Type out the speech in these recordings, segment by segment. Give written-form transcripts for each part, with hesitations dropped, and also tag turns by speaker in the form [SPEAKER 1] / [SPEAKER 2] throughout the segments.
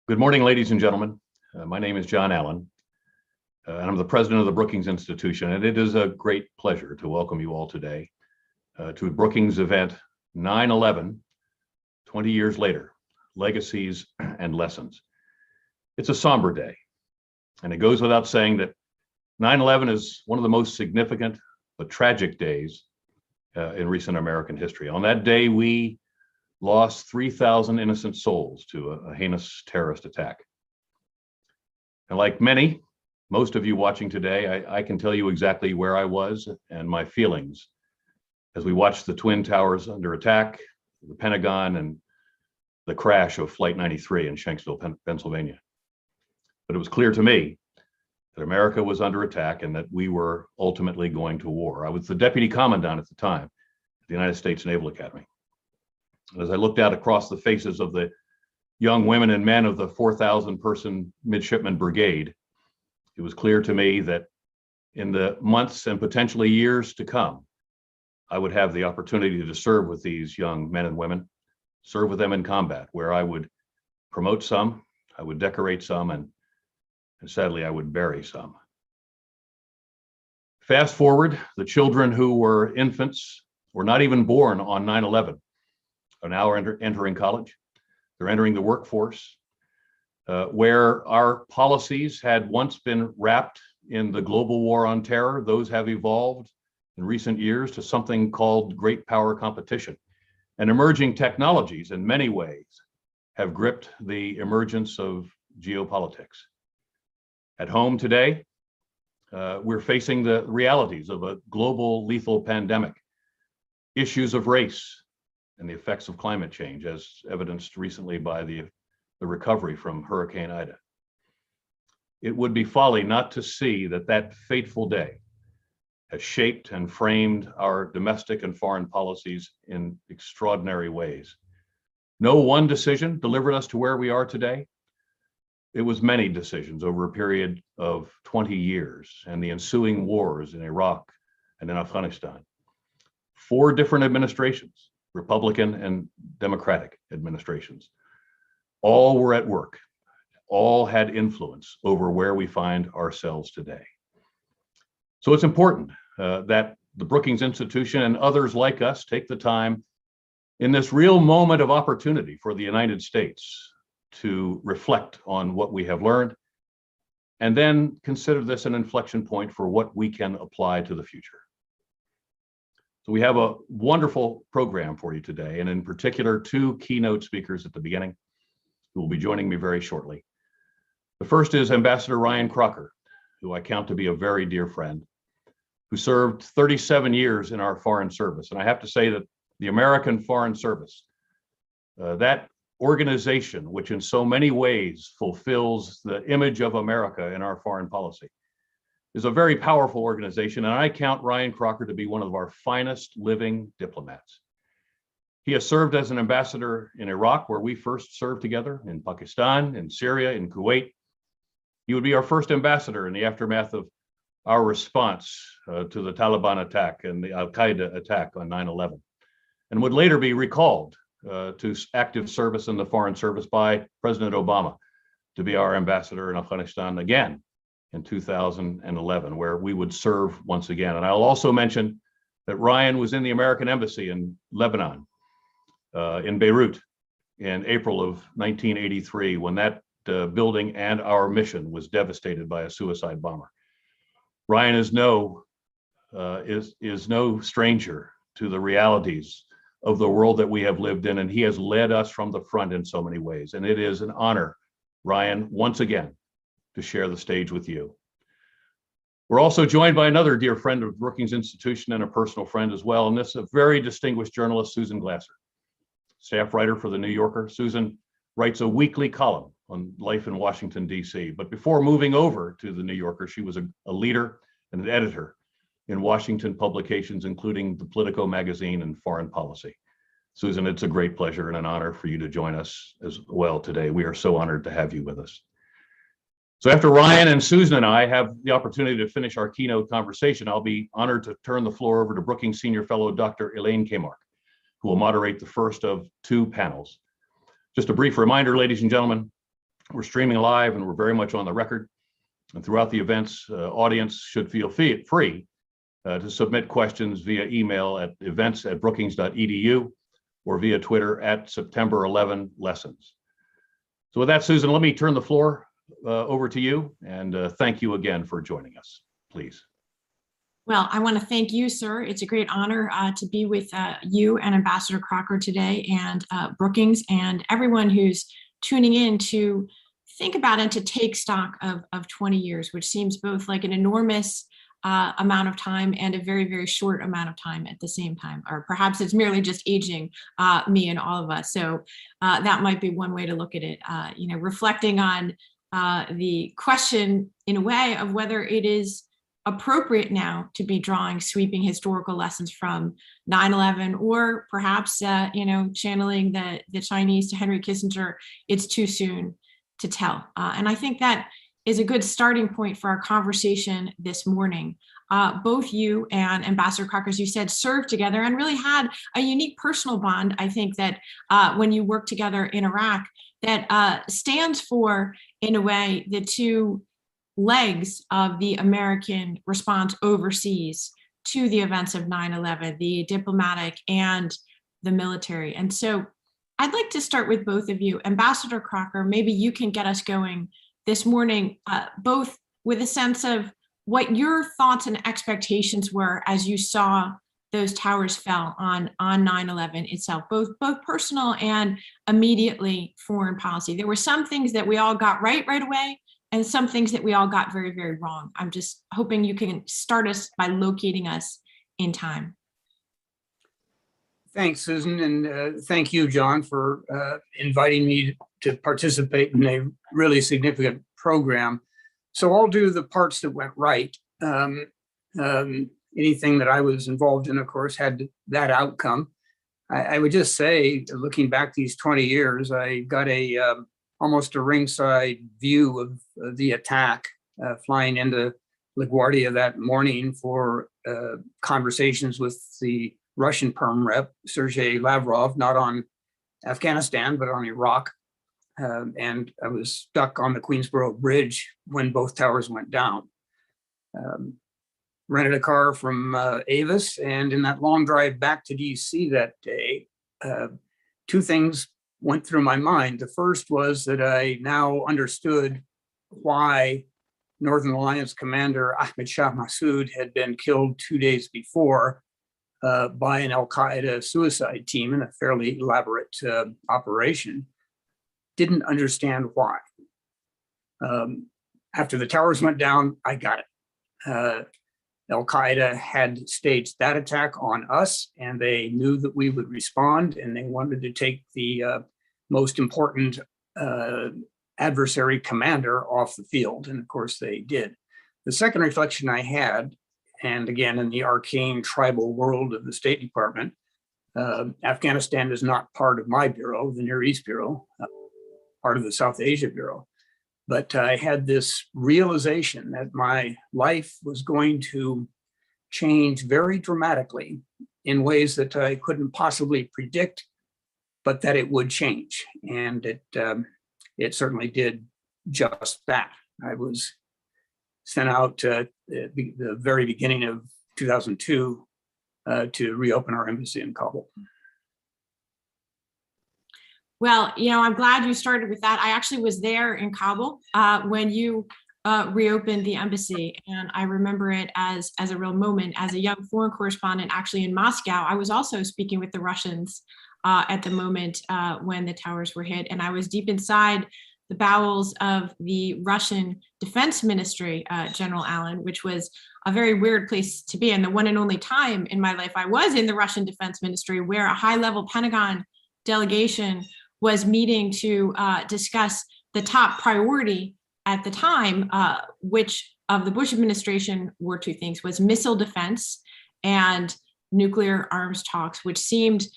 [SPEAKER 1] Good morning, ladies and gentlemen. My name is John Allen, and I'm the president of the Brookings Institution, and it is a great pleasure to welcome you all today to Brookings event 9/11, 20 years later, Legacies and Lessons. It's a somber day, and it goes without saying that 9/11 is one of the most significant but tragic days in recent American history. On that day, we lost 3,000 innocent souls to a heinous terrorist attack. And like most of you watching today, I can tell you exactly where I was and my feelings as we watched the Twin Towers under attack, the Pentagon, and the crash of Flight 93 in Shanksville, Pennsylvania. But it was clear to me that America was under attack and that we were ultimately going to war. I was the deputy commandant at the time at the United States Naval Academy. As I looked out across the faces of the young women and men of the 4,000 person midshipman brigade, it was clear to me that in the months and potentially years to come, I would have the opportunity to serve with these young men and women, serve with them in combat, where I would promote some, I would decorate some, and sadly, I would bury some. Fast forward, the children who were infants, were not even born on 9/11, are now entering college. They're entering the workforce, where our policies had once been wrapped in the global war on terror. Those have evolved in recent years to something called great power competition. And emerging technologies in many ways have gripped the emergence of geopolitics. At home today, we're facing the realities of a global lethal pandemic, issues of race, and the effects of climate change, as evidenced recently by the recovery from Hurricane Ida. It would be folly not to see that fateful day has shaped and framed our domestic and foreign policies in extraordinary ways. No one decision delivered us to where we are today. It was many decisions over a period of 20 years and the ensuing wars in Iraq and in Afghanistan. 4 different administrations, Republican and Democratic administrations, all were at work, all had influence over where we find ourselves today. So it's important that the Brookings Institution and others like us take the time in this real moment of opportunity for the United States to reflect on what we have learned, and then consider this an inflection point for what we can apply to the future. So we have a wonderful program for you today, and in particular, 2 keynote speakers at the beginning who will be joining me very shortly. The first is Ambassador Ryan Crocker, who I count to be a very dear friend, who served 37 years in our foreign service. And I have to say that the American Foreign Service, that organization, which in so many ways fulfills the image of America in our foreign policy, is a very powerful organization, and I count Ryan Crocker to be one of our finest living diplomats. He has served as an ambassador in Iraq, where we first served together, in Pakistan, in Syria, in Kuwait. He would be our first ambassador in the aftermath of our response to the Taliban attack and the Al-Qaeda attack on 9/11, and would later be recalled to active service in the Foreign Service by President Obama to be our ambassador in Afghanistan again in 2011, where we would serve once again. And I'll also mention that Ryan was in the American Embassy in Lebanon, in Beirut, in April of 1983, when that building and our mission was devastated by a suicide bomber. Ryan is no stranger to the realities of the world that we have lived in, and he has led us from the front in so many ways. And it is an honor, Ryan, once again, to share the stage with you. We're also joined by another dear friend of Brookings Institution and a personal friend as well, and this is a very distinguished journalist, Susan Glasser, staff writer for The New Yorker. Susan writes a weekly column on life in Washington, D.C. But before moving over to The New Yorker, she was a leader and an editor in Washington publications, including the Politico magazine and Foreign Policy. Susan, it's a great pleasure and an honor for you to join us as well today. We are so honored to have you with us. So after Ryan and Susan and I have the opportunity to finish our keynote conversation, I'll be honored to turn the floor over to Brookings Senior Fellow Dr. Elaine Kamark, who will moderate the first of 2 panels. Just a brief reminder, ladies and gentlemen, We're streaming live and we're very much on the record. And throughout the events, audience should feel free to submit questions via email at events@brookings.edu or via Twitter at September 11 Lessons. So with that, Susan, let me turn the floor over to you, and thank you again for joining us, please.
[SPEAKER 2] Well, I want to thank you, sir. It's a great honor to be with you and Ambassador Crocker today, and Brookings, and everyone who's tuning in to think about and to take stock of 20 years, which seems both like an enormous amount of time and a very, very short amount of time at the same time. Or perhaps it's merely just aging me and all of us. So that might be one way to look at it, reflecting on the question in a way of whether it is appropriate now to be drawing sweeping historical lessons from 9/11, or perhaps, channeling the Chinese to Henry Kissinger, it's too soon to tell. And I think that is a good starting point for our conversation this morning. Both you and Ambassador Crocker, as you said, served together and really had a unique personal bond, I think, that when you worked together in Iraq, that stands for, in a way, the two legs of the American response overseas to the events of 9/11, the diplomatic and the military. And so I'd like to start with both of you. Ambassador Crocker, maybe you can get us going this morning, both with a sense of what your thoughts and expectations were as you saw those towers fell on 9/11 itself, both personal and immediately foreign policy. There were some things that we all got right away, and some things that we all got very, very wrong. I'm just hoping you can start us by locating us in time.
[SPEAKER 3] Thanks, Susan, and thank you, John, for inviting me to participate in a really significant program. So I'll do the parts that went right. Anything that I was involved in, of course, had that outcome. I would just say, looking back these 20 years, I got almost a ringside view of the attack, flying into LaGuardia that morning for conversations with the Russian Perm Rep, Sergei Lavrov, not on Afghanistan, but on Iraq. And I was stuck on the Queensboro Bridge when both towers went down. Rented a car from Avis, and in that long drive back to DC that day, two things went through my mind. The first was that I now understood why Northern Alliance Commander Ahmed Shah Massoud had been killed 2 days before by an Al-Qaeda suicide team in a fairly elaborate operation. Didn't understand why. After the towers went down, I got it. Al-Qaeda had staged that attack on us, and they knew that we would respond, and they wanted to take the most important adversary commander off the field, and of course they did. The second reflection I had, and again in the arcane tribal world of the State Department, Afghanistan is not part of my bureau, the Near East Bureau, part of the South Asia Bureau. But I had this realization that my life was going to change very dramatically in ways that I couldn't possibly predict, but that it would change. And it certainly did just that. I was sent out at the very beginning of 2002 to reopen our embassy in Kabul.
[SPEAKER 2] Well, I'm glad you started with that. I actually was there in Kabul when you reopened the embassy, and I remember it as a real moment. As a young foreign correspondent, actually in Moscow, I was also speaking with the Russians at the moment when the towers were hit, and I was deep inside the bowels of the Russian Defense Ministry, General Allen, which was a very weird place to be. And the one and only time in my life I was in the Russian Defense Ministry, where a high-level Pentagon delegation was meeting to discuss the top priority at the time, which of the Bush administration were two things, was missile defense and nuclear arms talks, which seemed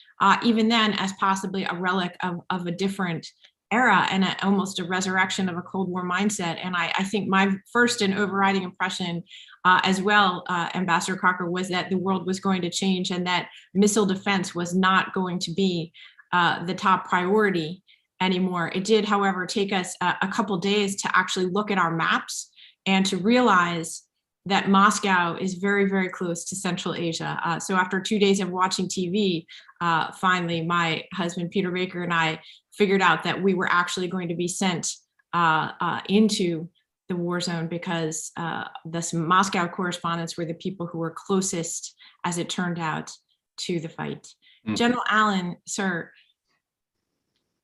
[SPEAKER 2] even then as possibly a relic of a different era and almost a resurrection of a Cold War mindset. And I think my first and overriding impression as well, Ambassador Crocker, was that the world was going to change and that missile defense was not going to be the top priority anymore. It did, however, take us a couple days to actually look at our maps and to realize that Moscow is very, very close to Central Asia. So after 2 days of watching TV, finally, my husband, Peter Baker, and I figured out that we were actually going to be sent into the war zone because the Moscow correspondents were the people who were closest, as it turned out, to the fight. General Allen, sir,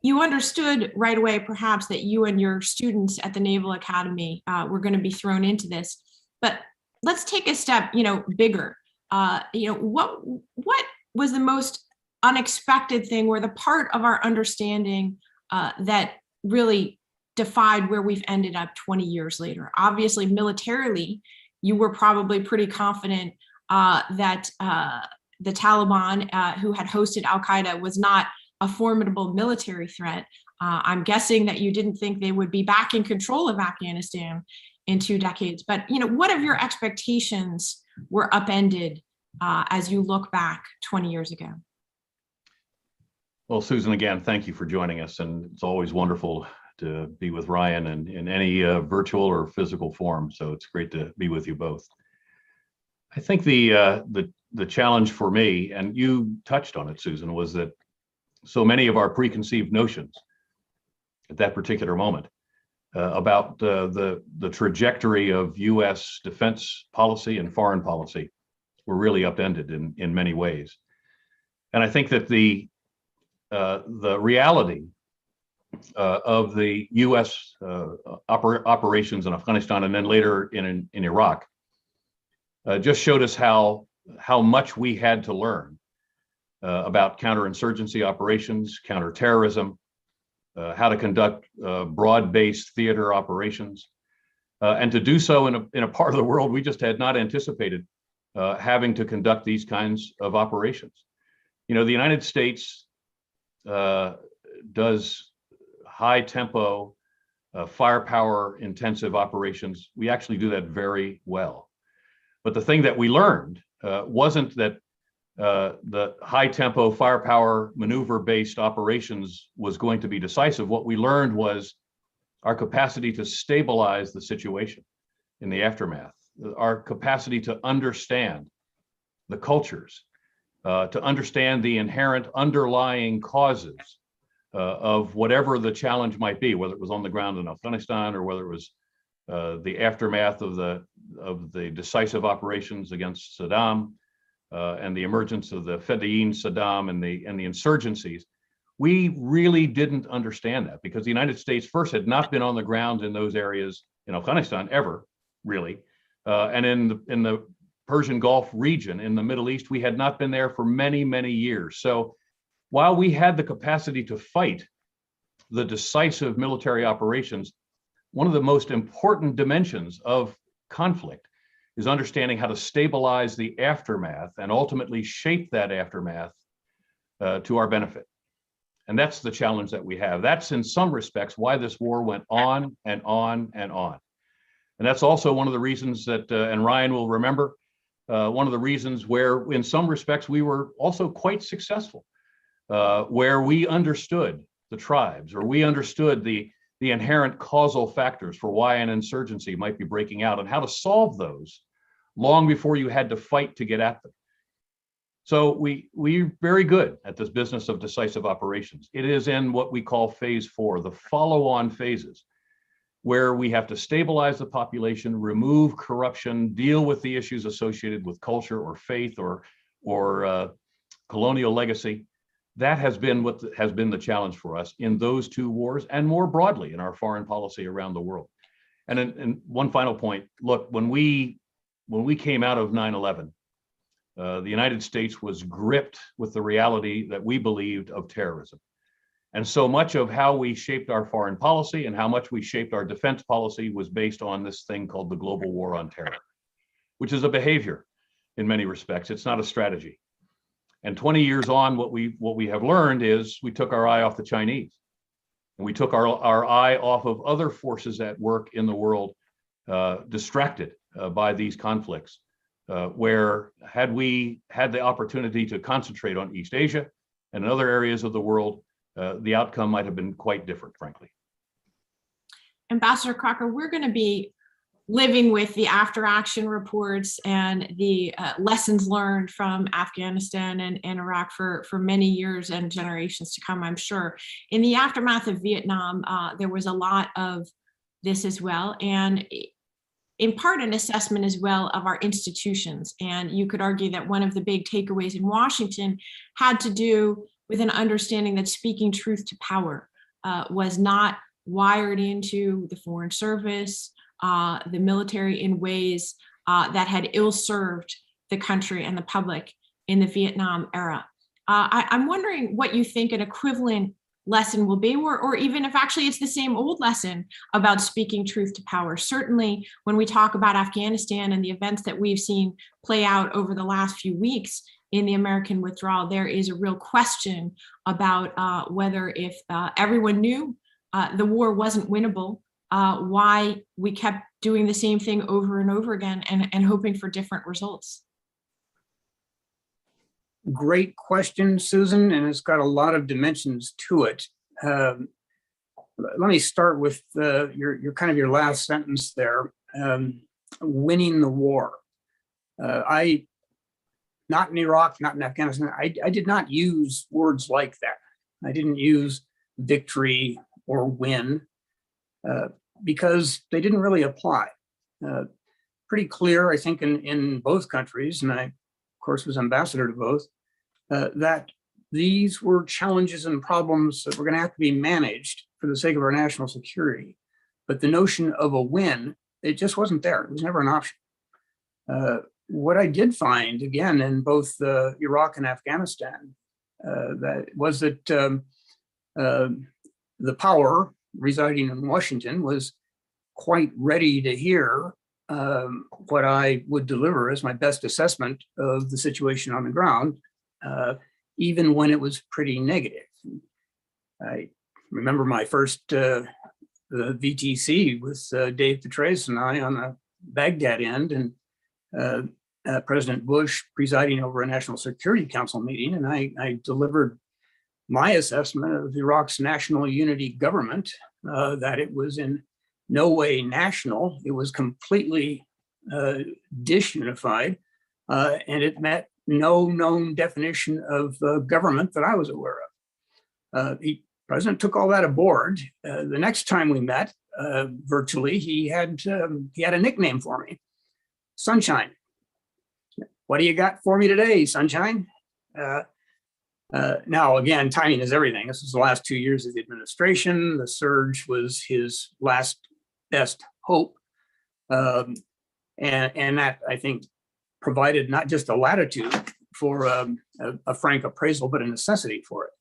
[SPEAKER 2] you understood right away, perhaps, that you and your students at the Naval Academy were going to be thrown into this. But let's take a step, bigger. What was the most unexpected thing, or the part of our understanding that really defied where we've ended up 20 years later? Obviously, militarily, you were probably pretty confident that the Taliban, who had hosted Al-Qaeda, was not a formidable military threat. I'm guessing that you didn't think they would be back in control of Afghanistan in 2 decades. But what of your expectations were upended as you look back 20 years ago?
[SPEAKER 1] Well, Susan, again, thank you for joining us, and it's always wonderful to be with Ryan in any virtual or physical form. So it's great to be with you both. I think the challenge for me, and you touched on it, Susan, was that so many of our preconceived notions at that particular moment about the trajectory of U.S. defense policy and foreign policy were really upended in many ways. And I think that the reality of the U.S. operations in Afghanistan and then later in Iraq just showed us how much we had to learn about counterinsurgency operations, counterterrorism, how to conduct broad-based theater operations, and to do so in a part of the world we just had not anticipated having to conduct these kinds of operations. The United States does high-tempo, firepower-intensive operations. We actually do that very well. But the thing that we learned wasn't that the high-tempo, firepower, maneuver-based operations was going to be decisive. What we learned was our capacity to stabilize the situation in the aftermath, our capacity to understand the cultures, to understand the inherent underlying causes of whatever the challenge might be, whether it was on the ground in Afghanistan or whether it was the aftermath of the decisive operations against Saddam and the emergence of the Fedayeen Saddam and the insurgencies. We really didn't understand that because the United States first had not been on the ground in those areas in Afghanistan ever, really, and in the Persian Gulf region in the Middle East, we had not been there for many, many years. So while we had the capacity to fight the decisive military operations, one of the most important dimensions of conflict is understanding how to stabilize the aftermath and ultimately shape that aftermath to our benefit. And that's the challenge that we have. That's in some respects why this war went on and on and on. And that's also one of the reasons that, and Ryan will remember, one of the reasons where in some respects we were also quite successful, where we understood the tribes, or we understood the inherent causal factors for why an insurgency might be breaking out and how to solve those long before you had to fight to get at them. So we're very good at this business of decisive operations. It is in what we call phase 4, the follow-on phases, where we have to stabilize the population, remove corruption, deal with the issues associated with culture or faith or colonial legacy. That has been what has been the challenge for us in those 2 wars and more broadly in our foreign policy around the world. And one final point, look, when we came out of 9/11, the United States was gripped with the reality that we believed of terrorism. And so much of how we shaped our foreign policy and how much we shaped our defense policy was based on this thing called the global war on terror, which is a behavior in many respects. It's not a strategy. And 20 years on, what we have learned is we took our eye off the Chinese, and we took our eye off of other forces at work in the world, distracted by these conflicts, where had we had the opportunity to concentrate on East Asia and other areas of the world, the outcome might have been quite different, frankly.
[SPEAKER 2] Ambassador Crocker, we're going to be living with the after action reports and the lessons learned from Afghanistan and Iraq for many years and generations to come, I'm sure. In the aftermath of Vietnam, there was a lot of this as well, and in part an assessment as well of our institutions. And you could argue that one of the big takeaways in Washington had to do with an understanding that speaking truth to power was not wired into the Foreign Service, the military in ways that had ill-served the country and the public in the Vietnam era. I'm wondering what you think an equivalent lesson will be, or even if actually it's the same old lesson about speaking truth to power. Certainly, when we talk about Afghanistan and the events that we've seen play out over the last few weeks in the American withdrawal, there is a real question about whether if everyone knew the war wasn't winnable, why we kept doing the same thing over and over again and hoping for different results.
[SPEAKER 3] Great question, Susan, and it's got a lot of dimensions to it. Let me start with your last sentence there, winning the war. Not in Iraq, not in Afghanistan, I did not use words like that. I didn't use victory or win because they didn't really apply. Pretty clear, I think, in both countries, and I, of course, was ambassador to both, that these were challenges and problems that were going to have to be managed for the sake of our national security. But the notion of a win, it just wasn't there. It was never an option. What I did find, again, in both Iraq and Afghanistan, that was that the power residing in Washington was quite ready to hear what I would deliver as my best assessment of the situation on the ground, even when it was pretty negative. I remember my first VTC with Dave Petraeus and I on the Baghdad end, and President Bush presiding over a National Security Council meeting, and I delivered my assessment of Iraq's national unity government, that it was in no way national, it was completely disunified, and it met no known definition of government that I was aware of. The president took all that aboard. The next time we met virtually, he had a nickname for me, Sunshine. What do you got for me today, Sunshine? Now, again, timing is everything. This is the last 2 years of the administration. The surge was his last best hope. And that, I think, provided not just a latitude for a frank appraisal, but a necessity for it.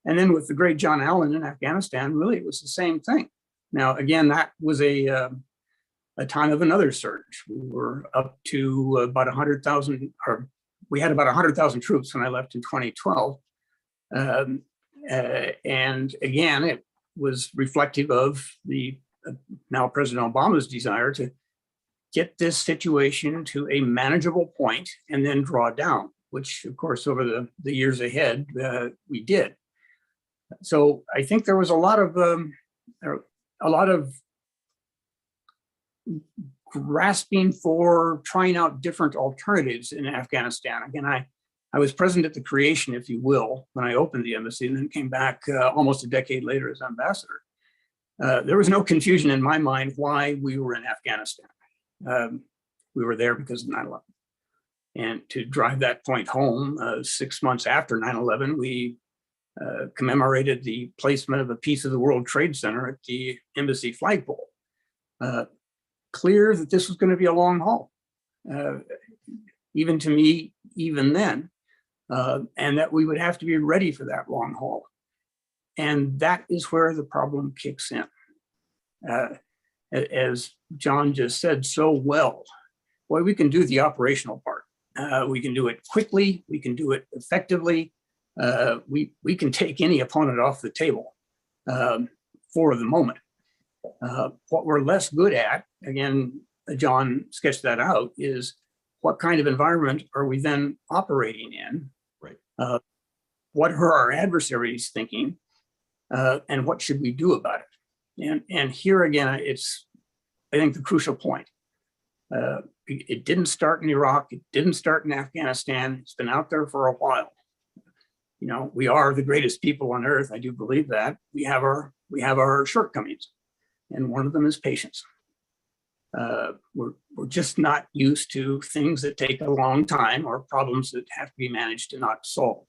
[SPEAKER 3] And then with the great John Allen in Afghanistan, really, it was the same thing. Now, again, that was a time of another surge. We were up to about 100,000, or we had about 100,000 troops when I left in 2012. And again, it was reflective of the now President Obama's desire to get this situation to a manageable point and then draw down, which of course over the years ahead we did. So I think there was a lot of grasping for trying out different alternatives in Afghanistan. Again, I was present at the creation, if you will, when I opened the embassy, and then came back almost a decade later as ambassador. There was no confusion in my mind why we were in Afghanistan. We were there because of 9/11. And to drive that point home, 6 months after 9/11, we commemorated the placement of a piece of the World Trade Center at the embassy flagpole. Clear that this was going to be a long haul, even to me, even then, and that we would have to be ready for that long haul. And that is where the problem kicks in. As John just said so well, boy, we can do the operational part. We can do it quickly. We can do it effectively. We can take any opponent off the table for the moment. What we're less good at, again, John sketched that out, is what kind of environment are we then operating in?
[SPEAKER 1] Right.
[SPEAKER 3] What are our adversaries thinking? and what should we do about it? And here again, it's, I think, the crucial point. It didn't start in Iraq. It didn't start in Afghanistan. It's been out there for a while. You know, we are the greatest people on earth. I do believe that. We have our shortcomings, and one of them is patience. We're just not used to things that take a long time or problems that have to be managed and not solved.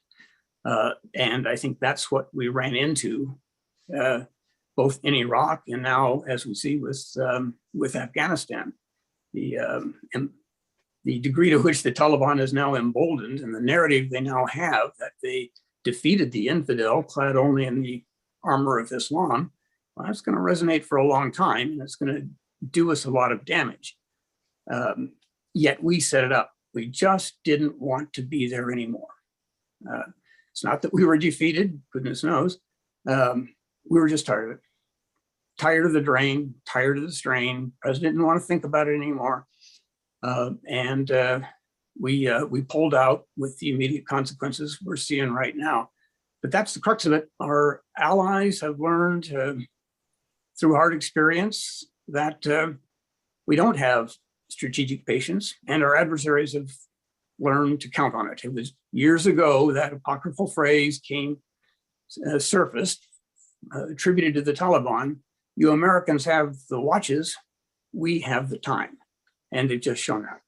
[SPEAKER 3] And I think that's what we ran into, both in Iraq and now, as we see with Afghanistan. The degree to which the Taliban is now emboldened and the narrative they now have that they defeated the infidel clad only in the armor of Islam, well, that's going to resonate for a long time, and it's going to do us a lot of damage. Yet we set it up. We just didn't want to be there anymore. It's not that we were defeated, goodness knows. We were just tired of it. Tired of the drain, tired of the strain. President didn't want to think about it anymore. And we pulled out with the immediate consequences we're seeing right now. But that's the crux of it. Our allies have learned through hard experience that we don't have strategic patience, and our adversaries have learned to count on it. It was years ago that apocryphal phrase surfaced, attributed to the Taliban. You Americans have the watches, we have the time. And they've just shown that.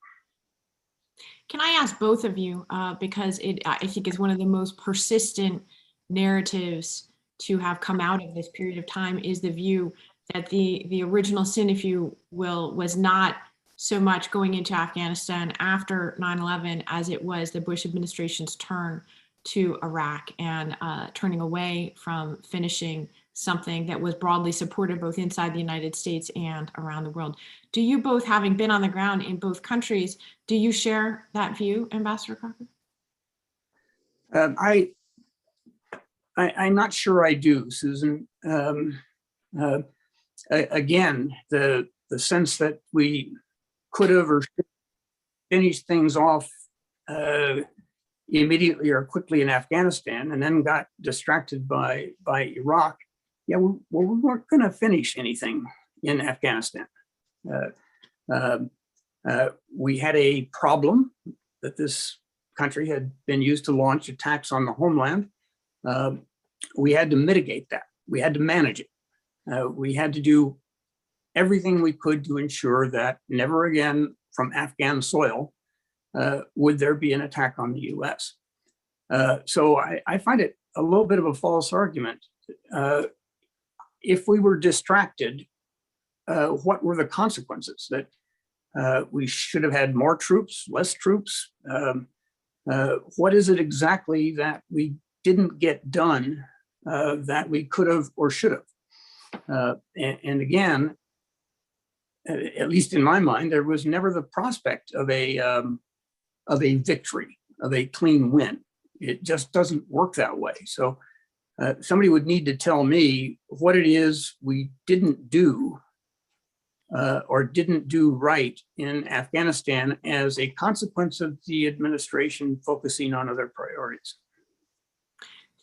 [SPEAKER 2] Can I ask both of you, because I think is one of the most persistent narratives to have come out of this period of time is the view that the original sin, if you will, was not so much going into Afghanistan after 9/11 as it was the Bush administration's turn to Iraq and turning away from finishing something that was broadly supported both inside the United States and around the world. Do you both, having been on the ground in both countries, do you share that view, Ambassador Crocker?
[SPEAKER 3] I'm not sure I do, Susan. Again, the sense that we could have or should finished things off immediately or quickly in Afghanistan and then got distracted by Iraq. Yeah, we weren't going to finish anything in Afghanistan. We had a problem that this country had been used to launch attacks on the homeland. We had to mitigate that. We had to manage it. We had to do everything we could to ensure that never again from Afghan soil would there be an attack on the US. So I find it a little bit of a false argument. If we were distracted, what were the consequences? That we should have had more troops, less troops? What is it exactly that we didn't get done that we could have or should have? And again, at least in my mind, there was never the prospect of a victory, of a clean win. It just doesn't work that way. So somebody would need to tell me what it is we didn't do or didn't do right in Afghanistan as a consequence of the administration focusing on other priorities.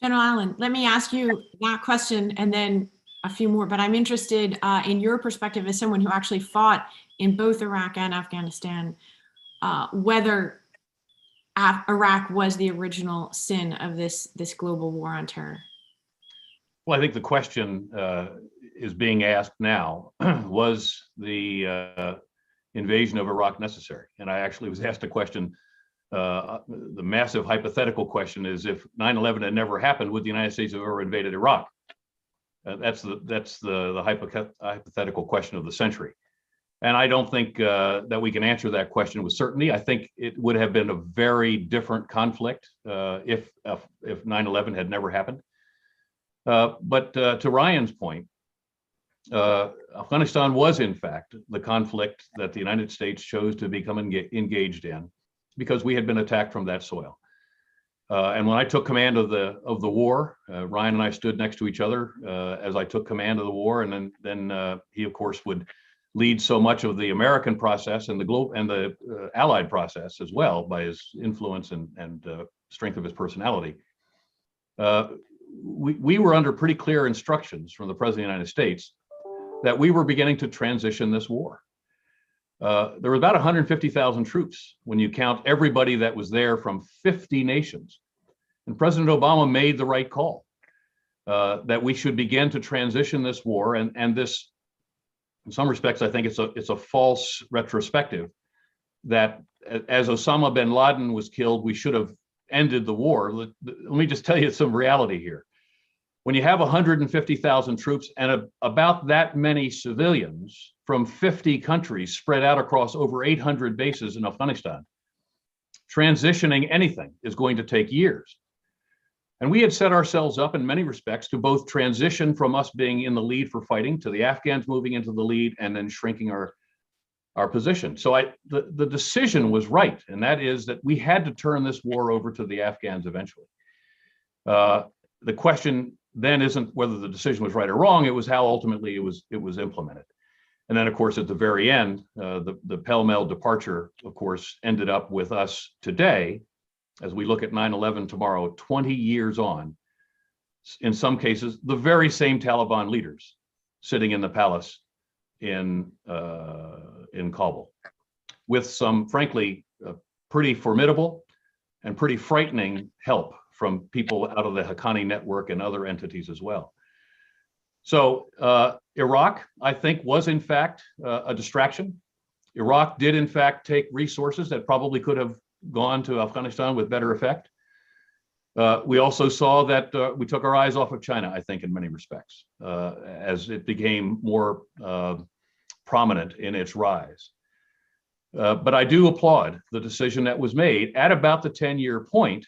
[SPEAKER 2] General Allen, let me ask you that question and then a few more, but I'm interested in your perspective as someone who actually fought in both Iraq and Afghanistan, whether Iraq was the original sin of this global war on terror.
[SPEAKER 1] Well, I think the question is being asked now, was the invasion of Iraq necessary? And I actually was asked a question, the massive hypothetical question is, if 9/11 had never happened, would the United States have ever invaded Iraq? That's the hypothetical question of the century. And I don't think that we can answer that question with certainty. I think it would have been a very different conflict if 9/11 had never happened. But to Ryan's point, Afghanistan was in fact the conflict that the United States chose to become engaged in because we had been attacked from that soil. And when I took command of the war, Ryan and I stood next to each other as I took command of the war, and then he of course would lead so much of the American process and the Allied process as well by his influence and strength of his personality. we were under pretty clear instructions from the President of the United States that we were beginning to transition this war. There were about 150,000 troops when you count everybody that was there from 50 nations. And President Obama made the right call that we should begin to transition this war. And this, in some respects, I think it's a false retrospective that as Osama bin Laden was killed, we should have ended the war. Let me just tell you some reality here. When you have 150,000 troops and about that many civilians from 50 countries spread out across over 800 bases in Afghanistan, transitioning anything is going to take years. And we had set ourselves up in many respects to both transition from us being in the lead for fighting to the Afghans moving into the lead and then shrinking our position. So the decision was right, and that is that we had to turn this war over to the Afghans eventually. The question then isn't whether the decision was right or wrong, it was how ultimately it was implemented. And then, of course, at the very end, the pell-mell departure, of course, ended up with us today, as we look at 9/11 tomorrow, 20 years on, in some cases, the very same Taliban leaders sitting in the palace in Kabul, with some, frankly, pretty formidable and pretty frightening help from people out of the Haqqani network and other entities as well. So Iraq, I think, was in fact a distraction. Iraq did in fact take resources that probably could have gone to Afghanistan with better effect. We also saw that we took our eyes off of China, I think, in many respects, as it became more prominent in its rise. But I do applaud the decision that was made at about the 10-year point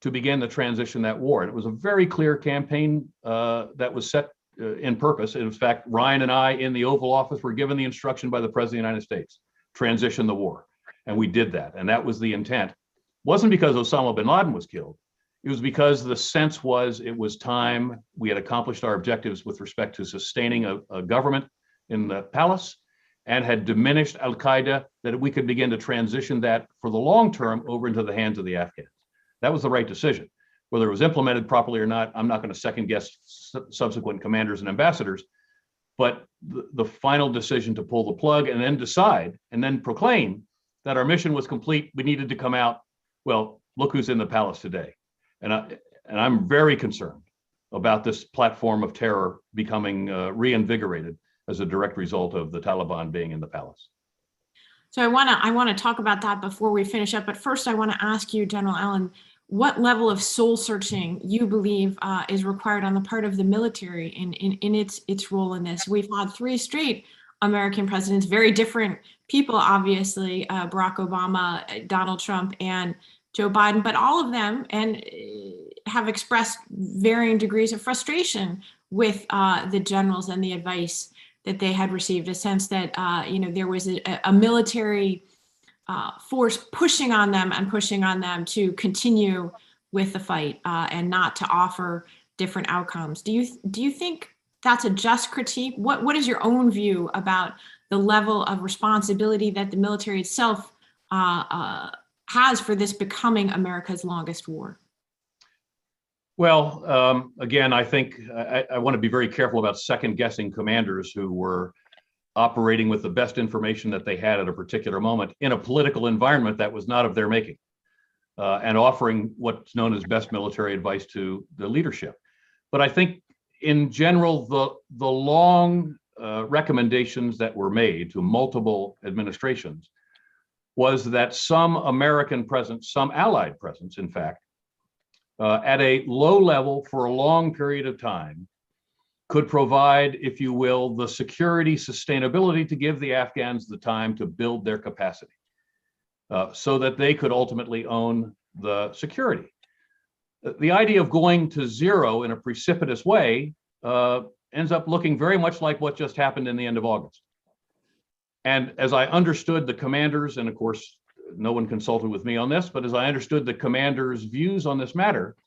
[SPEAKER 1] to begin the transition that war. And it was a very clear campaign that was set in purpose. In fact, Ryan and I in the Oval Office were given the instruction by the President of the United States, transition the war. And we did that. And that was the intent. It wasn't because Osama bin Laden was killed. It was because the sense was it was time. We had accomplished our objectives with respect to sustaining a government in the palace and had diminished al-Qaeda, that we could begin to transition that for the long term over into the hands of the Afghans. That was the right decision. Whether it was implemented properly or not, I'm not going to second guess subsequent commanders and ambassadors, but the final decision to pull the plug and then decide and then proclaim that our mission was complete, we needed to come out. Well, look who's in the palace today. And I'm very concerned about this platform of terror becoming reinvigorated as a direct result of the Taliban being in the palace.
[SPEAKER 2] So I want to talk about that before we finish up. But first, I want to ask you, General Allen, what level of soul searching you believe is required on the part of the military in its role in this? We've had 3 straight American presidents, very different people, obviously, Barack Obama, Donald Trump, and Joe Biden, but all of them have expressed varying degrees of frustration with the generals and the advice that they had received, a sense that there was a military force pushing on them to continue with the fight and not to offer different outcomes. Do you think that's a just critique? What is your own view about the level of responsibility that the military itself has for this becoming America's longest war?
[SPEAKER 1] Well, again, I think I want to be very careful about second guessing commanders who were operating with the best information that they had at a particular moment in a political environment that was not of their making, and offering what's known as best military advice to the leadership. But I think in general, the long recommendations that were made to multiple administrations was that some American presence, some allied presence, in fact, at a low level for a long period of time could provide, if you will, the security sustainability to give the Afghans the time to build their capacity so that they could ultimately own the security. The idea of going to zero in a precipitous way ends up looking very much like what just happened in the end of August. And as I understood the commanders, and of course, no one consulted with me on this, but as I understood the commanders' views on this matter,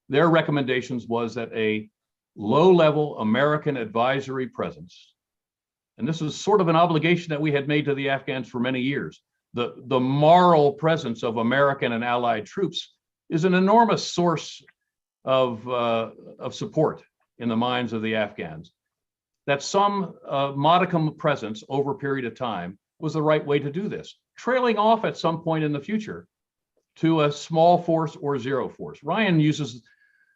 [SPEAKER 1] their recommendations was that a low-level American advisory presence, and this is sort of an obligation that we had made to the Afghans for many years, the moral presence of American and allied troops is an enormous source of support in the minds of the Afghans, that some modicum presence over a period of time was the right way to do this, trailing off at some point in the future to a small force or zero force. Ryan uses,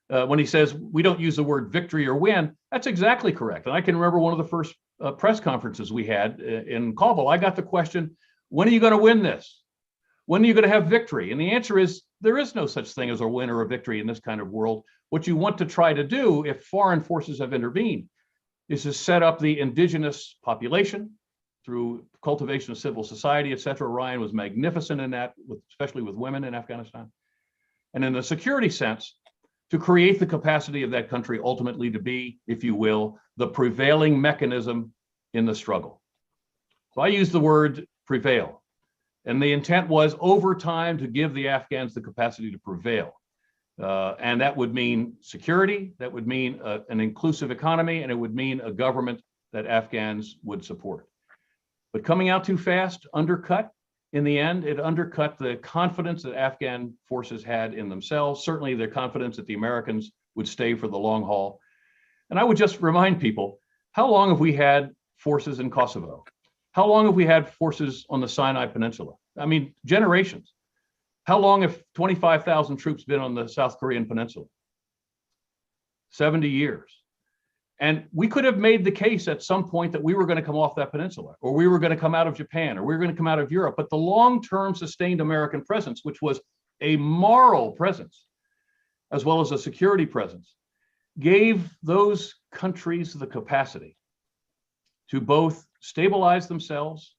[SPEAKER 1] when he says we don't use the word victory or win, that's exactly correct. And I can remember one of the first press conferences we had in Kabul, I got the question, when are you going to win this? When are you going to have victory? And the answer is, there is no such thing as a win or a victory in this kind of world. What you want to try to do, if foreign forces have intervened, is to set up the indigenous population through cultivation of civil society, et cetera. Ryan was magnificent in that, especially with women in Afghanistan. And in the security sense, to create the capacity of that country ultimately to be, if you will, the prevailing mechanism in the struggle. So I use the word prevail. And the intent was over time to give the Afghans the capacity to prevail. And that would mean security, that would mean an inclusive economy, and it would mean a government that Afghans would support. But coming out too fast, undercut, in the end, it undercut the confidence that Afghan forces had in themselves, certainly their confidence that the Americans would stay for the long haul. And I would just remind people, how long have we had forces in Kosovo? How long have we had forces on the Sinai Peninsula? I mean, generations. How long have 25,000 troops been on the South Korean Peninsula? 70 years. And we could have made the case at some point that we were going to come off that peninsula, or we were going to come out of Japan, or we were going to come out of Europe. But the long-term sustained American presence, which was a moral presence, as well as a security presence, gave those countries the capacity to both stabilize themselves,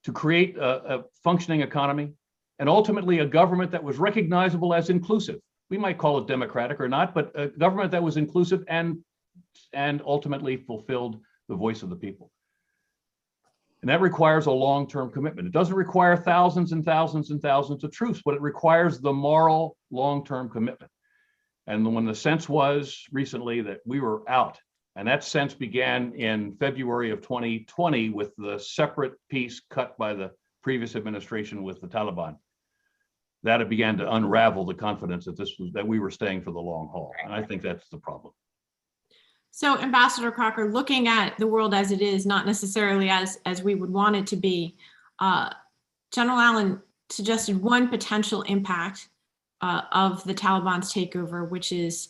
[SPEAKER 1] to create a functioning economy, and ultimately a government that was recognizable as inclusive. We might call it democratic or not, but a government that was inclusive and ultimately fulfilled the voice of the people. And that requires a long-term commitment. It doesn't require thousands and thousands and thousands of troops, but it requires the moral long-term commitment. And when the sense was recently that we were out, and that sense began in February of 2020 with the separate piece cut by the previous administration with the Taliban, that it began to unravel the confidence that we were staying for the long haul. And I think that's the problem.
[SPEAKER 2] So, Ambassador Crocker, looking at the world as it is, not necessarily as we would want it to be, General Allen suggested one potential impact of the Taliban's takeover, which is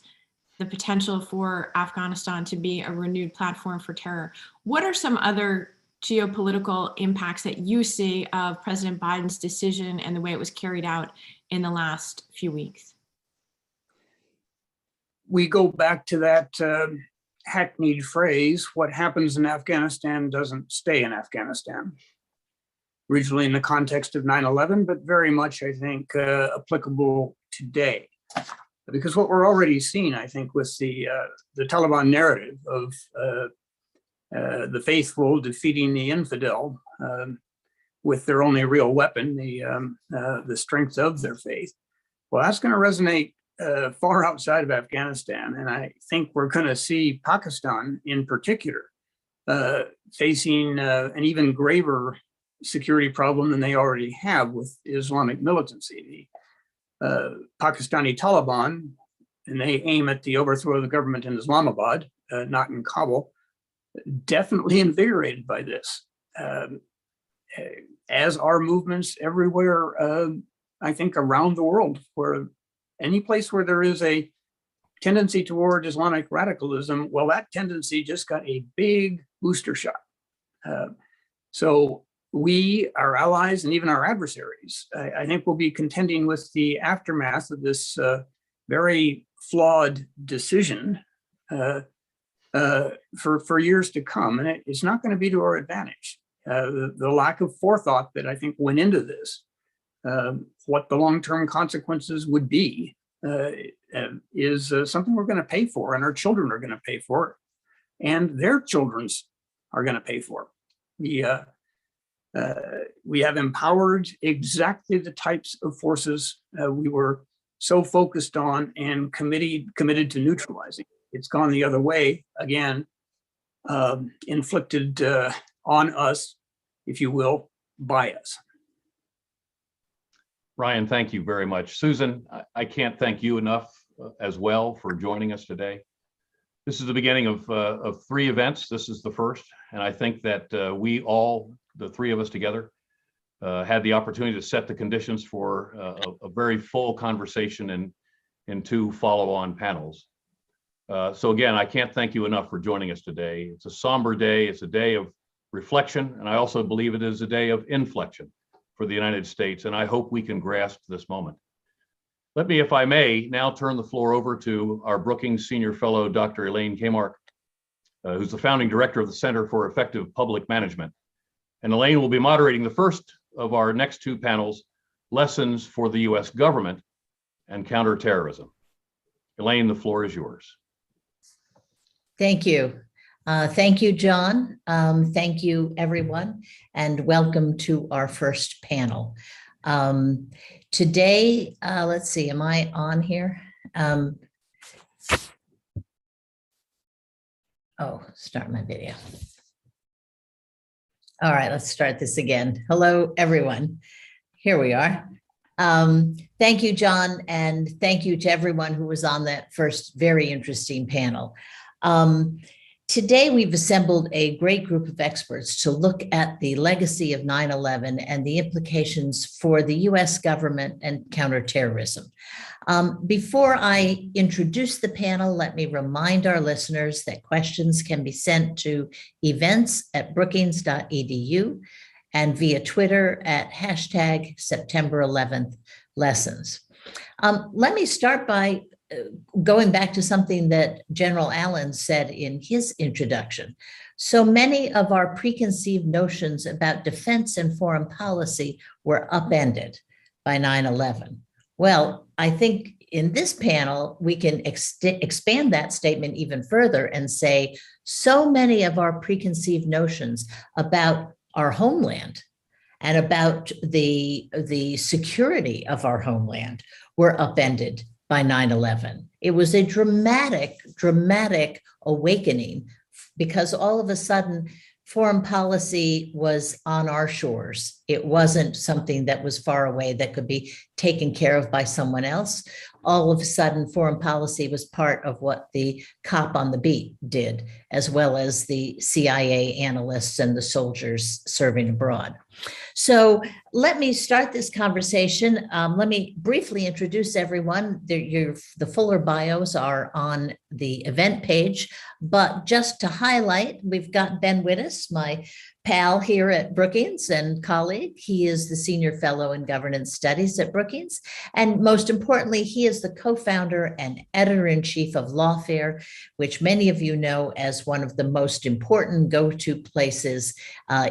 [SPEAKER 2] the potential for Afghanistan to be a renewed platform for terror. What are some other geopolitical impacts that you see of President Biden's decision and the way it was carried out in the last few weeks?
[SPEAKER 3] We go back to that hackneyed phrase, what happens in Afghanistan doesn't stay in Afghanistan. Originally in the context of 9/11, but very much, I think, applicable today. Because what we're already seeing, I think, with the Taliban narrative of the faithful defeating the infidel with their only real weapon, the strength of their faith, well, that's going to resonate far outside of Afghanistan. And I think we're going to see Pakistan in particular facing an even graver security problem than they already have with Islamic militancy. The Pakistani Taliban, and they aim at the overthrow of the government in Islamabad, not in Kabul, definitely invigorated by this, as are movements everywhere, I think, around the world, where any place where there is a tendency toward Islamic radicalism, well, that tendency just got a big booster shot. So we, our allies, and even our adversaries, I think will be contending with the aftermath of this very flawed decision for years to come. And it's not going to be to our advantage. The lack of forethought that I think went into this, what the long-term consequences would be, is something we're going to pay for, and our children are going to pay for, and their children's are going to pay for. We have empowered exactly the types of forces we were so focused on and committed to neutralizing. It's gone the other way again, inflicted on us, if you will, by us.
[SPEAKER 1] Ryan, thank you very much. Susan, I can't thank you enough as well for joining us today. This is the beginning of 3 events. This is the first, and I think that we all, the 3 of us together, had the opportunity to set the conditions for a very full conversation in 2 follow-on panels. So again, I can't thank you enough for joining us today. It's a somber day. It's a day of reflection, and I also believe it is a day of inflection for the United States, and I hope we can grasp this moment. Let me, if I may, now turn the floor over to our Brookings Senior Fellow, Dr. Elaine Kamark, who's the founding director of the Center for Effective Public Management. And Elaine will be moderating the first of our next 2 panels, Lessons for the U.S. Government and Counterterrorism. Elaine, the floor is yours.
[SPEAKER 4] Thank you. Thank you, John. Thank you, everyone, and welcome to our first panel. Today, let's see, am I on here? Start my video. All right, let's start this again. Hello, everyone. Here we are. Thank you, John, and thank you to everyone who was on that first very interesting panel. Today, we've assembled a great group of experts to look at the legacy of 9/11 and the implications for the U.S. government and counterterrorism. Before I introduce the panel, let me remind our listeners that questions can be sent to events@brookings.edu and via Twitter at #September11th lessons. Let me start by going back to something that General Allen said in his introduction. So many of our preconceived notions about defense and foreign policy were upended by 9/11. Well, I think in this panel, we can expand that statement even further and say so many of our preconceived notions about our homeland and about the security of our homeland were upended by 9/11. It was a dramatic awakening because all of a sudden foreign policy was on our shores. It wasn't something that was far away that could be taken care of by someone else. All of a sudden, foreign policy was part of what the cop on the beat did, as well as the CIA analysts and the soldiers serving abroad. So let me start this conversation. Let me briefly introduce everyone. The fuller bios are on the event page, but just to highlight, we've got Ben Wittes, my pal here at Brookings and colleague. He is the Senior Fellow in Governance Studies at Brookings. And most importantly, he is the co-founder and editor-in-chief of Lawfare, which many of you know as one of the most important go-to places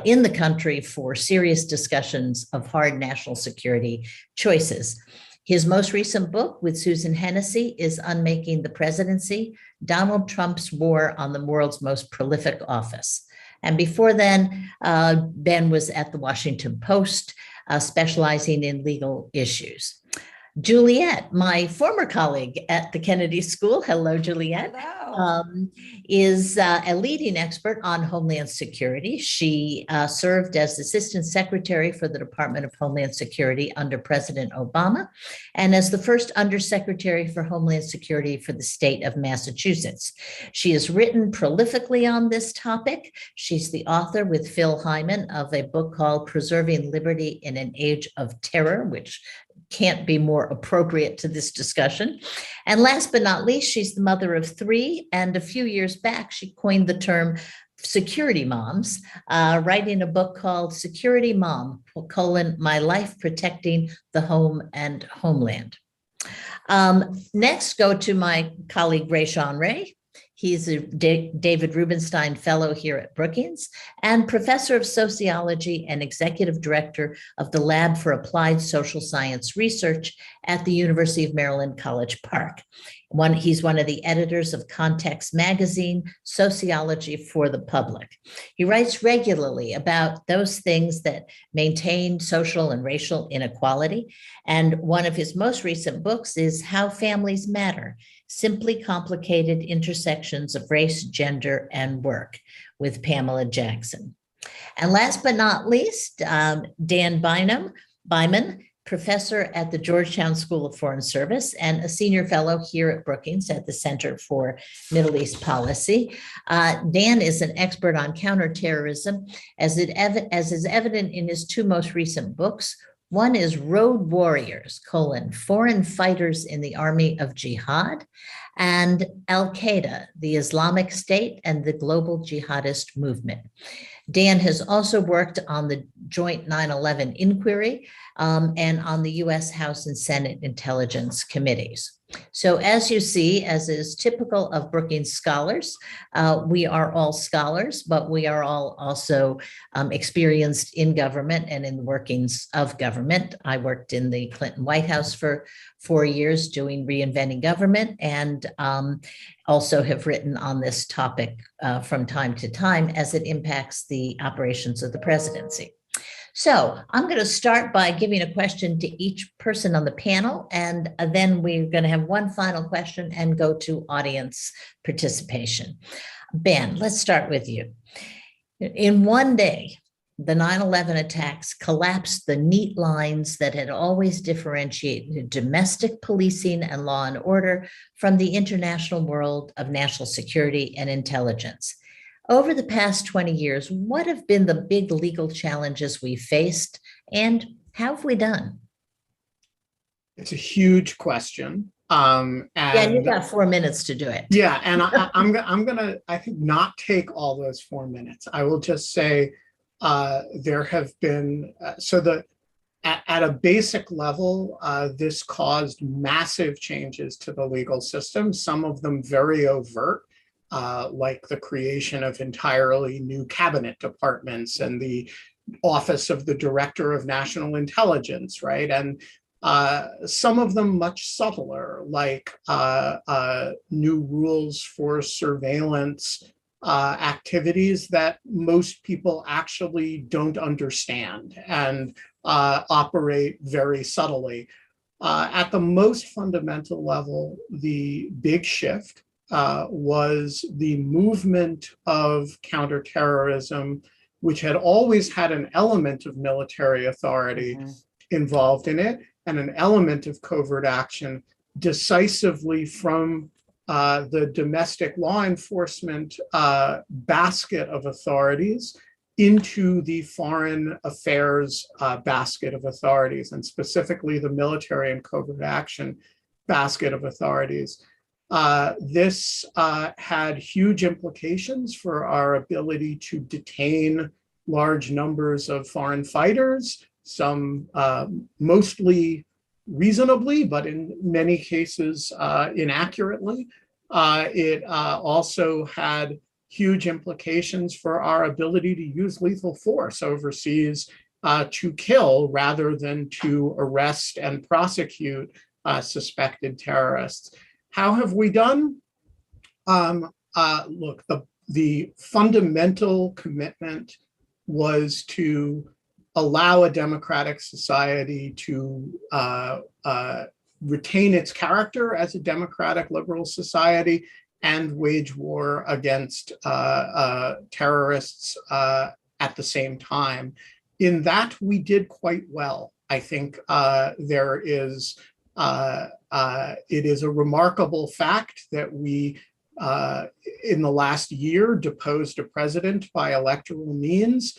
[SPEAKER 4] in the country for serious discussions of hard national security choices. His most recent book with Susan Hennessy is Unmaking the Presidency, Donald Trump's War on the World's Most Prolific Office. And before then, Ben was at the Washington Post, specializing in legal issues. Juliet, my former colleague at the Kennedy School, hello, Juliet, is a leading expert on Homeland Security. She served as Assistant Secretary for the Department of Homeland Security under President Obama and as the first Undersecretary for Homeland Security for the state of Massachusetts. She has written prolifically on this topic. She's the author with Phil Hyman of a book called Preserving Liberty in an Age of Terror, which can't be more appropriate to this discussion. And last but not least, she's the mother of 3. And a few years back, she coined the term security moms, writing a book called Security Mom, : My Life Protecting the Home and Homeland. Next, go to my colleague, Ray-Sean Ray. He's a David Rubenstein Fellow here at Brookings and Professor of Sociology and Executive Director of the Lab for Applied Social Science Research at the University of Maryland, College Park. He's one of the editors of Context Magazine, Sociology for the Public. He writes regularly about those things that maintain social and racial inequality. And one of his most recent books is How Families Matter: Simply Complicated Intersections of Race, Gender, and Work with Pamela Jackson. And last but not least, Dan Byman, professor at the Georgetown School of Foreign Service and a senior fellow here at Brookings at the Center for Middle East Policy. Dan is an expert on counterterrorism, as is evident in his two most recent books. One is Road Warriors, Foreign Fighters in the Army of Jihad, and Al-Qaeda, the Islamic State and the Global Jihadist Movement. Dan has also worked on the joint 9/11 inquiry and on the U.S. House and Senate Intelligence Committees. So as you see, as is typical of Brookings scholars, we are all scholars, but we are all also experienced in government and in the workings of government. I worked in the Clinton White House for 4 years doing reinventing government, and also have written on this topic from time to time as it impacts the operations of the presidency. So I'm going to start by giving a question to each person on the panel, and then we're going to have one final question and go to audience participation. Ben, let's start with you. In one day, the 9/11 attacks collapsed the neat lines that had always differentiated domestic policing and law and order from the international world of national security and intelligence. Over the past 20 years, what have been the big legal challenges we faced, and how have we done?
[SPEAKER 5] It's a huge question.
[SPEAKER 4] And you've got 4 minutes to do it.
[SPEAKER 5] Yeah, and I'm gonna, I think, not take all those 4 minutes. I will just say there have been, at a basic level, this caused massive changes to the legal system, some of them very overt, like the creation of entirely new cabinet departments and the Office of the Director of National Intelligence, right? And some of them much subtler, like new rules for surveillance activities that most people actually don't understand and operate very subtly. At the most fundamental level, the big shift was the movement of counterterrorism, which had always had an element of military authority involved in it and an element of covert action, decisively from the domestic law enforcement basket of authorities into the foreign affairs basket of authorities, and specifically the military and covert action basket of authorities. This had huge implications for our ability to detain large numbers of foreign fighters, some mostly reasonably, but in many cases inaccurately. It also had huge implications for our ability to use lethal force overseas to kill rather than to arrest and prosecute suspected terrorists. How have we done? Look, the fundamental commitment was to allow a democratic society to retain its character as a democratic liberal society and wage war against terrorists at the same time. In that, we did quite well. I think it is a remarkable fact that we, in the last year, deposed a president by electoral means.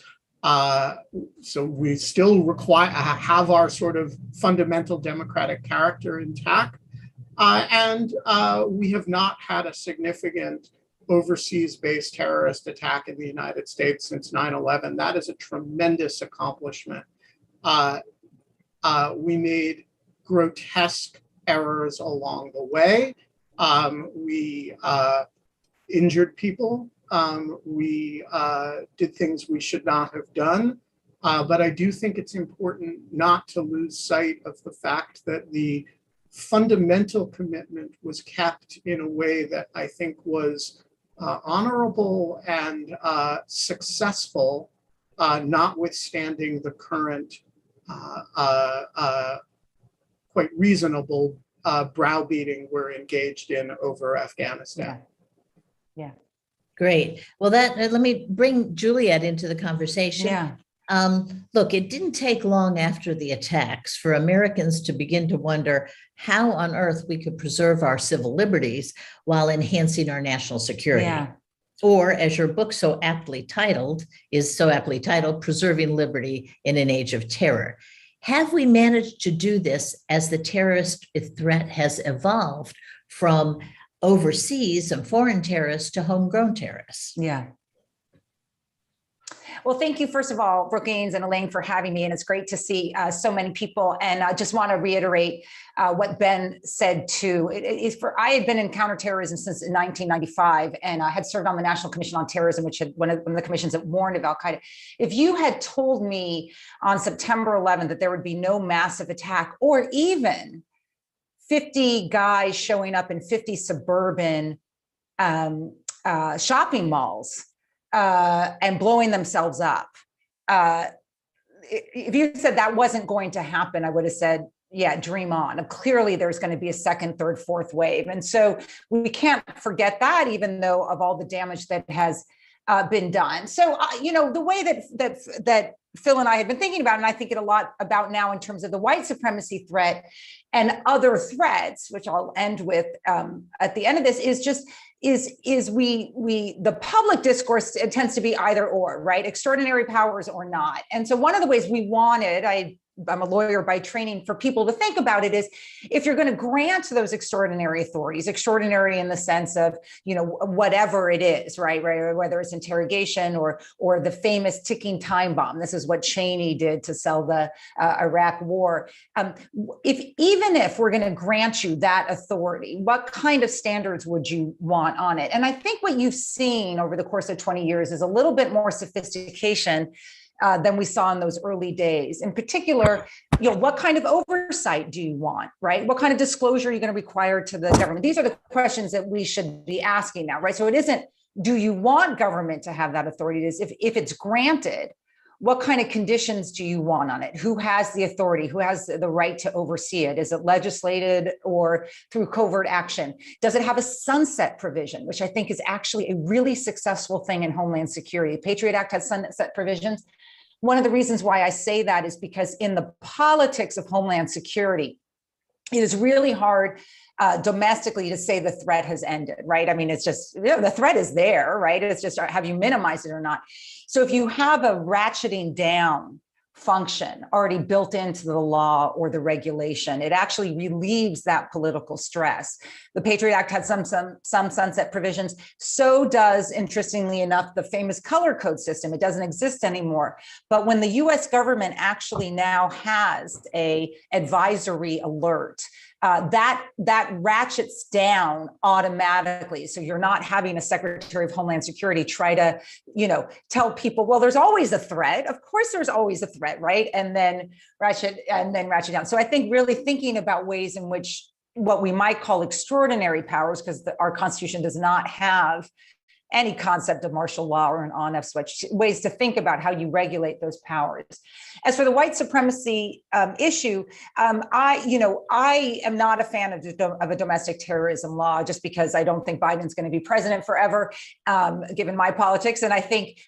[SPEAKER 5] So we still have our sort of fundamental democratic character intact. And we have not had a significant overseas-based terrorist attack in the United States since 9/11. That is a tremendous accomplishment. We made grotesque errors along the way. We injured people. We did things we should not have done. But I do think it's important not to lose sight of the fact that the fundamental commitment was kept in a way that I think was honorable and successful, notwithstanding the current quite reasonable browbeating we're engaged in over Afghanistan.
[SPEAKER 4] Yeah. Great. Well, let me bring Juliet into the conversation.
[SPEAKER 6] Yeah.
[SPEAKER 4] Look, it didn't take long after the attacks for Americans to begin to wonder how on earth we could preserve our civil liberties while enhancing our national security.
[SPEAKER 6] Yeah.
[SPEAKER 4] Or, as your book is so aptly titled, Preserving Liberty in an Age of Terror. Have we managed to do this as the terrorist threat has evolved from overseas and foreign terrorists to homegrown terrorists?
[SPEAKER 6] Yeah. Well, thank you, first of all, Brookings and Elaine, for having me. And it's great to see so many people. And I just want to reiterate what Ben said too. I had been in counterterrorism since 1995, and I had served on the National Commission on Terrorism, which had one of the commissions that warned of al-Qaeda. If you had told me on September 11th that there would be no massive attack, or even 50 guys showing up in 50 suburban shopping malls, and blowing themselves up. If you said that wasn't going to happen, I would have said, yeah, dream on. And clearly there's going to be a second, third, fourth wave. And so we can't forget that, even though of all the damage that has been done. So, the way that Phil and I had been thinking about, and I think it a lot about now in terms of the white supremacy threat and other threats, which I'll end with at the end of this, is the public discourse, it tends to be either or, right? Extraordinary powers or not. And so one of the ways we wanted, I'm a lawyer by training, for people to think about it is, if you're going to grant those extraordinary authorities, extraordinary in the sense of, whatever it is, right? Whether it's interrogation or the famous ticking time bomb. This is what Cheney did to sell the Iraq war. Even if we're going to grant you that authority, what kind of standards would you want on it? And I think what you've seen over the course of 20 years is a little bit more sophistication than we saw in those early days. In particular, what kind of oversight do you want, right? What kind of disclosure are you going to require to the government? These are the questions that we should be asking now, right? So it isn't, do you want government to have that authority? It is, if it's granted, what kind of conditions do you want on it? Who has the authority? Who has the right to oversee it? Is it legislated or through covert action? Does it have a sunset provision, which I think is actually a really successful thing in Homeland Security? The Patriot Act has sunset provisions. One of the reasons why I say that is because in the politics of Homeland Security, it is really hard domestically to say the threat has ended, right? I mean, it's just, the threat is there, right? It's just, have you minimized it or not? So if you have a ratcheting down function already built into the law or the regulation, it actually relieves that political stress. The Patriot Act had some sunset provisions. So does, interestingly enough, the famous color code system. It doesn't exist anymore. But when the US government actually now has a advisory alert, that ratchets down automatically. So you're not having a Secretary of Homeland Security try to, tell people, well, there's always a threat. Of course, there's always a threat, right? And then ratchet down. So I think really thinking about ways in which what we might call extraordinary powers, because our Constitution does not have any concept of martial law or an on-off switch, ways to think about how you regulate those powers. As for the white supremacy issue, I am not a fan of a domestic terrorism law, just because I don't think Biden's going to be president forever, given my politics. And I think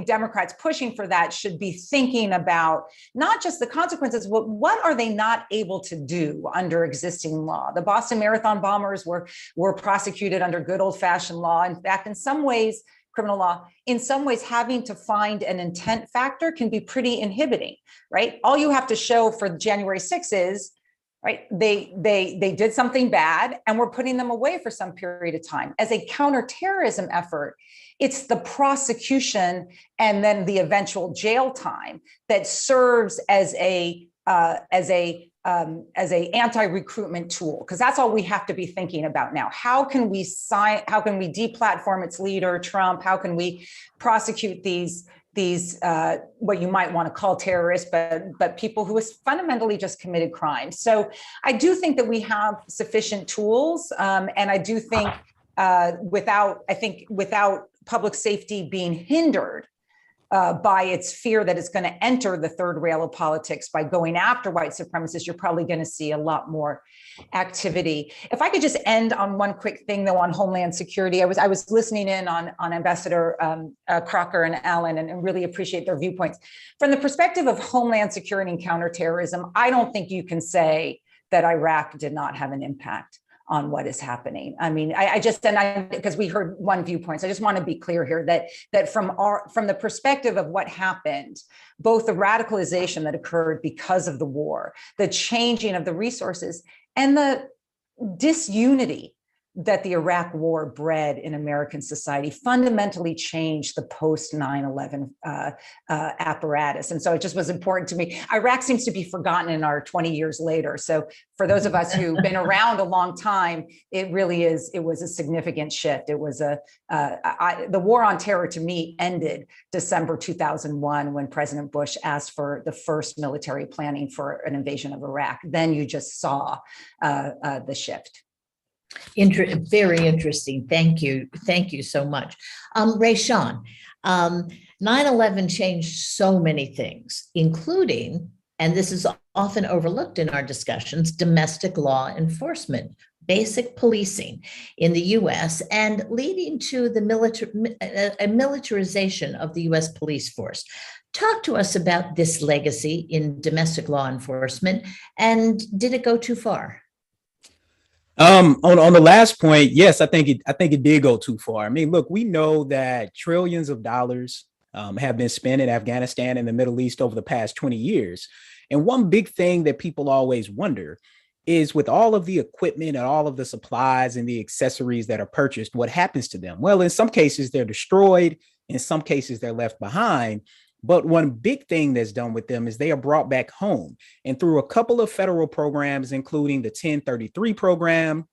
[SPEAKER 6] Democrats pushing for that should be thinking about not just the consequences, but what are they not able to do under existing law? The Boston Marathon bombers were prosecuted under good old-fashioned law. In fact, in some ways, criminal law, in some ways, having to find an intent factor can be pretty inhibiting, right? All you have to show for January 6th is, right, they did something bad and we're putting them away for some period of time. As a counterterrorism effort, it's the prosecution and then the eventual jail time that serves as a anti-recruitment tool, because that's all we have to be thinking about now. How can we deplatform its leader, Trump? How can we prosecute these what you might want to call terrorists, but people who has fundamentally just committed crimes? So I do think that we have sufficient tools, and I do think without public safety being hindered by its fear that it's going to enter the third rail of politics by going after white supremacists, you're probably going to see a lot more activity. If I could just end on one quick thing, though, on Homeland Security. I was listening in on Ambassador Crocker and Allen, and really appreciate their viewpoints. From the perspective of Homeland Security and counterterrorism, I don't think you can say that Iraq did not have an impact on what is happening. I mean, because we heard one viewpoint, so I just want to be clear here that from the perspective of what happened, both the radicalization that occurred because of the war, the changing of the resources, and the disunity that the Iraq war bred in American society fundamentally changed the post 9/11 apparatus. And so it just was important to me. Iraq seems to be forgotten in our 20 years later. So for those of us who've been around a long time, it was a significant shift. It was the war on terror to me ended December 2001 when President Bush asked for the first military planning for an invasion of Iraq. Then you just saw the shift.
[SPEAKER 4] Very interesting. Thank you. Thank you so much. Rayshawn, 9/11 changed so many things, including, and this is often overlooked in our discussions, domestic law enforcement, basic policing in the US, and leading to the militarization of the US police force. Talk to us about this legacy in domestic law enforcement, and did it go too far?
[SPEAKER 7] On the last point, yes, I think it did go too far. I mean, look, we know that trillions of dollars have been spent in Afghanistan and the Middle East over the past 20 years. And one big thing that people always wonder is, with all of the equipment and all of the supplies and the accessories that are purchased, what happens to them? Well, in some cases, they're destroyed. In some cases, they're left behind. But one big thing that's done with them is they are brought back home. And through a couple of federal programs, including the 1033 program,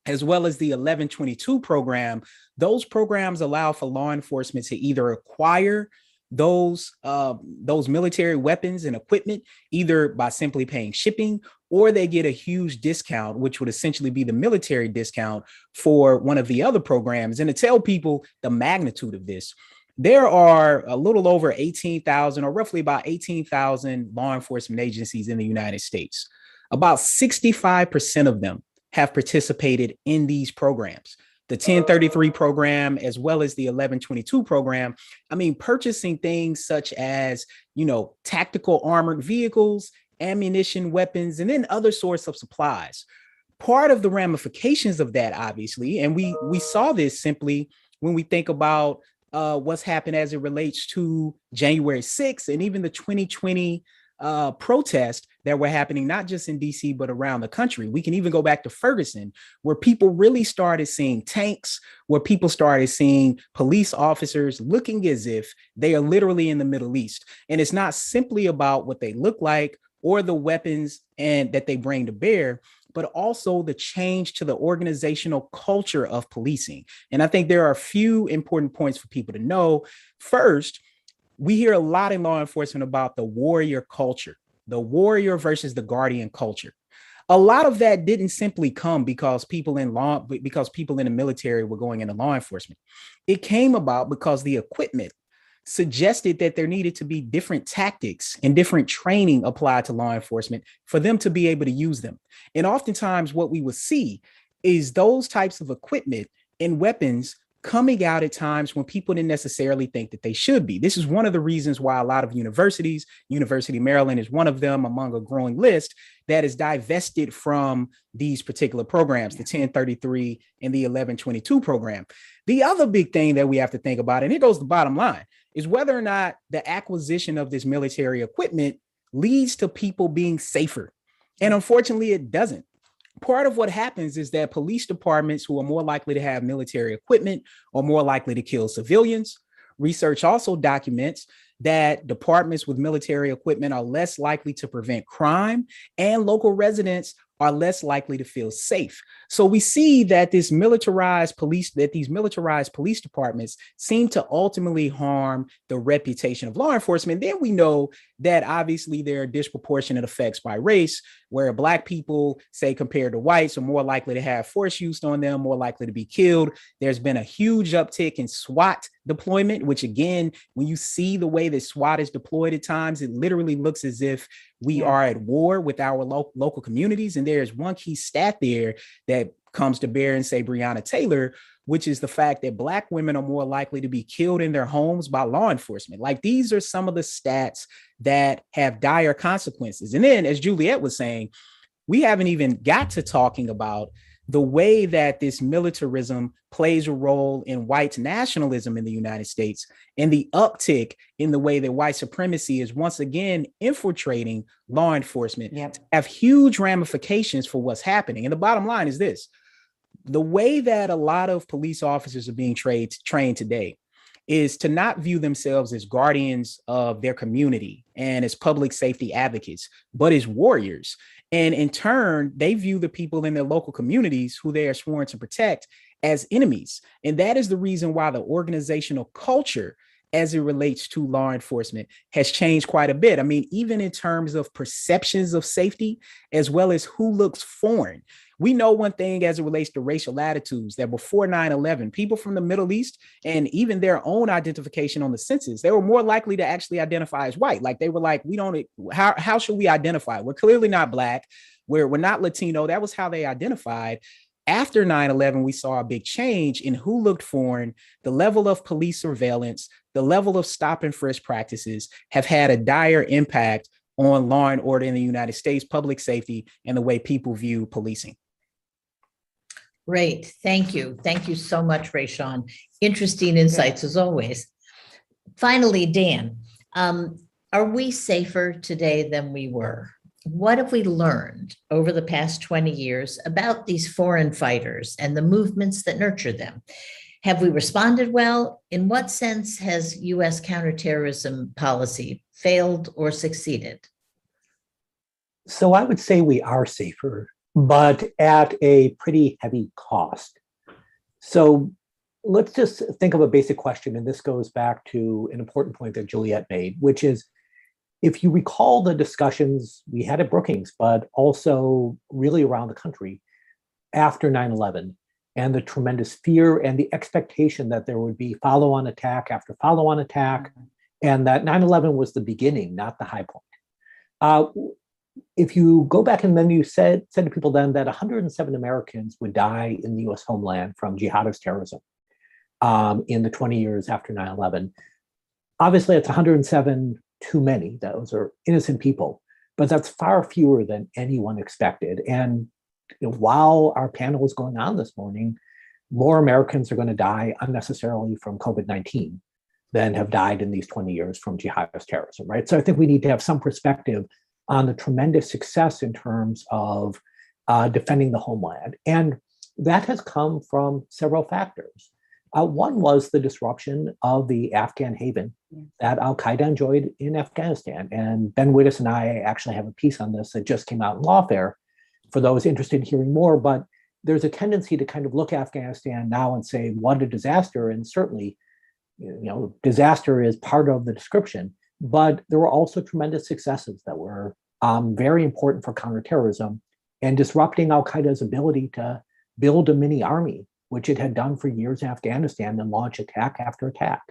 [SPEAKER 7] as well as the 1122 program, those programs allow for law enforcement to either acquire those military weapons and equipment, either by simply paying shipping, or they get a huge discount, which would essentially be the military discount for one of the other programs. And to tell people the magnitude of this, there are a little over 18,000, or roughly about 18,000 law enforcement agencies in the United States. About 65% of them have participated in these programs. The 1033 program, as well as the 1122 program. I mean, purchasing things such as, tactical armored vehicles, ammunition, weapons, and then other sorts of supplies. Part of the ramifications of that, obviously, and we saw this simply when we think about what's happened as it relates to January 6th and even the 2020 protests that were happening, not just in DC, but around the country. We can even go back to Ferguson, where people really started seeing tanks, where people started seeing police officers looking as if they are literally in the Middle East. And it's not simply about what they look like or the weapons and that they bring to bear, but also the change to the organizational culture of policing. And I think there are a few important points for people to know. First, we hear a lot in law enforcement about the warrior culture, the warrior versus the guardian culture. A lot of that didn't simply come because people in the military were going into law enforcement. It came about because the equipment suggested that there needed to be different tactics and different training applied to law enforcement for them to be able to use them. And oftentimes what we would see is those types of equipment and weapons coming out at times when people didn't necessarily think that they should be. This is one of the reasons why a lot of universities, University of Maryland is one of them among a growing list, that is divested from these particular programs, the 1033 and the 1122 program. The other big thing that we have to think about, and here goes the bottom line, is whether or not the acquisition of this military equipment leads to people being safer. And unfortunately, it doesn't. Part of what happens is that police departments who are more likely to have military equipment are more likely to kill civilians. Research also documents that departments with military equipment are less likely to prevent crime, and local residents are less likely to feel safe. So we see that these militarized police departments seem to ultimately harm the reputation of law enforcement. Then we know that obviously there are disproportionate effects by race, where Black people, say compared to whites, are more likely to have force used on them, more likely to be killed. There's been a huge uptick in SWAT deployment, which again, when you see the way that SWAT is deployed at times, it literally looks as if we are at war with our local communities. And there's one key stat there that comes to bear in, say, Breonna Taylor, which is the fact that Black women are more likely to be killed in their homes by law enforcement. Like, these are some of the stats that have dire consequences. And then, as Juliet was saying, we haven't even got to talking about the way that this militarism plays a role in white nationalism in the United States, and the uptick in the way that white supremacy is once again infiltrating law enforcement. Have huge ramifications for what's happening. And the bottom line is this: the way that a lot of police officers are being trained today is to not view themselves as guardians of their community and as public safety advocates, but as warriors. And in turn, they view the people in their local communities who they are sworn to protect as enemies. And that is the reason why the organizational culture as it relates to law enforcement has changed quite a bit. I mean, even in terms of perceptions of safety, as well as who looks foreign. We know one thing as it relates to racial attitudes, that before 9/11, people from the Middle East and even their own identification on the census, they were more likely to actually identify as white. Like, they were like, how should we identify? We're clearly not Black. We're not Latino. That was how they identified. After 9/11, we saw a big change in who looked foreign. The level of police surveillance, the level of stop and frisk practices have had a dire impact on law and order in the United States, public safety, and the way people view policing.
[SPEAKER 4] Great. Thank you. Thank you so much, Rayshawn. Interesting insights as always. Finally, Dan, are we safer today than we were? What have we learned over the past 20 years about these foreign fighters and the movements that nurture them? Have we responded well? In what sense has U.S. counterterrorism policy failed or succeeded?
[SPEAKER 8] So I would say we are safer, but at a pretty heavy cost. So let's just think of a basic question, and this goes back to an important point that Juliet made, which is, if you recall the discussions we had at Brookings, but also really around the country after 9/11, and the tremendous fear and the expectation that there would be follow-on attack after follow-on attack, and that 9/11 was the beginning, not the high point. If you go back and then you said to people then that 107 Americans would die in the US homeland from jihadist terrorism in the 20 years after 9/11, obviously it's 107 too many. Those are innocent people, but that's far fewer than anyone expected. And while our panel is going on this morning, more Americans are going to die unnecessarily from COVID-19 than have died in these 20 years from jihadist terrorism, right? So I think we need to have some perspective on the tremendous success in terms of defending the homeland. And that has come from several factors. One was the disruption of the Afghan haven that al-Qaeda enjoyed in Afghanistan. And Ben Wittes and I actually have a piece on this that just came out in Lawfare for those interested in hearing more. But there's a tendency to kind of look at Afghanistan now and say, what a disaster. And certainly, disaster is part of the description. But there were also tremendous successes that were very important for counterterrorism and disrupting al-Qaeda's ability to build a mini army, which it had done for years in Afghanistan, and launch attack after attack.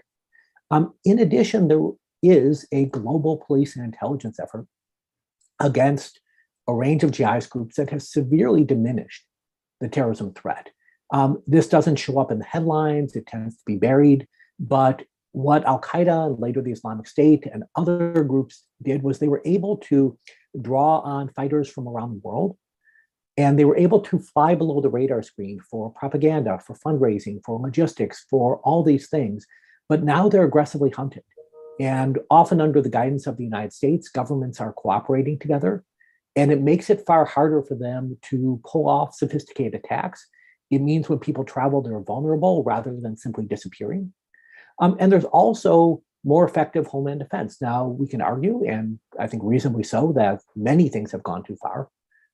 [SPEAKER 8] In addition, there is a global police and intelligence effort against a range of jihadist groups that has severely diminished the terrorism threat. This doesn't show up in the headlines, it tends to be buried, but what al-Qaeda and later the Islamic State and other groups did was they were able to draw on fighters from around the world. And they were able to fly below the radar screen for propaganda, for fundraising, for logistics, for all these things. But now they're aggressively hunted. And often under the guidance of the United States, governments are cooperating together. And it makes it far harder for them to pull off sophisticated attacks. It means when people travel, they're vulnerable rather than simply disappearing. And there's also more effective homeland defense. Now, we can argue, and I think reasonably so, that many things have gone too far.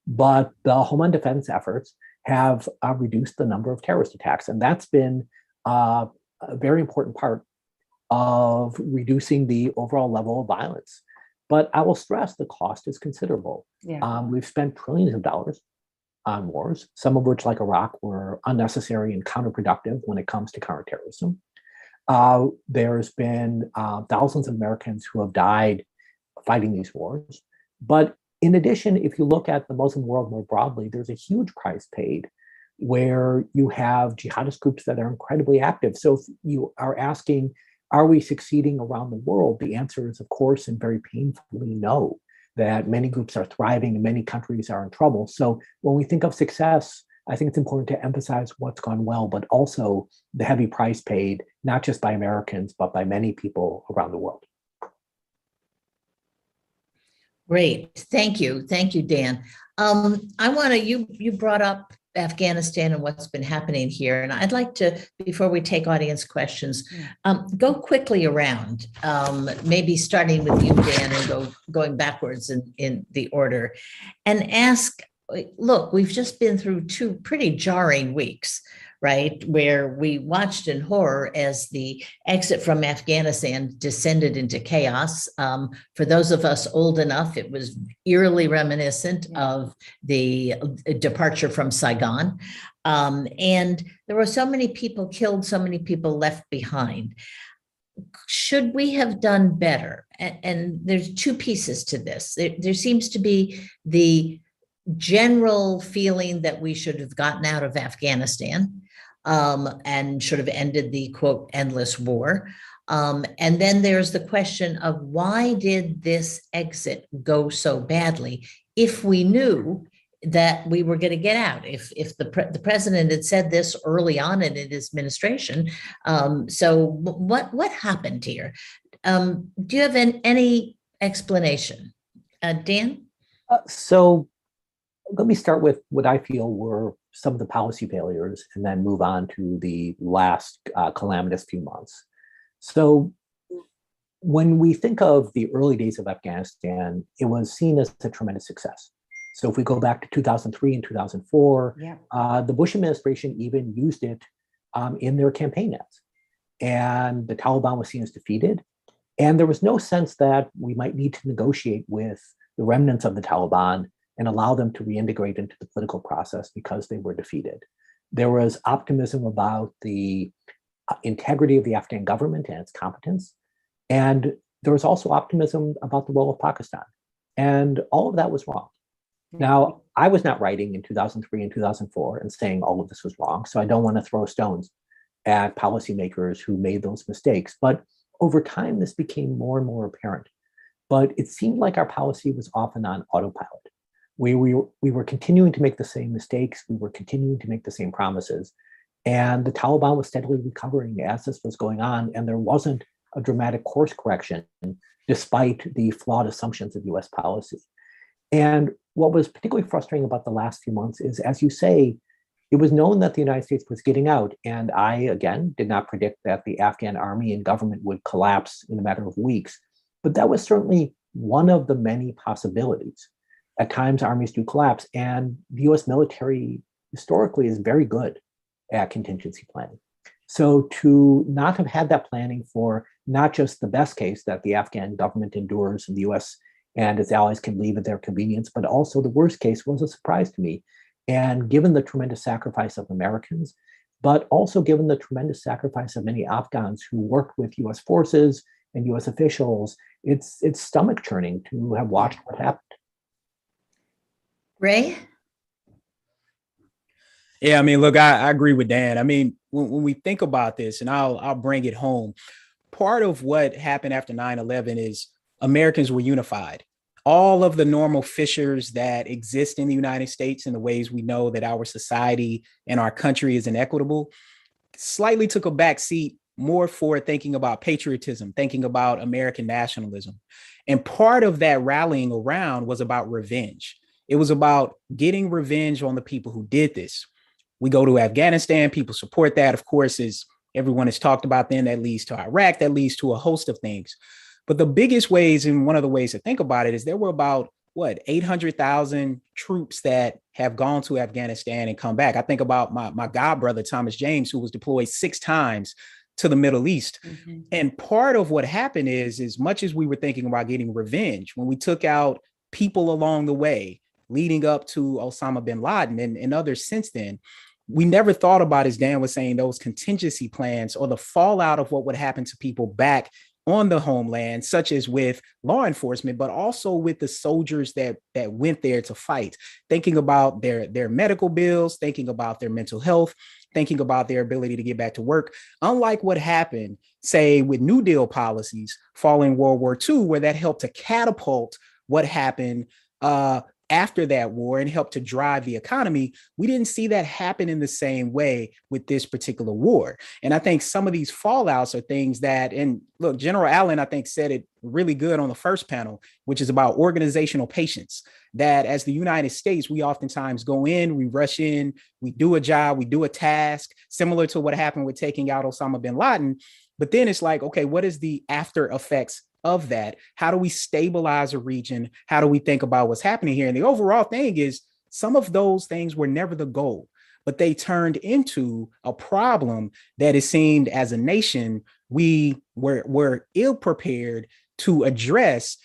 [SPEAKER 8] But the homeland defense efforts have reduced the number of terrorist attacks. And that's been a very important part of reducing the overall level of violence. But I will stress the cost is considerable.
[SPEAKER 6] Yeah.
[SPEAKER 8] We've spent trillions of dollars on wars, some of which, like Iraq, were unnecessary and counterproductive when it comes to counterterrorism. There's been thousands of Americans who have died fighting these wars. But in addition, if you look at the Muslim world more broadly, there's a huge price paid where you have jihadist groups that are incredibly active. So if you are asking, are we succeeding around the world? The answer is, of course, and very painfully no, that many groups are thriving and many countries are in trouble. So when we think of success, I think it's important to emphasize what's gone well, but also the heavy price paid, not just by Americans, but by many people around the world.
[SPEAKER 4] Great. Thank you. Thank you, Dan. I want to, you brought up Afghanistan and what's been happening here. And I'd like to, before we take audience questions, go quickly around, maybe starting with you, Dan, and going backwards in the order, and ask, look, we've just been through 2 pretty jarring weeks, right? Where we watched in horror as the exit from Afghanistan descended into chaos. For those of us old enough, it was eerily reminiscent of the departure from Saigon. And there were so many people killed, so many people left behind. Should we have done better? And there's 2 pieces to this. There seems to be the general feeling that we should have gotten out of Afghanistan and should have ended the, quote, endless war. And then there's the question of why did this exit go so badly if we knew that we were going to get out, if the president had said this early on in his administration. So what happened here? Do you have any explanation? Dan?
[SPEAKER 8] So let me start with what I feel were some of the policy failures and then move on to the last calamitous few months. So when we think of the early days of Afghanistan, it was seen as a tremendous success. So if we go back to 2003 and 2004, the Bush administration even used it in their campaign ads. And the Taliban was seen as defeated. And there was no sense that we might need to negotiate with the remnants of the Taliban and allow them to reintegrate into the political process because they were defeated. There was optimism about the integrity of the Afghan government and its competence. And there was also optimism about the role of Pakistan. And all of that was wrong. Now, I was not writing in 2003 and 2004 and saying all of this was wrong. So I don't want to throw stones at policymakers who made those mistakes. But over time, this became more and more apparent. But it seemed like our policy was often on autopilot. We were continuing to make the same mistakes. We were continuing to make the same promises. And the Taliban was steadily recovering as this was going on. And there wasn't a dramatic course correction despite the flawed assumptions of US policy. And what was particularly frustrating about the last few months is, as you say, it was known that the United States was getting out. And I, again, did not predict that the Afghan army and government would collapse in a matter of weeks. But that was certainly one of the many possibilities. At times, armies do collapse, and the US military historically is very good at contingency planning. So to not have had that planning for not just the best case that the Afghan government endures and the US and its allies can leave at their convenience, but also the worst case was a surprise to me. And given the tremendous sacrifice of Americans, but also given the tremendous sacrifice of many Afghans who worked with US forces and US officials, it's stomach churning to have watched what happened.
[SPEAKER 4] Ray?
[SPEAKER 7] Yeah, I mean, look, I agree with Dan. I mean, when we think about this, and I'll bring it home, part of what happened after 9/11 is Americans were unified. All of the normal fissures that exist in the United States and the ways we know that our society and our country is inequitable slightly took a back seat more for thinking about patriotism, thinking about American nationalism. And part of that rallying around was about revenge. It was about getting revenge on the people who did this. We go to Afghanistan, people support that, of course, as everyone has talked about, then that leads to Iraq, that leads to a host of things. But the biggest ways, and one of the ways to think about it, is there were about what, 800,000 troops that have gone to Afghanistan and come back. I think about my god brother, Thomas James, who was deployed 6 times to the Middle East. Mm-hmm. And part of what happened is, as much as we were thinking about getting revenge, when we took out people along the way, leading up to Osama bin Laden and others since then, we never thought about, as Dan was saying, those contingency plans or the fallout of what would happen to people back on the homeland, such as with law enforcement, but also with the soldiers that went there to fight, thinking about their medical bills, thinking about their mental health, thinking about their ability to get back to work. Unlike what happened, say, with New Deal policies following World War II, where that helped to catapult what happened after that war and helped to drive the economy, we didn't see that happen in the same way with this particular war. And I think some of these fallouts are things that, and look, General Allen, I think, said it really good on the first panel, which is about organizational patience, that as the United States, we oftentimes go in, we rush in, we do a job, we do a task, similar to what happened with taking out Osama bin Laden. But then it's like, okay, what is the after effects of that? How do we stabilize a region? How do we think about what's happening here? And the overall thing is, some of those things were never the goal, but they turned into a problem that it seemed as a nation we were ill prepared to address,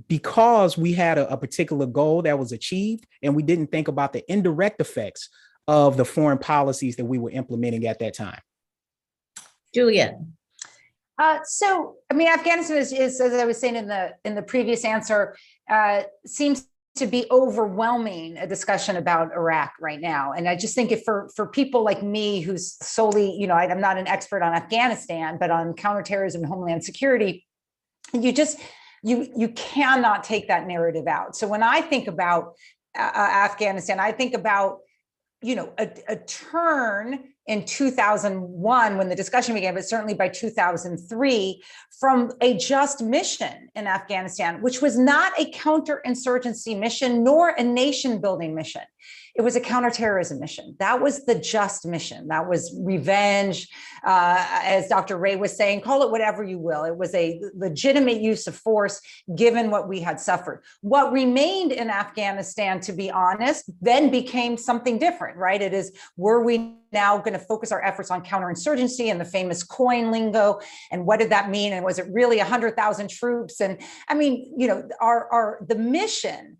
[SPEAKER 7] because we had a particular goal that was achieved and we didn't think about the indirect effects of the foreign policies that we were implementing at that time.
[SPEAKER 4] Juliet.
[SPEAKER 6] So, I mean, Afghanistan is, as I was saying in the previous answer, seems to be overwhelming a discussion about Iraq right now. And I just think if for people like me, who's solely, you know, I'm not an expert on Afghanistan, but on counterterrorism and homeland security, you cannot take that narrative out. So when I think about Afghanistan, I think about, you know, a turn in 2001 when the discussion began, but certainly by 2003, from a just mission in Afghanistan, which was not a counterinsurgency mission nor a nation building mission. It was a counterterrorism mission. That was the just mission. That was revenge. As Dr. Ray was saying, call it whatever you will. It was a legitimate use of force given what we had suffered. What remained in Afghanistan, to be honest, then became something different, right? It is, were we now going to focus our efforts on counterinsurgency and the famous coin lingo? And what did that mean? And was it really 100,000 troops? And I mean, you know, the mission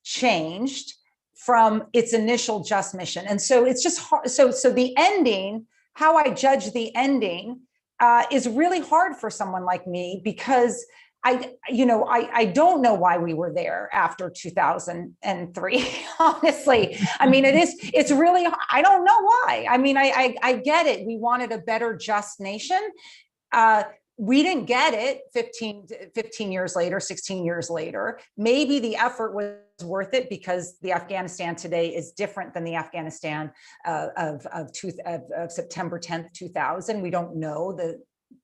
[SPEAKER 6] changed from its initial just mission. And so it's just hard. So the ending, how I judge the ending is really hard for someone like me, because I don't know why we were there after 2003, honestly. I mean, it's really, I don't know why. I mean, I get it. We wanted a better, just nation. We didn't get it 15 years later, 16 years later. Maybe the effort was worth it because the Afghanistan today is different than the Afghanistan of September 10th, 2000. We don't know.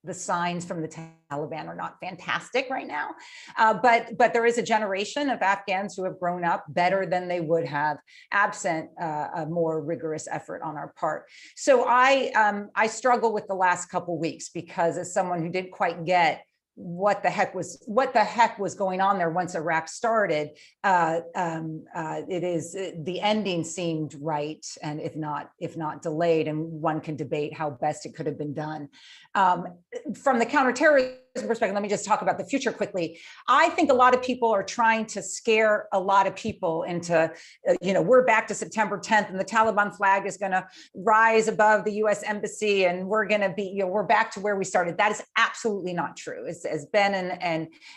[SPEAKER 6] The signs from the Taliban are not fantastic right now, but there is a generation of Afghans who have grown up better than they would have absent a more rigorous effort on our part. So I struggle with the last couple of weeks, because as someone who didn't quite get what the heck was going on there once Iraq started, it is, the ending seemed right, and if not delayed, and one can debate how best it could have been done. From the counterterrorism perspective, let me just talk about the future quickly. I think a lot of people are trying to scare a lot of people into, we're back to September 10th and the Taliban flag is going to rise above the U.S. embassy and we're going to be, we're back to where we started. That is absolutely not true. As Ben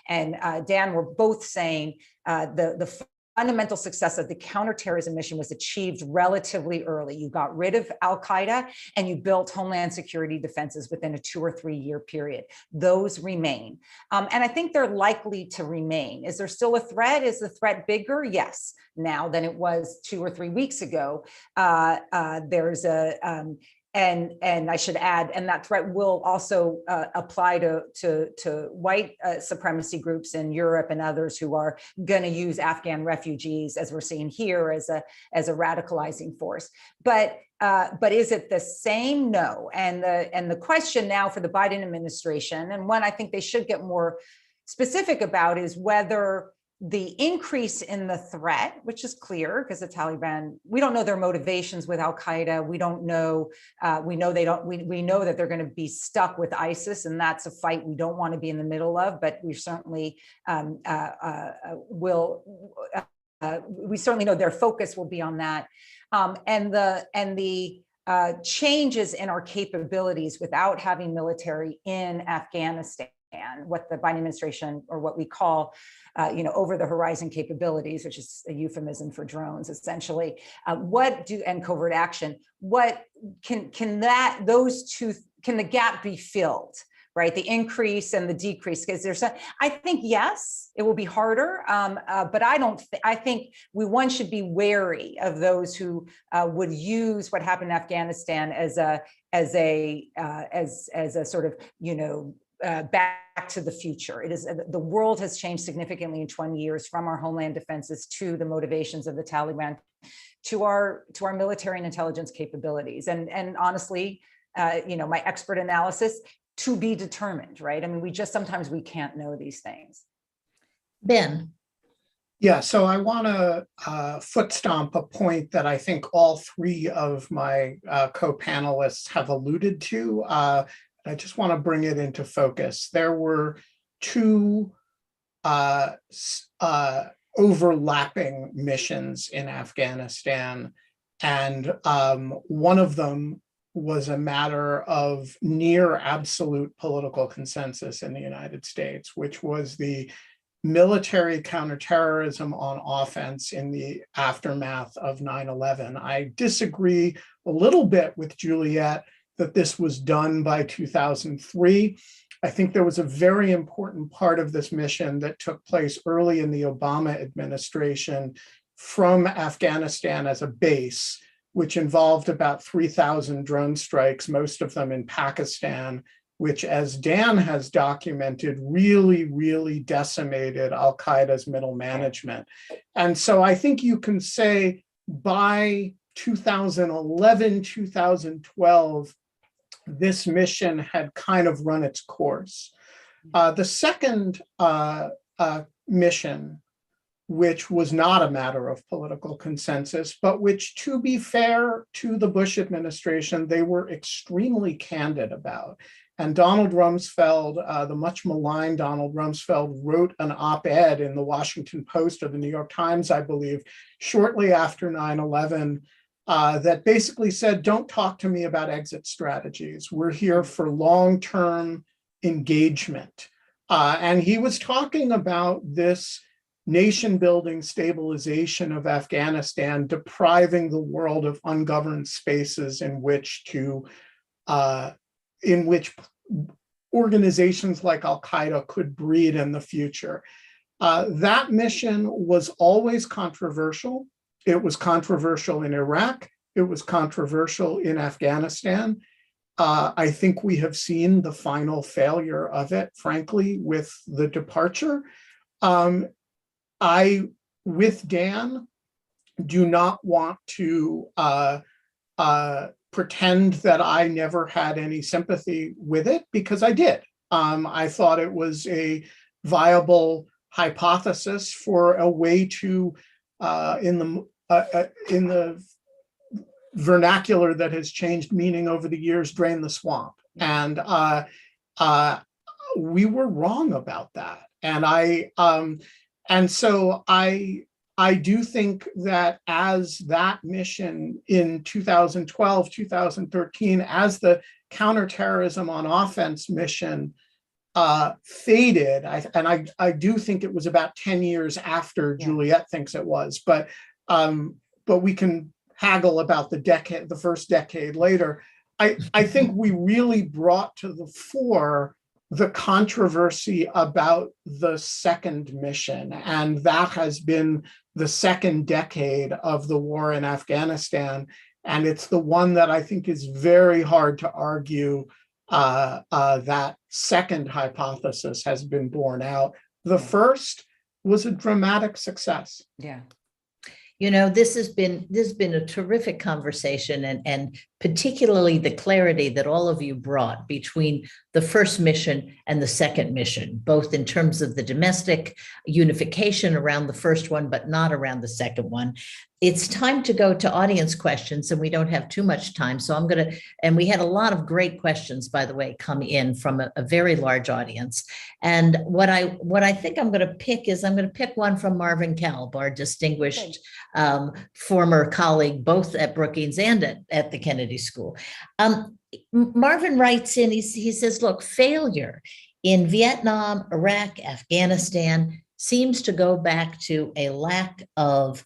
[SPEAKER 6] and Dan were both saying, the fundamental success of the counterterrorism mission was achieved relatively early. You got rid of al-Qaeda and you built homeland security defenses within a 2 or 3 year period. Those remain. And I think they're likely to remain. Is there still a threat? Is the threat bigger? Yes, now than it was 2 or 3 weeks ago. There's a, and I should add, and that threat will also apply to white supremacy groups in Europe and others who are going to use Afghan refugees, as we're seeing here, as a radicalizing force. But is it the same? No. And the question now for the Biden administration, and one I think they should get more specific about, is whether the increase in the threat, which is clear because the Taliban, we don't know their motivations with al-Qaeda. We don't know, we know that they're going to be stuck with ISIS, and that's a fight we don't want to be in the middle of, but we certainly we certainly know their focus will be on that. And the changes in our capabilities without having military in Afghanistan, what the Biden administration, or what we call, over the horizon capabilities, which is a euphemism for drones, essentially. And covert action, what can the gap be filled? Right, the increase and the decrease, because I think yes, it will be harder, but I think one should be wary of those who would use what happened in Afghanistan as a sort of back to the future. It is, the world has changed significantly in 20 years, from our homeland defenses to the motivations of the Taliban, to our military and intelligence capabilities, and honestly, my expert analysis, to be determined, right? I mean, we can't know these things.
[SPEAKER 4] Ben.
[SPEAKER 5] Yeah, so I want to foot stomp a point that I think all three of my co-panelists have alluded to. I just want to bring it into focus. There were two overlapping missions in Afghanistan, and one of them was a matter of near absolute political consensus in the United States, which was the military counterterrorism on offense in the aftermath of 9/11. I disagree a little bit with Juliet that this was done by 2003. I think there was a very important part of this mission that took place early in the Obama administration from Afghanistan as a base, which involved about 3,000 drone strikes, most of them in Pakistan, which, as Dan has documented, really, really decimated al-Qaeda's middle management. And so I think you can say by 2011, 2012, this mission had kind of run its course. The second mission, which was not a matter of political consensus, but which, to be fair to the Bush administration, they were extremely candid about. And Donald Rumsfeld, the much maligned Donald Rumsfeld, wrote an op-ed in the Washington Post or the New York Times, I believe, shortly after 9/11, that basically said, don't talk to me about exit strategies. We're here for long-term engagement. And he was talking about this nation-building stabilization of Afghanistan, depriving the world of ungoverned spaces in which organizations like al-Qaeda could breed in the future. That mission was always controversial. It was controversial in Iraq. It was controversial in Afghanistan. I think we have seen the final failure of it, frankly, with the departure. I, with Dan, do not want to pretend that I never had any sympathy with it, because I did. I thought it was a viable hypothesis for a way to, in the vernacular that has changed meaning over the years, drain the swamp. And we were wrong about that. And so I do think that as that mission in 2012, 2013, as the counterterrorism on offense mission faded, I do think it was about 10 years after Juliet thinks it was, but we can haggle about the first decade later. I think we really brought to the fore the controversy about the second mission, and that has been the second decade of the war in Afghanistan, and it's the one that I think is very hard to argue that second hypothesis has been borne out. The first was a dramatic success.
[SPEAKER 4] Yeah. You know, this has been a terrific conversation, and particularly the clarity that all of you brought between the first mission and the second mission, both in terms of the domestic unification around the first one, but not around the second one. It's time to go to audience questions, and we don't have too much time. So I'm going to, and we had a lot of great questions, by the way, come in from a very large audience. And what I think I'm going to pick is, I'm going to pick one from Marvin Kalb, our distinguished former colleague, both at Brookings and at the Kennedy School. Marvin writes in, he says, look, failure in Vietnam, Iraq, Afghanistan seems to go back to a lack of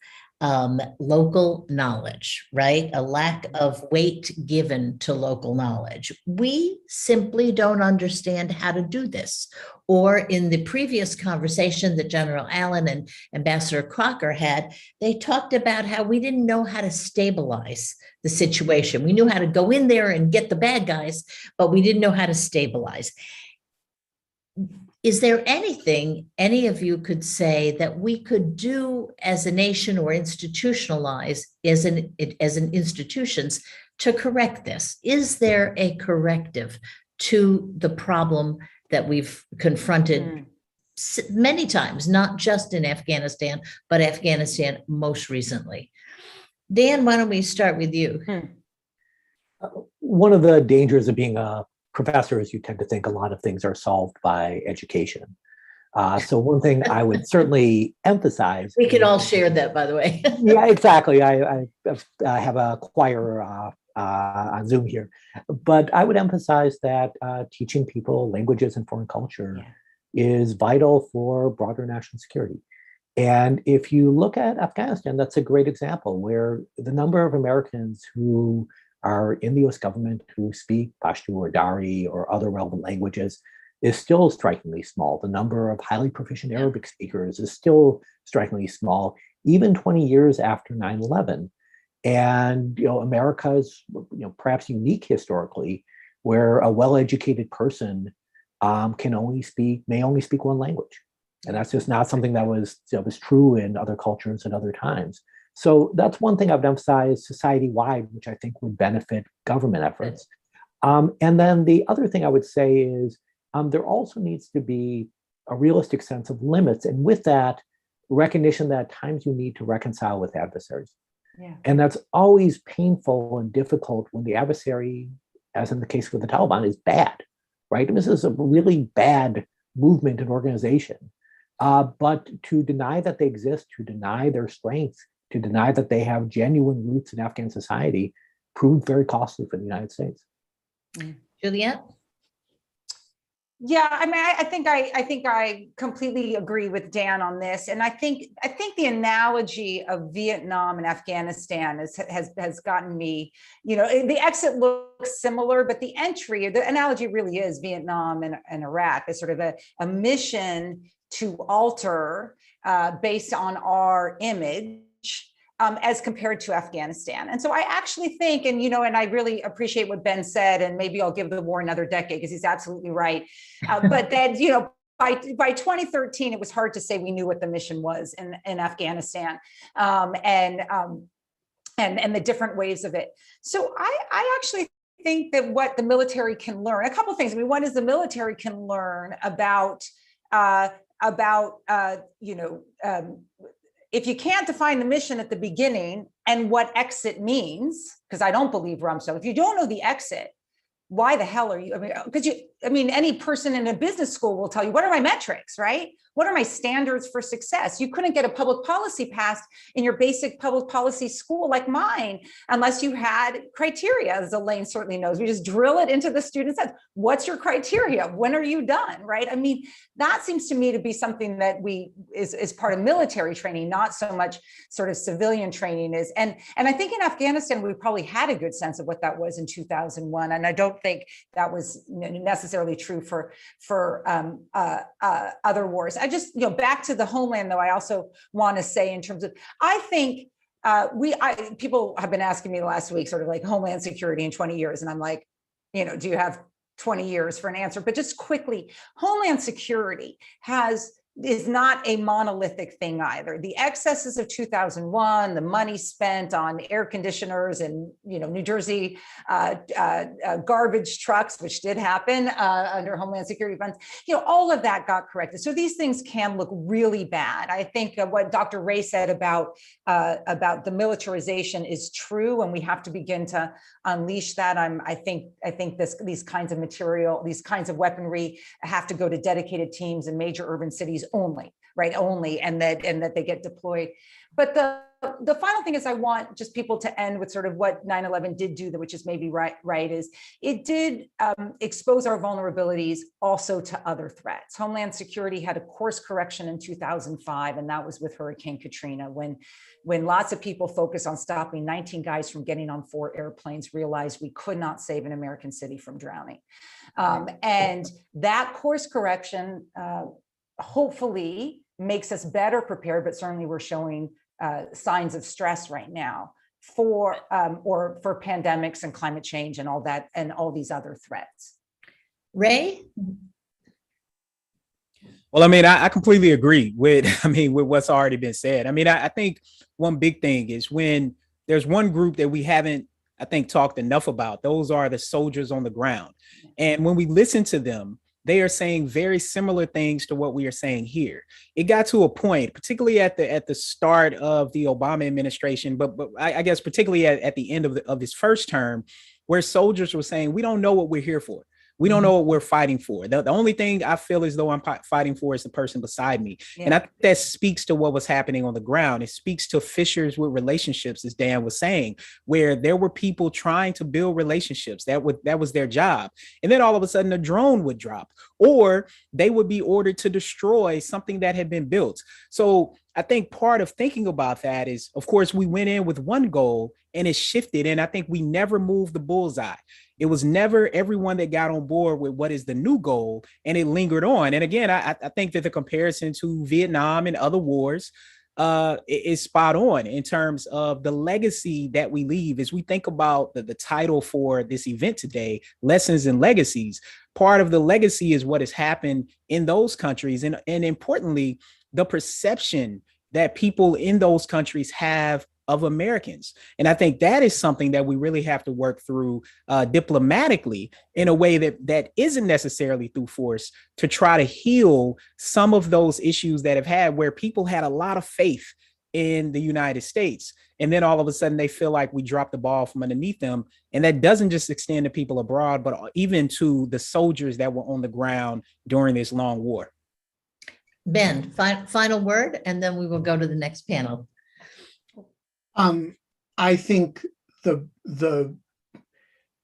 [SPEAKER 4] local knowledge, right? A lack of weight given to local knowledge. We simply don't understand how to do this. Or in the previous conversation that General Allen and Ambassador Crocker had, they talked about how we didn't know how to stabilize the situation. We knew how to go in there and get the bad guys, but we didn't know how to stabilize. Is there anything any of you could say that we could do as a nation or institutionalize as an institutions to correct this? Is there a corrective to the problem that we've confronted many times, not just in Afghanistan, but Afghanistan most recently? Dan, why don't we start with you?
[SPEAKER 8] One of the dangers of being a professor is you tend to think a lot of things are solved by education. So one thing I would certainly emphasize.
[SPEAKER 4] We can all share that, by the way.
[SPEAKER 8] Yeah, exactly. I have a choir on Zoom here, but I would emphasize that teaching people languages and foreign culture is vital for broader national security. And if you look at Afghanistan, that's a great example where the number of Americans who are in the US government who speak Pashto or Dari or other relevant languages is still strikingly small. The number of highly proficient Arabic speakers is still strikingly small, even 20 years after 9/11. And America's perhaps unique historically, where a well-educated person may only speak one language. And that's just not something that was true in other cultures at other times. So that's one thing I would emphasize society-wide, which I think would benefit government efforts. And then the other thing I would say is there also needs to be a realistic sense of limits. And with that, recognition that at times you need to reconcile with adversaries. Yeah. And that's always painful and difficult when the adversary, as in the case with the Taliban, is bad, right? And this is a really bad movement and organization. But to deny that they exist, to deny their strength, to deny that they have genuine roots in Afghan society proved very costly for the United States.
[SPEAKER 4] Juliette?
[SPEAKER 6] Yeah, I mean, I think I completely agree with Dan on this, and I think the analogy of Vietnam and Afghanistan has gotten me. The exit looks similar, but the analogy really is Vietnam and Iraq as sort of a mission to alter based on our image. As compared to Afghanistan. And so I actually think, and I really appreciate what Ben said, and maybe I'll give the war another decade because he's absolutely right. But that, by 2013, it was hard to say we knew what the mission was in Afghanistan and the different ways of it. So I actually think that what the military can learn, a couple of things. I mean, one is the military can learn about if you can't define the mission at the beginning and what exit means, because I don't believe Rumsfeld, if you don't know the exit, why the hell are you? Any person in a business school will tell you, what are my metrics, right? What are my standards for success? You couldn't get a public policy passed in your basic public policy school like mine, unless you had criteria, as Elaine certainly knows. We just drill it into the student's head. What's your criteria? When are you done, right? I mean, that seems to me to be something that is part of military training, not so much sort of civilian training is. And I think in Afghanistan, we probably had a good sense of what that was in 2001. And I don't think that was necessarily true for other wars. I just, back to the homeland, though, I also want to say in terms of, I think people have been asking me the last week, sort of like homeland security in 20 years. And I'm like, do you have 20 years for an answer? But just quickly, homeland security has is not a monolithic thing either. The excesses of 2001, the money spent on air conditioners and New Jersey garbage trucks, which did happen under Homeland Security funds, all of that got corrected. So these things can look really bad. I think what Dr. Ray said about the militarization is true, and we have to begin to unleash that. I think these kinds of material, these kinds of weaponry have to go to dedicated teams in major urban cities only, right? Only, and that they get deployed. But the final thing is, I want just people to end with sort of what 9/11 did do, which is maybe right, is it did expose our vulnerabilities also to other threats. Homeland Security had a course correction in 2005, and that was with Hurricane Katrina, when lots of people focused on stopping 19 guys from getting on 4 airplanes, realized we could not save an American city from drowning. And that course correction hopefully makes us better prepared, but certainly we're showing signs of stress right now for pandemics and climate change and all that, and all these other threats.
[SPEAKER 4] Ray?
[SPEAKER 7] Well, I mean, I completely agree with what's already been said. I mean, I think one big thing is when there's one group that we haven't, I think, talked enough about, those are the soldiers on the ground. And when we listen to them, they are saying very similar things to what we are saying here. It got to a point, particularly at the start of the Obama administration, but I guess particularly at the end of his first term, where soldiers were saying, we don't know what we're here for. We don't know what we're fighting for. The only thing I feel as though I'm fighting for is the person beside me. Yeah. And I think that speaks to what was happening on the ground. It speaks to fissures with relationships, as Dan was saying, where there were people trying to build relationships. That was their job. And then all of a sudden a drone would drop, or they would be ordered to destroy something that had been built. So I think part of thinking about that is, of course, we went in with one goal and it shifted. And I think we never moved the bullseye. It was never everyone that got on board with what is the new goal, and it lingered on. And again, I think that the comparison to Vietnam and other wars is spot on in terms of the legacy that we leave. As we think about the title for this event today, Lessons and Legacies, part of the legacy is what has happened in those countries. And importantly, the perception that people in those countries have of Americans. And I think that is something that we really have to work through diplomatically in a way that isn't necessarily through force, to try to heal some of those issues that have had, where people had a lot of faith in the United States. And then all of a sudden they feel like we dropped the ball from underneath them. And that doesn't just extend to people abroad, but even to the soldiers that were on the ground during this long war.
[SPEAKER 4] Ben, final word, and then we will go to the next panel.
[SPEAKER 5] I think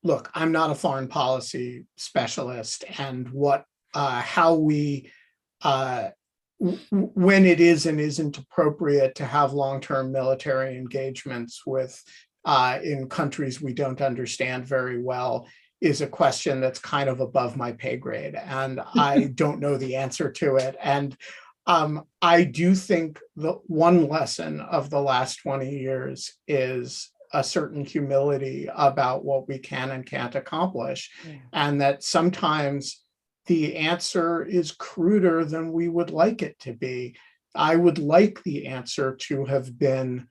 [SPEAKER 5] look, I'm not a foreign policy specialist, and how we, when it is and isn't appropriate to have long-term military engagements with in countries we don't understand very well, is a question that's kind of above my pay grade, and I don't know the answer to it. And I do think the one lesson of the last 20 years is a certain humility about what we can and can't accomplish, and that sometimes the answer is cruder than we would like it to be. I would like the answer to have been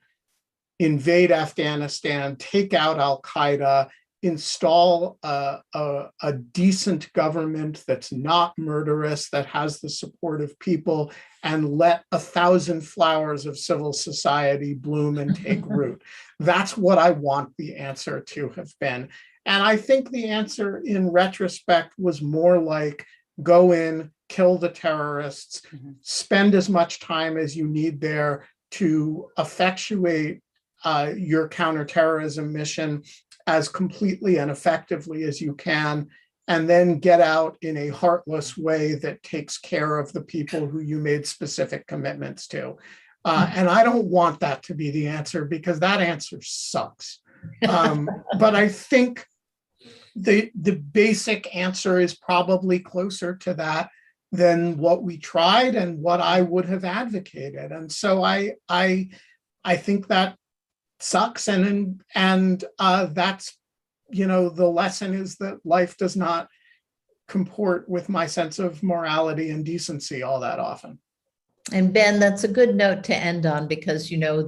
[SPEAKER 5] invade Afghanistan, take out Al-Qaeda, install a decent government that's not murderous, that has the support of people, and let 1,000 flowers of civil society bloom and take root. That's what I want the answer to have been. And I think the answer in retrospect was more like, go in, kill the terrorists, spend as much time as you need there to effectuate your counterterrorism mission as completely and effectively as you can, and then get out in a heartless way that takes care of the people who you made specific commitments to. And I don't want that to be the answer, because that answer sucks. But I think the basic answer is probably closer to that than what we tried and what I would have advocated. And so I think that sucks, and that's, the lesson is that life does not comport with my sense of morality and decency all that often.
[SPEAKER 4] And Ben, that's a good note to end on because you know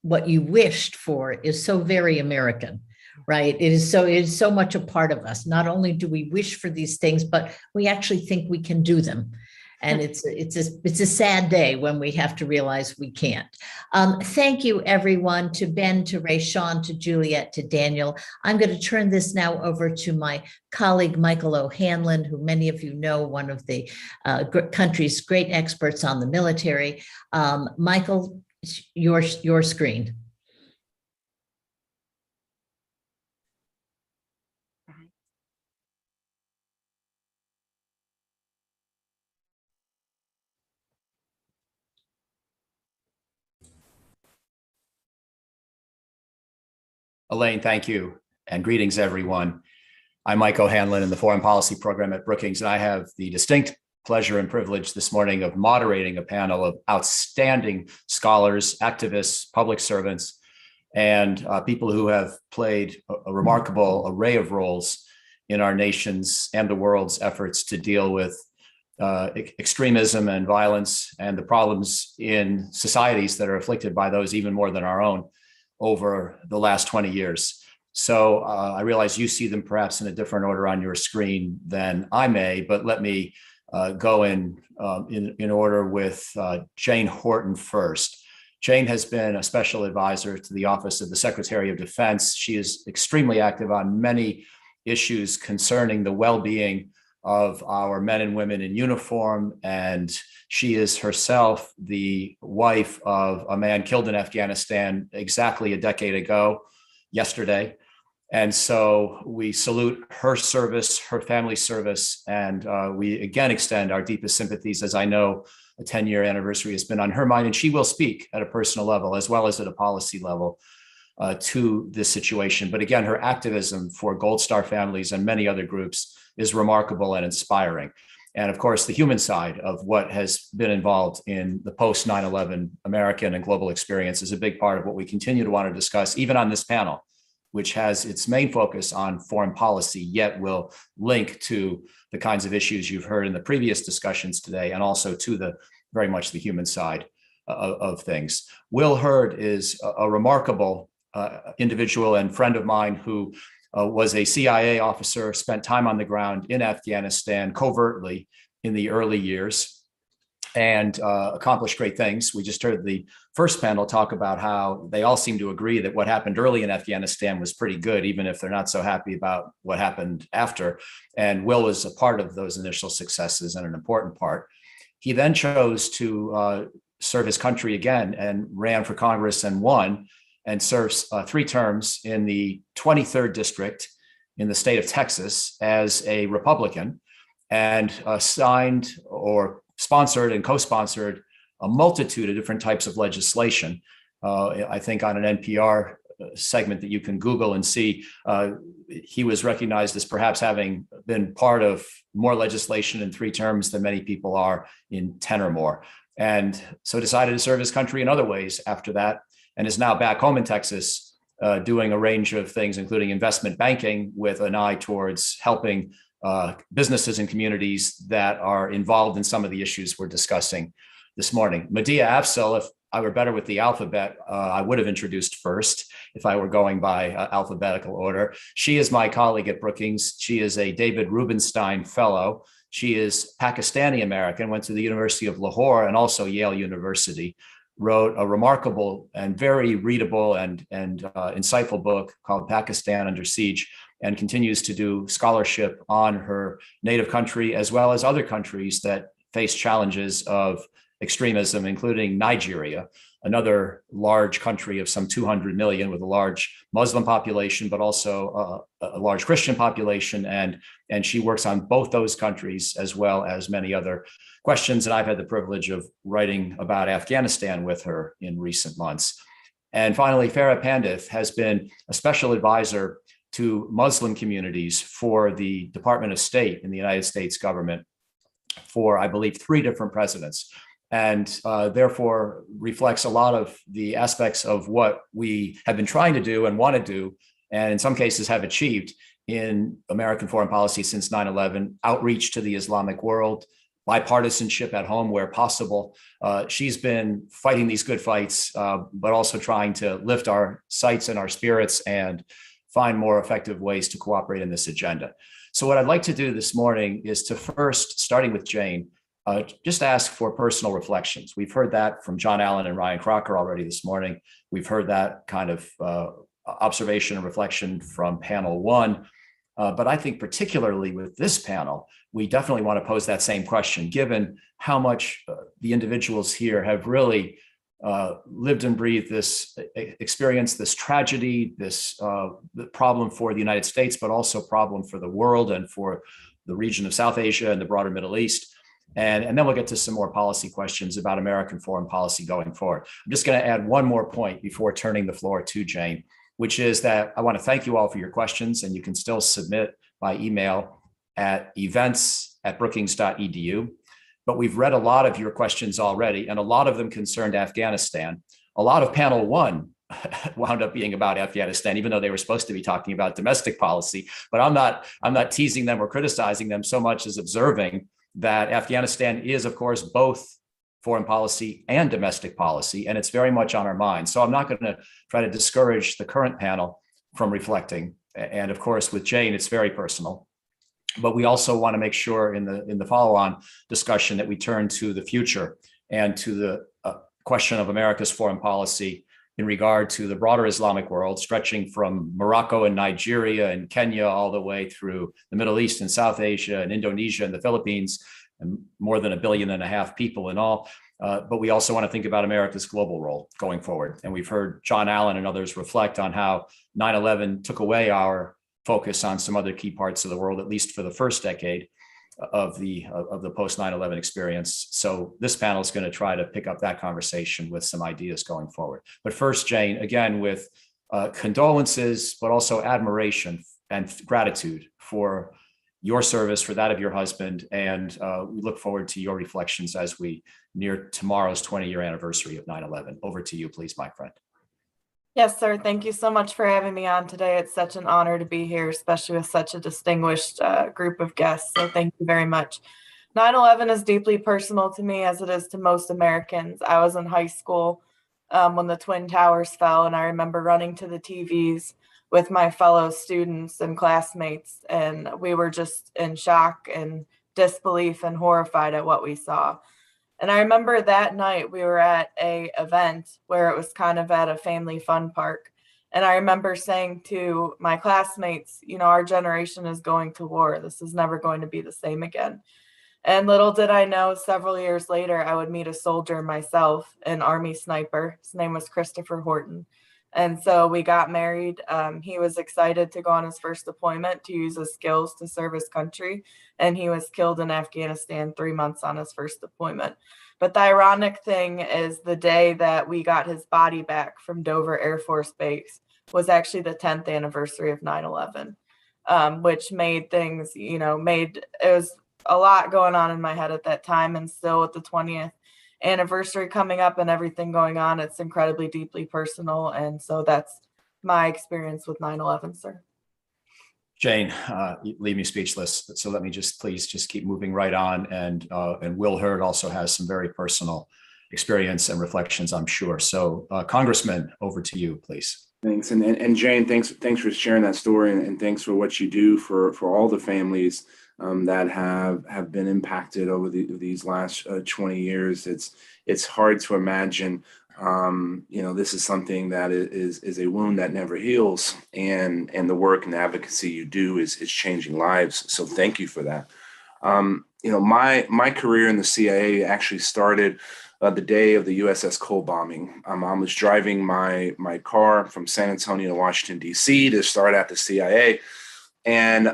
[SPEAKER 4] what you wished for is so very American, right? It is so much a part of us. Not only do we wish for these things, but we actually think we can do them. And it's a sad day when we have to realize we can't. Thank you, everyone, to Ben, to Ray, Sean, to Juliet, to Daniel. I'm going to turn this now over to my colleague, Michael O'Hanlon, who many of you know, one of the country's great experts on the military. Michael, your screen.
[SPEAKER 9] Elaine, thank you. And greetings, everyone. I'm Mike O'Hanlon in the Foreign Policy Program at Brookings, and I have the distinct pleasure and privilege this morning of moderating a panel of outstanding scholars, activists, public servants, and people who have played a remarkable array of roles in our nation's and the world's efforts to deal with extremism and violence and the problems in societies that are afflicted by those even more than our own over the last 20 years. So I realize you see them perhaps in a different order on your screen than I may, but let me go in order with Jane Horton first. Jane has been a special advisor to the Office of the Secretary of Defense. She is extremely active on many issues concerning the well-being of our men and women in uniform, and she is herself the wife of a man killed in Afghanistan exactly a decade ago, yesterday. And so we salute her service, her family's service, and we again extend our deepest sympathies, as I know a 10-year anniversary has been on her mind, and she will speak at a personal level as well as at a policy level to this situation. But again, her activism for Gold Star families and many other groups is remarkable and inspiring. And of course, the human side of what has been involved in the post 9/11 American and global experience is a big part of what we continue to want to discuss, even on this panel, which has its main focus on foreign policy, yet will link to the kinds of issues you've heard in the previous discussions today, and also to the very much the human side of things. Will Hurd is a remarkable individual and friend of mine who was a CIA officer, spent time on the ground in Afghanistan covertly in the early years, and accomplished great things. We just heard the first panel talk about how they all seem to agree that what happened early in Afghanistan was pretty good, even if they're not so happy about what happened after. And Will was a part of those initial successes and an important part. He then chose to serve his country again and ran for Congress and won, and serves 3 terms in the 23rd district in the state of Texas as a Republican, and signed or sponsored and co-sponsored a multitude of different types of legislation. I think on an NPR segment that you can Google and see, he was recognized as perhaps having been part of more legislation in 3 terms than many people are in 10 or more. And so decided to serve his country in other ways after that, and is now back home in Texas doing a range of things, including investment banking with an eye towards helping businesses and communities that are involved in some of the issues we're discussing this morning. Medea Afzal, if I were better with the alphabet, I would have introduced first if I were going by alphabetical order. She is my colleague at Brookings. She is a David Rubenstein Fellow. She is Pakistani American, went to the University of Lahore and also Yale University. Wrote a remarkable and very readable and insightful book called Pakistan Under Siege, and continues to do scholarship on her native country as well as other countries that face challenges of extremism, including Nigeria, another large country of some 200 million with a large Muslim population, but also a large Christian population. And she works on both those countries as well as many other questions. And I've had the privilege of writing about Afghanistan with her in recent months. And finally, Farah Pandith has been a special advisor to Muslim communities for the Department of State in the United States government for, I believe, 3 different presidents. And therefore reflects a lot of the aspects of what we have been trying to do and want to do, and in some cases have achieved in American foreign policy since 9/11, outreach to the Islamic world, bipartisanship at home where possible. She's been fighting these good fights, but also trying to lift our sights and our spirits and find more effective ways to cooperate in this agenda. So what I'd like to do this morning is to first, starting with Jane, just ask for personal reflections. We've heard that from John Allen and Ryan Crocker already this morning. We've heard that kind of observation and reflection from panel one. But I think particularly with this panel, we definitely want to pose that same question, given how much the individuals here have really lived and breathed this experience, this tragedy, this problem for the United States, but also problem for the world and for the region of South Asia and the broader Middle East. And then we'll get to some more policy questions about American foreign policy going forward. I'm just going to add one more point before turning the floor to Jane, which is that I want to thank you all for your questions, and you can still submit by email at events@brookings.edu. But we've read a lot of your questions already, and a lot of them concerned Afghanistan. A lot of panel one wound up being about Afghanistan, even though they were supposed to be talking about domestic policy. But I'm not teasing them or criticizing them so much as observing that Afghanistan is, of course, both foreign policy and domestic policy, and it's very much on our minds. So I'm not going to try to discourage the current panel from reflecting. And of course, with Jane, it's very personal. But we also want to make sure in the follow-on discussion that we turn to the future and to the question of America's foreign policy in regard to the broader Islamic world, stretching from Morocco and Nigeria and Kenya all the way through the Middle East and South Asia and Indonesia and the Philippines, and more than 1.5 billion people in all. But we also want to think about America's global role going forward. And we've heard John Allen and others reflect on how 9/11 took away our focus on some other key parts of the world, at least for the first decade of the post 9/11 experience. So this panel is going to try to pick up that conversation with some ideas going forward. But first, Jane, again, with condolences, but also admiration and gratitude for your service, for that of your husband. And we look forward to your reflections as we near tomorrow's 20-year anniversary of 9/11. Over to you, please, my friend.
[SPEAKER 10] Yes, sir. Thank you so much for having me on today. It's such an honor to be here, especially with such a distinguished group of guests. So thank you very much. 9/11 is deeply personal to me, as it is to most Americans. I was in high school when the Twin Towers fell, and I remember running to the TVs with my fellow students and classmates, and we were just in shock and disbelief and horrified at what we saw. And I remember that night we were at a event where it was kind of at a family fun park. And I remember saying to my classmates, you know, our generation is going to war. This is never going to be the same again. And little did I know, several years later, I would meet a soldier myself, an Army sniper. His name was Christopher Horton. And so we got married. He was excited to go on his first deployment to use his skills to serve his country. And he was killed in Afghanistan 3 months on his first deployment. But the ironic thing is the day that we got his body back from Dover Air Force Base was actually the 10th anniversary of 9/11, which made things, you know, it was a lot going on in my head at that time. And still with the 20th anniversary coming up and everything going on, it's incredibly deeply personal. And so that's my experience with 9/11, sir.
[SPEAKER 9] Jane, you leave me speechless. So let me please keep moving right on. And Will Hurd also has some very personal experience and reflections, I'm sure. So Congressman, over to you, please.
[SPEAKER 11] Thanks. And Jane, thanks for sharing that story, and thanks for what you do for all the families that have been impacted over these last 20 years. It's hard to imagine. This is something that is a wound that never heals, and the work and the advocacy you do is changing lives. So thank you for that. My career in the CIA actually started the day of the USS Cole bombing. I was driving my car from San Antonio to Washington, D.C. to start at the CIA. And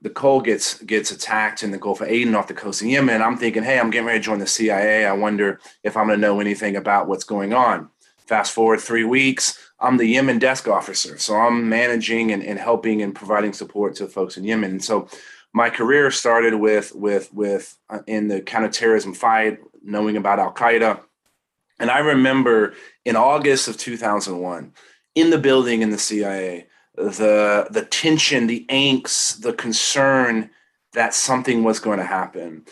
[SPEAKER 11] the Cole gets attacked in the Gulf of Aden off the coast of Yemen. I'm thinking, hey, I'm getting ready to join the CIA. I wonder if I'm going to know anything about what's going on. Fast forward 3 weeks, I'm the Yemen desk officer. So I'm managing and helping and providing support to folks in Yemen. And so my career started with in the counterterrorism fight, knowing about Al-Qaeda. And I remember in August of 2001, in the building in the CIA, the tension, the angst, the concern, that something was going to happen.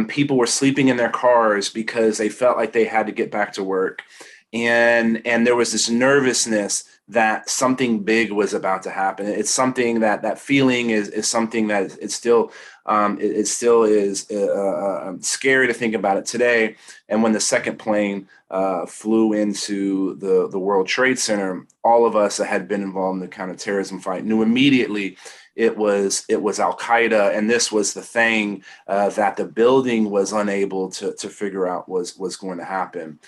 [SPEAKER 11] People were sleeping in their cars because they felt like they had to get back to work. And there was this nervousness that something big was about to happen. It's something that feeling is something that it still is scary to think about it today. And when the second plane flew into the World Trade Center, all of us that had been involved in the counterterrorism fight knew immediately it was Al Qaeda, and this was the thing that the building was unable to figure out was going to happen.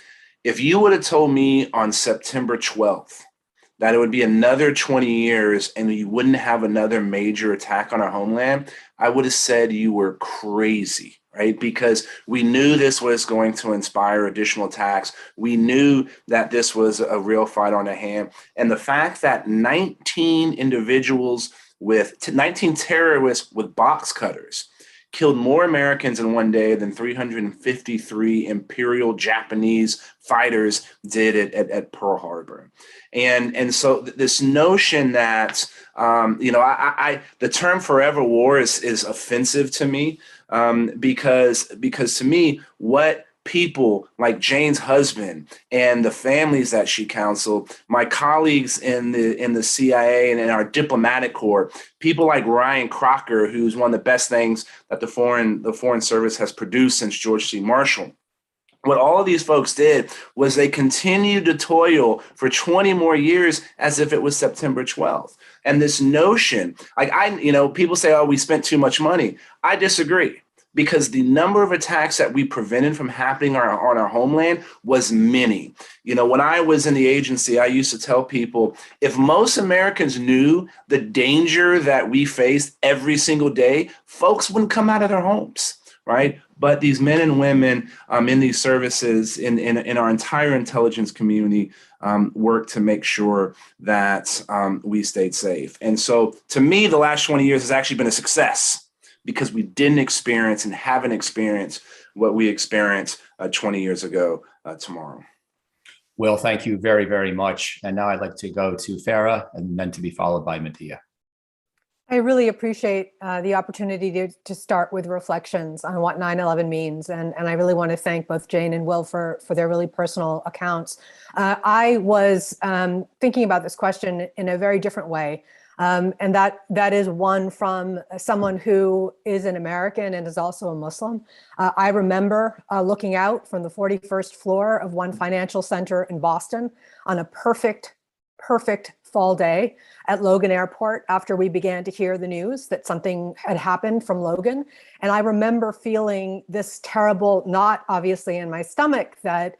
[SPEAKER 11] If you would have told me on September 12th that it would be another 20 years and you wouldn't have another major attack on our homeland, I would have said you were crazy, right? Because we knew this was going to inspire additional attacks. We knew that this was a real fight on the hand. And the fact that 19 individuals with 19 terrorists with box cutters killed more Americans in one day than 353 Imperial Japanese fighters did at Pearl Harbor. And so this notion that, the term forever war is offensive to me, because to me, what people like Jane's husband and the families that she counseled, my colleagues in the CIA and in our diplomatic corps, people like Ryan Crocker, who's one of the best things that the Foreign Service has produced since George C. Marshall. What all of these folks did was they continued to toil for 20 more years as if it was September 12th. And this notion, people say, oh, we spent too much money. I disagree. Because the number of attacks that we prevented from happening on our homeland was many. When I was in the agency, I used to tell people, if most Americans knew the danger that we faced every single day, folks wouldn't come out of their homes, right? But these men and women in these services, in our entire intelligence community, work to make sure that we stayed safe. And so to me, the last 20 years has actually been a success, because we didn't experience and haven't experienced what we experienced 20 years ago tomorrow.
[SPEAKER 9] Will, thank you very, very much. And now I'd like to go to Farah and then to be followed by Medea.
[SPEAKER 12] I really appreciate the opportunity to start with reflections on what 9/11 means. And I really want to thank both Jane and Will for their really personal accounts. I was thinking about this question in a very different way. And that is one from someone who is an American and is also a Muslim. I remember looking out from the 41st floor of one financial center in Boston on a perfect fall day at Logan Airport after we began to hear the news that something had happened from Logan. And I remember feeling this terrible knot, obviously, in my stomach that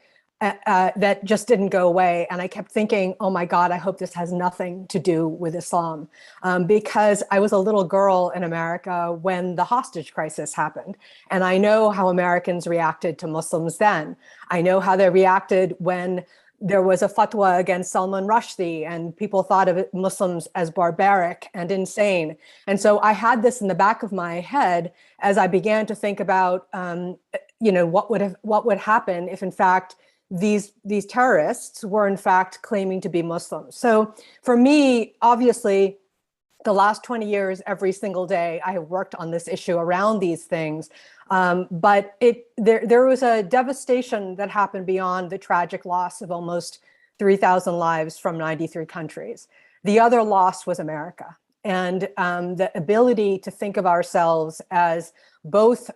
[SPEAKER 12] just didn't go away. And I kept thinking, oh my God, I hope this has nothing to do with Islam. Because I was a little girl in America when the hostage crisis happened. And I know how Americans reacted to Muslims then. I know how they reacted when there was a fatwa against Salman Rushdie and people thought of Muslims as barbaric and insane. And so I had this in the back of my head as I began to think about, what would happen if in fact these terrorists were in fact claiming to be Muslims. So for me, obviously, the last 20 years, every single day, I have worked on this issue around these things. But there was a devastation that happened beyond the tragic loss of almost 3,000 lives from 93 countries. The other loss was America. And the ability to think of ourselves as both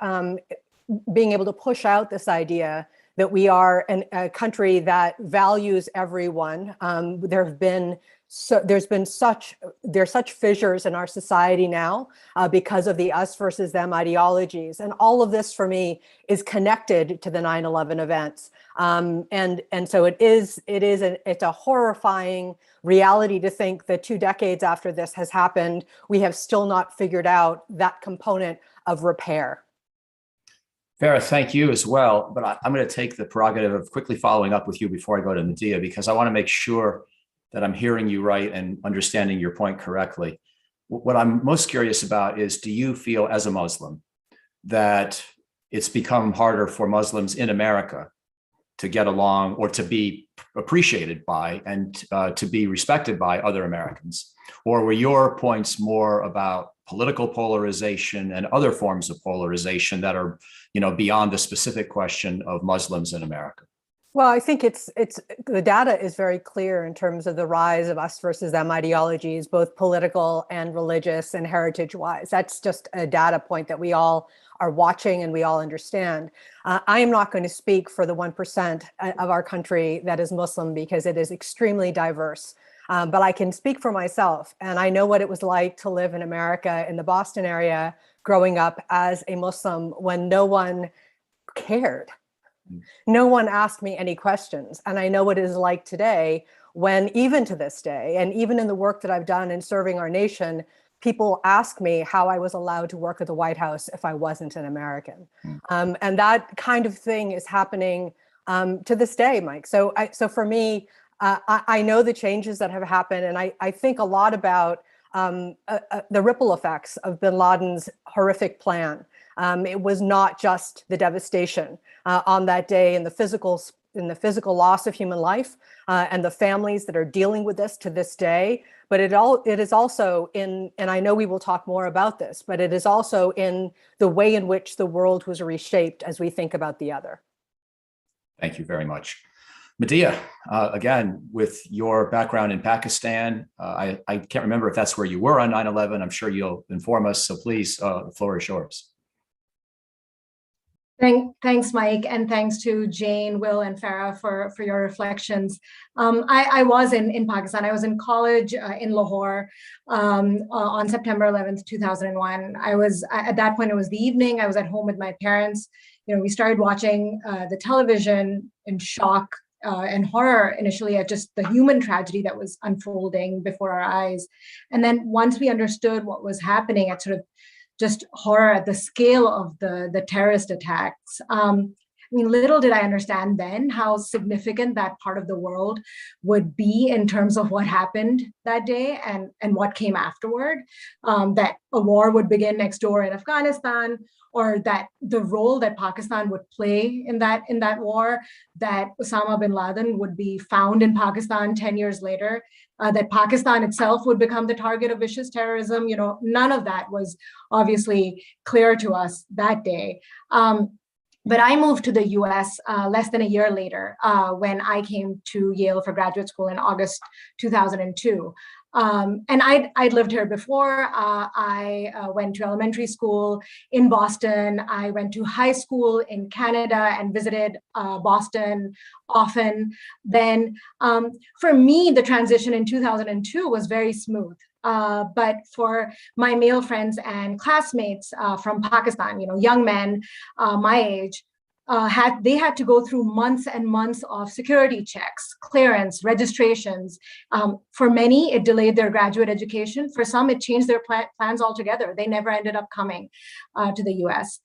[SPEAKER 12] being able to push out this idea that we are a country that values everyone. There's such fissures in our society now because of the us versus them ideologies. And all of this for me is connected to the 9/11 events. And so it's a horrifying reality to think that 2 decades after this has happened, we have still not figured out that component of repair.
[SPEAKER 9] Farah, thank you as well. But I'm going to take the prerogative of quickly following up with you before I go to Medea, because I want to make sure that I'm hearing you right and understanding your point correctly. What I'm most curious about is, do you feel as a Muslim that it's become harder for Muslims in America to get along or to be appreciated by and to be respected by other Americans? Or were your points more about political polarization and other forms of polarization that are, beyond the specific question of Muslims in America?
[SPEAKER 12] Well, I think it's the data is very clear in terms of the rise of us versus them ideologies, both political and religious and heritage wise. That's just a data point that we all are watching and we all understand. I am not going to speak for the 1% of our country that is Muslim because it is extremely diverse. But I can speak for myself, and I know what it was like to live in America in the Boston area growing up as a Muslim when no one cared. No one asked me any questions. And I know what it is like today when, even to this day, and even in the work that I've done in serving our nation, people ask me how I was allowed to work at the White House if I wasn't an American. And that kind of thing is happening to this day, Mike. So for me, I know the changes that have happened, and I think a lot about the ripple effects of bin Laden's horrific plan. It was not just the devastation on that day and the physical loss of human life and the families that are dealing with this to this day, but it is also in, and I know we will talk more about this, but it is also in the way in which the world was reshaped as we think about the other.
[SPEAKER 9] Thank you very much. Medea, again, with your background in Pakistan, I can't remember if that's where you were on 9/11. I'm sure you'll inform us, so please, the floor is yours.
[SPEAKER 13] Thanks, Mike, and thanks to Jane, Will, and Farah for your reflections. I was in Pakistan. I was in college in Lahore on September 11th, 2001. I was, at that point, it was the evening. I was at home with my parents. We started watching the television in shock and horror initially at just the human tragedy that was unfolding before our eyes. And then once we understood what was happening at sort of just horror at the scale of the terrorist attacks. Little did I understand then how significant that part of the world would be in terms of what happened that day and what came afterward, that a war would begin next door in Afghanistan, or that the role that Pakistan would play in that war, that Osama bin Laden would be found in Pakistan 10 years later, that Pakistan itself would become the target of vicious terrorism. None of that was obviously clear to us that day. But I moved to the US less than a year later when I came to Yale for graduate school in August 2002. And I'd lived here before. I went to elementary school in Boston. I went to high school in Canada and visited Boston often. Then for me, the transition in 2002 was very smooth. But for my male friends and classmates from Pakistan, young men my age, they had to go through months and months of security checks, clearance, registrations. For many, it delayed their graduate education. For some, it changed their plans altogether. They never ended up coming to the US.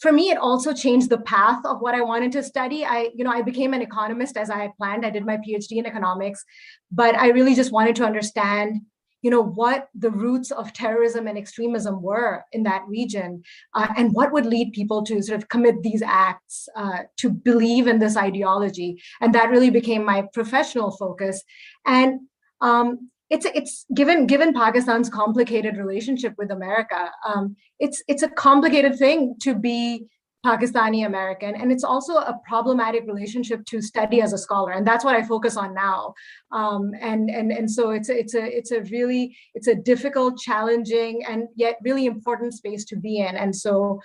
[SPEAKER 13] For me, it also changed the path of what I wanted to study. I became an economist as I had planned. I did my PhD in economics, but I really just wanted to understand what the roots of terrorism and extremism were in that region, and what would lead people to sort of commit these acts, to believe in this ideology. And that really became my professional focus. And it's given Pakistan's complicated relationship with America, it's a complicated thing to be Pakistani American, and it's also a problematic relationship to study as a scholar, and that's what I focus on now. And so it's a difficult, challenging, and yet really important space to be in. And so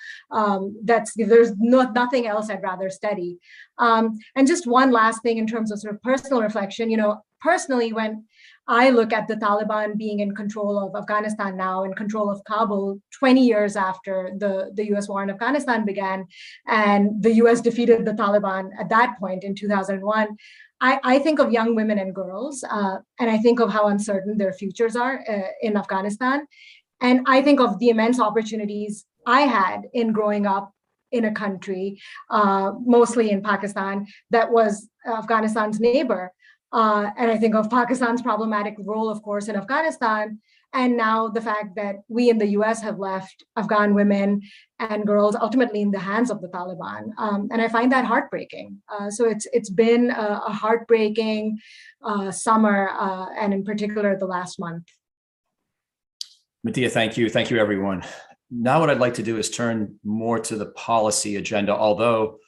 [SPEAKER 13] there's nothing else I'd rather study. And just one last thing in terms of sort of personal reflection. Personally, when I look at the Taliban being in control of Afghanistan now, in control of Kabul 20 years after the US war in Afghanistan began, and the US defeated the Taliban at that point in 2001, I think of young women and girls, and I think of how uncertain their futures are in Afghanistan. And I think of the immense opportunities I had in growing up in a country, mostly in Pakistan, that was Afghanistan's neighbor. And I think of Pakistan's problematic role, of course, in Afghanistan. And now the fact that we in the US have left Afghan women and girls ultimately in the hands of the Taliban. And I find that heartbreaking. So it's been a heartbreaking summer, and in particular the last month.
[SPEAKER 9] Medea, thank you. Thank you, everyone. Now what I'd like to do is turn more to the policy agenda, although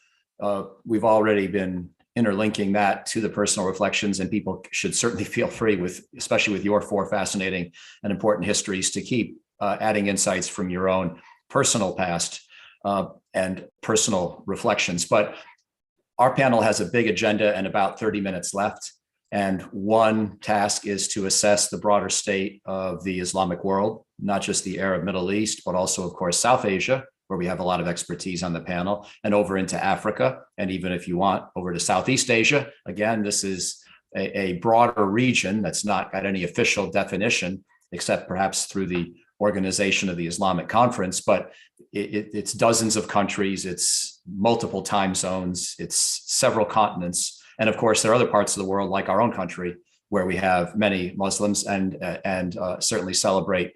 [SPEAKER 9] we've already been interlinking that to the personal reflections, and people should certainly feel free with, especially with your 4 fascinating and important histories, to keep adding insights from your own personal past and personal reflections. But our panel has a big agenda and about 30 minutes left. And one task is to assess the broader state of the Islamic world, not just the Arab Middle East, but also, of course, South Asia, where we have a lot of expertise on the panel, and over into Africa, and even if you want, over to Southeast Asia. Again, this is a broader region that's not got any official definition, except perhaps through the organization of the Islamic Conference, but it's dozens of countries, it's multiple time zones, it's several continents. And of course, there are other parts of the world, like our own country, where we have many Muslims and certainly celebrate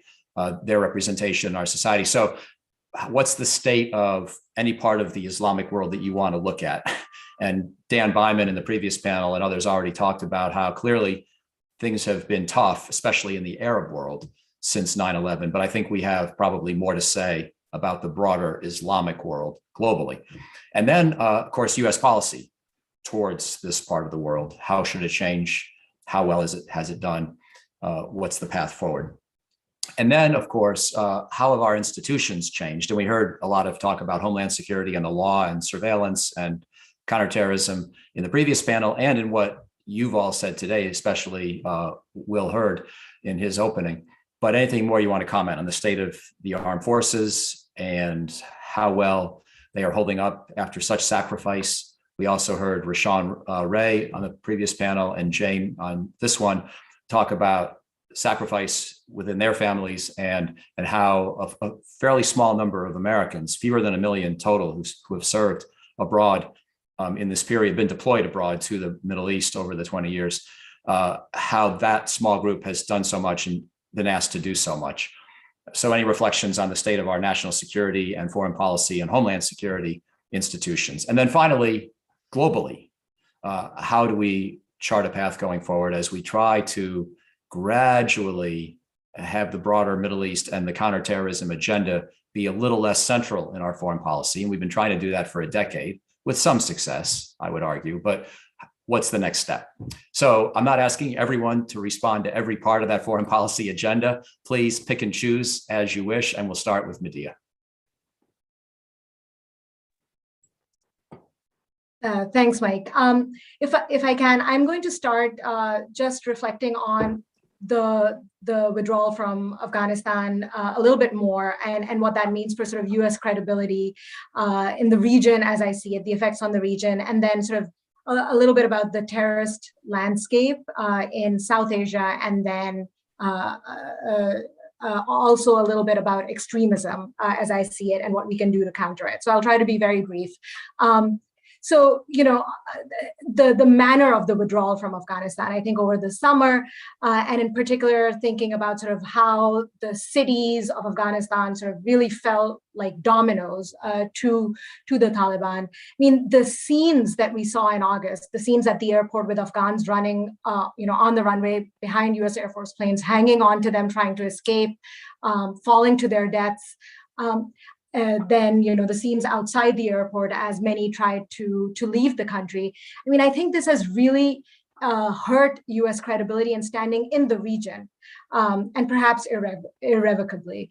[SPEAKER 9] their representation in our society. So what's the state of any part of the Islamic world that you want to look at? And Dan Byman in the previous panel and others already talked about how clearly things have been tough, especially in the Arab world since 9/11. But I think we have probably more to say about the broader Islamic world globally. And then, of course, US policy towards this part of the world. How should it change? How well has it done? What's the path forward? And then, of course, how have our institutions changed? And we heard a lot of talk about Homeland Security and the law and surveillance and counterterrorism in the previous panel, and in what you've all said today, especially Will Hurd in his opening. But anything more you want to comment on the state of the armed forces and how well they are holding up after such sacrifice? We also heard Rashawn Ray on the previous panel and Jane on this one talk about sacrifice within their families and how a fairly small number of Americans, fewer than 1 million total, who have served abroad in this period, been deployed abroad to the Middle East over the 20 years, how that small group has done so much and been asked to do so much. So any reflections on the state of our national security and foreign policy and homeland security institutions? And then finally, globally, how do we chart a path going forward as we try to gradually have the broader Middle East and the counterterrorism agenda be a little less central in our foreign policy? And we've been trying to do that for a decade with some success, I would argue, but what's the next step? So I'm not asking everyone to respond to every part of that foreign policy agenda. Please pick and choose as you wish, and we'll start with Medea.
[SPEAKER 13] Thanks, Mike. If I can, I'm going to start just reflecting on the withdrawal from Afghanistan a little bit more, and what that means for sort of US credibility in the region as I see it, the effects on the region, and then sort of a little bit about the terrorist landscape in South Asia, and then also a little bit about extremism as I see it and what we can do to counter it. So I'll try to be very brief. So, you know, the manner of the withdrawal from Afghanistan, I think over the summer, and in particular, thinking about sort of how the cities of Afghanistan sort of really fell like dominoes to the Taliban. I mean, the scenes that we saw in August, the scenes at the airport with Afghans running, you know, on the runway behind US Air Force planes, hanging on to them, trying to escape, falling to their deaths. Then, you know, the scenes outside the airport as many tried to leave the country. I mean, I think this has really hurt US credibility and standing in the region, and perhaps irrevocably.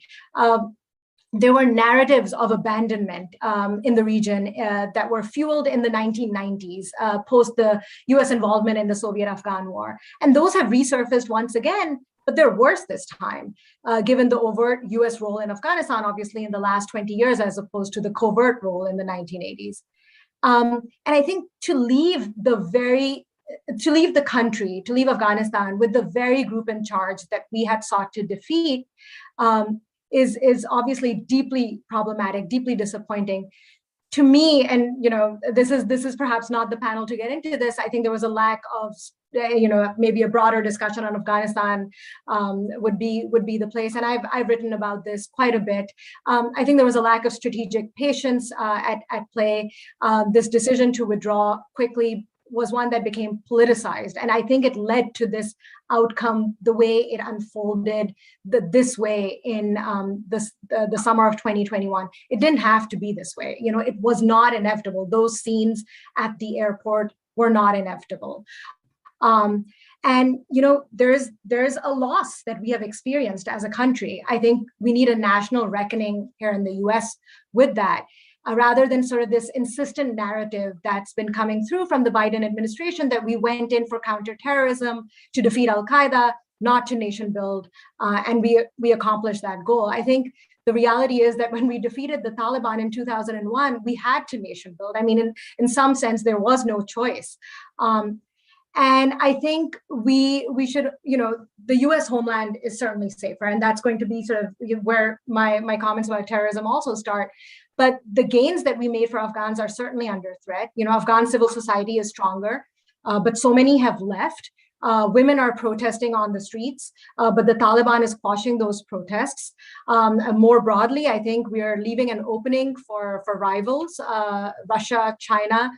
[SPEAKER 13] There were narratives of abandonment in the region that were fueled in the 1990s, post the US involvement in the Soviet-Afghan War. And those have resurfaced once again, but they're worse this time, given the overt US role in Afghanistan, obviously in the last 20 years, as opposed to the covert role in the 1980s. And I think to leave the country, to leave Afghanistan with the very group in charge that we had sought to defeat is obviously deeply problematic, deeply disappointing. to me, and this is perhaps not the panel to get into this, I think there was a lack of maybe a broader discussion on Afghanistan would be the place. And I've written about this quite a bit. I think there was a lack of strategic patience at play. This decision to withdraw quickly was one that became politicized. And I think it led to this outcome, the way it unfolded this way in the summer of 2021. It didn't have to be this way. It was not inevitable. Those scenes at the airport were not inevitable. And there's a loss that we have experienced as a country. I think we need a national reckoning here in the US with that. Rather than sort of this insistent narrative that's been coming through from the Biden administration that we went in for counterterrorism to defeat Al-Qaeda, not to nation build, and we accomplished that goal. I think the reality is that when we defeated the Taliban in 2001, we had to nation build. I mean, in some sense, there was no choice. And I think we should, the US homeland is certainly safer, and that's going to be sort of where my comments about terrorism also start. But the gains that we made for Afghans are certainly under threat. Afghan civil society is stronger, but so many have left. Women are protesting on the streets, but the Taliban is quashing those protests. More broadly, I think we are leaving an opening for rivals, Russia, China,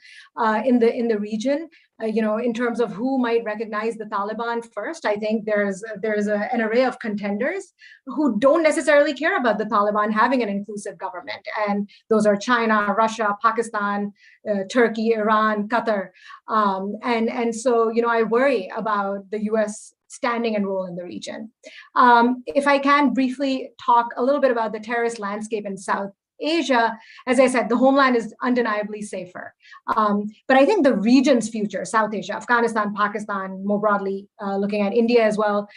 [SPEAKER 13] in the region. In terms of who might recognize the Taliban first, I think there's an array of contenders who don't necessarily care about the Taliban having an inclusive government. And those are China, Russia, Pakistan, Turkey, Iran, Qatar. And so, I worry about the US standing and role in the region. If I can briefly talk a little bit about the terrorist landscape in South Asia, as I said, the homeland is undeniably safer. But I think the region's future, South Asia, Afghanistan, Pakistan, more broadly, looking at India as well,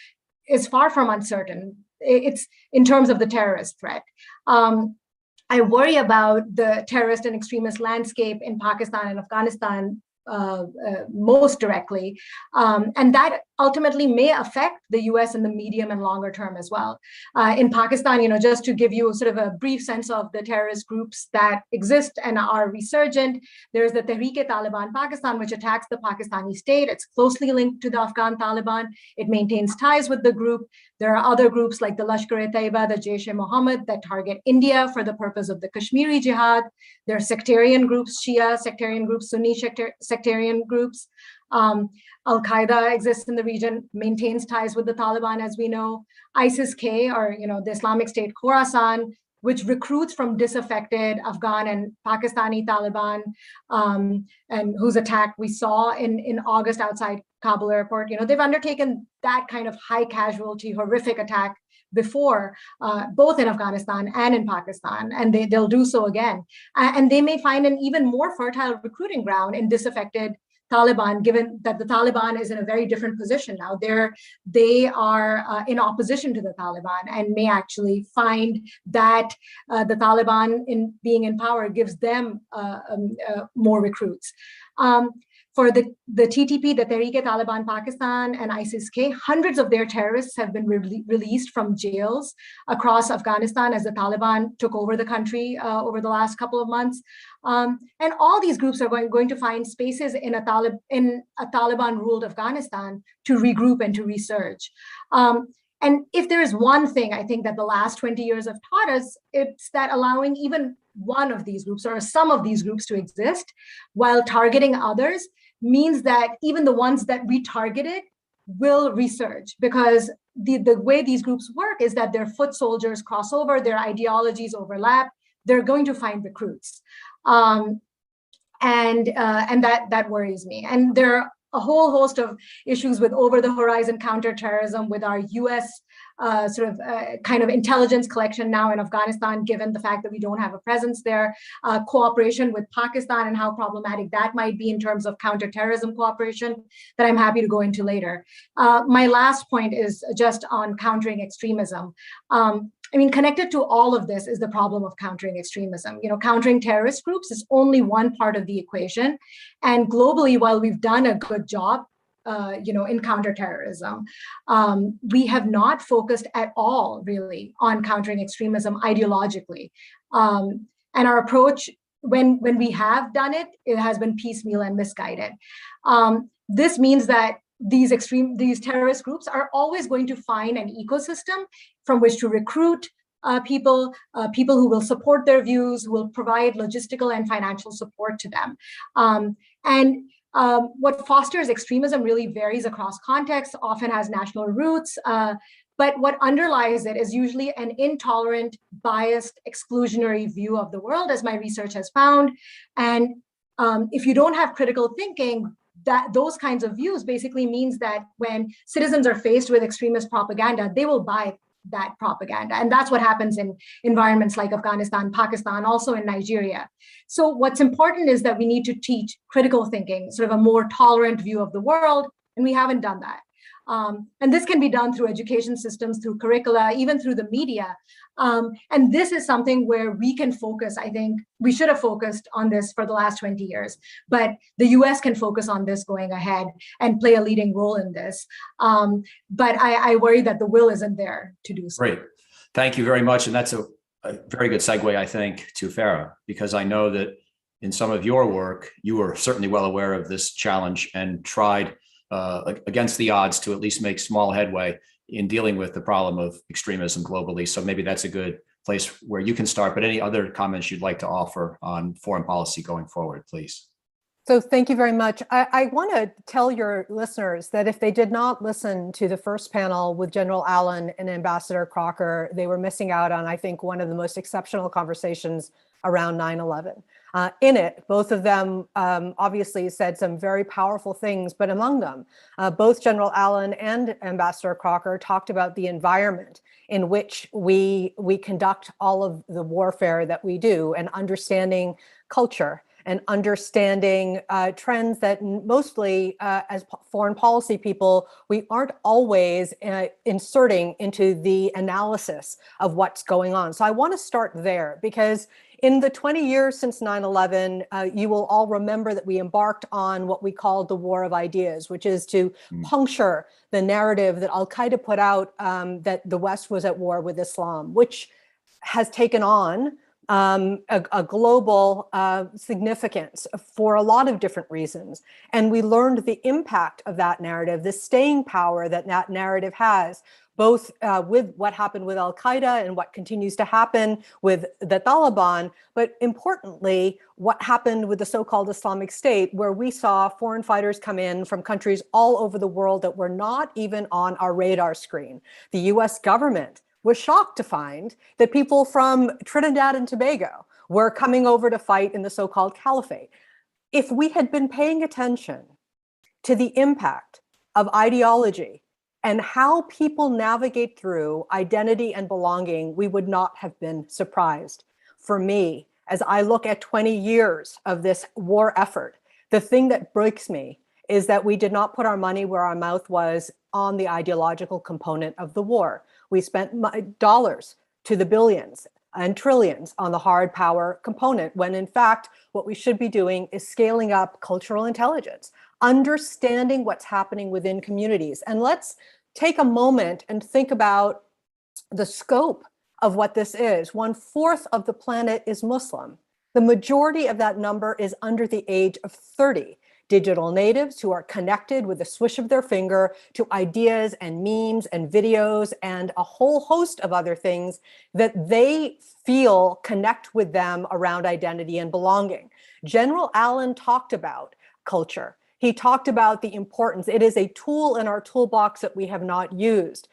[SPEAKER 13] is far from uncertain. It's in terms of the terrorist threat. I worry about the terrorist and extremist landscape in Pakistan and Afghanistan most directly. And that ultimately may affect the US in the medium and longer term as well. In Pakistan, just to give you sort of a brief sense of the terrorist groups that exist and are resurgent, there's the Tehreek-e-Taliban Pakistan, which attacks the Pakistani state. It's closely linked to the Afghan Taliban. It maintains ties with the group. There are other groups like the Lashkar-e-Taiba, the Jaish-e-Mohammed, that target India for the purpose of the Kashmiri Jihad. There are sectarian groups, Shia sectarian groups, Sunni sectarian groups. Al-Qaeda exists in the region, maintains ties with the Taliban, as we know. ISIS-K, or the Islamic State Khorasan, which recruits from disaffected Afghan and Pakistani Taliban, and whose attack we saw in August outside Kabul airport. They've undertaken that kind of high casualty, horrific attack before, both in Afghanistan and in Pakistan, and they'll do so again. And they may find an even more fertile recruiting ground in disaffected Taliban, given that the Taliban is in a very different position now. They are in opposition to the Taliban and may actually find that the Taliban in being in power gives them more recruits. For the TTP, the Tehreek-e-Taliban Pakistan and ISIS-K, hundreds of their terrorists have been released from jails across Afghanistan as the Taliban took over the country over the last couple of months. And all these groups are going to find spaces in a Taliban-ruled Afghanistan to regroup and to resurge. And if there is one thing I think that the last 20 years have taught us, it's that allowing even one of these groups or some of these groups to exist while targeting others means that even the ones that we targeted will resurge, because the way these groups work is that their foot soldiers cross over, their ideologies overlap, they're going to find recruits. And that worries me. And there are a whole host of issues with over-the-horizon counterterrorism, with our US kind of intelligence collection now in Afghanistan, given the fact that we don't have a presence there, cooperation with Pakistan and how problematic that might be in terms of counterterrorism cooperation that I'm happy to go into later. My last point is just on countering extremism. Connected to all of this is the problem of countering extremism. Countering terrorist groups is only one part of the equation. And globally, while we've done a good job, in counterterrorism, we have not focused at all, really, on countering extremism ideologically. And our approach when we have done it, it has been piecemeal and misguided. This means that these terrorist groups are always going to find an ecosystem from which to recruit people who will support their views, who will provide logistical and financial support to them. What fosters extremism really varies across contexts, often has national roots, but what underlies it is usually an intolerant, biased, exclusionary view of the world, as my research has found. And if you don't have critical thinking, that those kinds of views basically means that when citizens are faced with extremist propaganda, they will buy that propaganda. And that's what happens in environments like Afghanistan, Pakistan, also in Nigeria. So what's important is that we need to teach critical thinking, sort of a more tolerant view of the world, and we haven't done that. And this can be done through education systems, through curricula, even through the media. And this is something where we can focus. I think we should have focused on this for the last 20 years, but the US can focus on this going ahead and play a leading role in this. But I worry that the will isn't there to do so.
[SPEAKER 9] Great. Thank you very much. And that's a very good segue, I think, to Farah, because I know that in some of your work, you were certainly well aware of this challenge and tried against the odds to at least make small headway in dealing with the problem of extremism globally. So maybe that's a good place where you can start, but any other comments you'd like to offer on foreign policy going forward, please.
[SPEAKER 12] So thank you very much. I want to tell your listeners that if they did not listen to the first panel with General Allen and Ambassador Crocker, they were missing out on, I think, one of the most exceptional conversations around 9/11. In it, both of them obviously said some very powerful things, but among them, both General Allen and Ambassador Crocker talked about the environment in which we conduct all of the warfare that we do, and understanding culture and understanding trends that mostly, as foreign policy people, we aren't always inserting into the analysis of what's going on. So I want to start there, because in the 20 years since 9/11, you will all remember that we embarked on what we called the War of Ideas, which is to puncture the narrative that Al-Qaeda put out that the West was at war with Islam, which has taken on a global significance for a lot of different reasons. And we learned the impact of that narrative, the staying power that that narrative has, both with what happened with Al-Qaeda and what continues to happen with the Taliban, but importantly, what happened with the so-called Islamic State, where we saw foreign fighters come in from countries all over the world that were not even on our radar screen. The US government was shocked to find that people from Trinidad and Tobago were coming over to fight in the so-called caliphate. If we had been paying attention to the impact of ideology and how people navigate through identity and belonging, we would not have been surprised. For me, as I look at 20 years of this war effort, the thing that breaks me is that we did not put our money where our mouth was on the ideological component of the war. We spent dollars to the billions and trillions on the hard power component, when in fact, what we should be doing is scaling up cultural intelligence, understanding what's happening within communities. And let's take a moment and think about the scope of what this is. 1/4 of the planet is Muslim. The majority of that number is under the age of 30. Digital natives who are connected with the swish of their finger to ideas and memes and videos and a whole host of other things that they feel connect with them around identity and belonging. General Allen talked about culture. He talked about the importance. It is a tool in our toolbox that we have not used.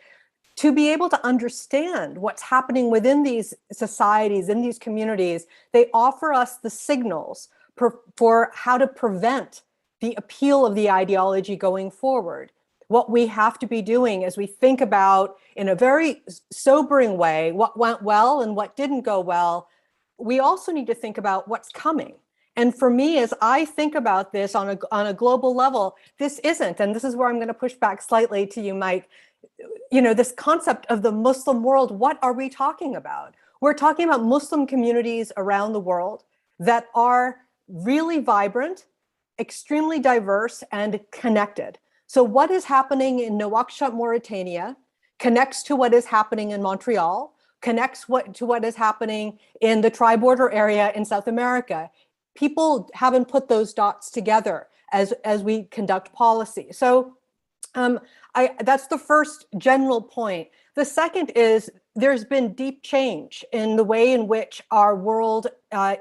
[SPEAKER 12] To be able to understand what's happening within these societies, in these communities, they offer us the signals for how to prevent the appeal of the ideology going forward. What we have to be doing as we think about, in a very sobering way, what went well and what didn't go well, we also need to think about what's coming. And for me, as I think about this on a global level, this isn't, and this is where I'm going to push back slightly to you, Mike, this concept of the Muslim world, what are we talking about? We're talking about Muslim communities around the world that are really vibrant, extremely diverse, and connected. So what is happening in Nouakchott, Mauritania, connects to what is happening in Montreal, connects to what is happening in the tri-border area in South America. people haven't put those dots together as we conduct policy. So that's the first general point. The second is there's been deep change in the way in which our world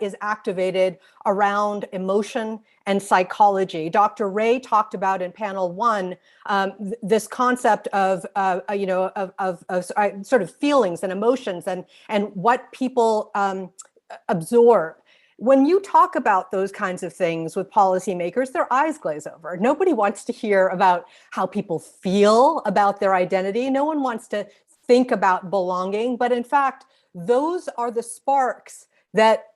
[SPEAKER 12] is activated around emotion and psychology. Dr. Ray talked about in panel one this concept of sort of feelings and emotions and what people absorb. When you talk about those kinds of things with policymakers, their eyes glaze over. Nobody wants to hear about how people feel about their identity. No one wants to think about belonging. But in fact, those are the sparks that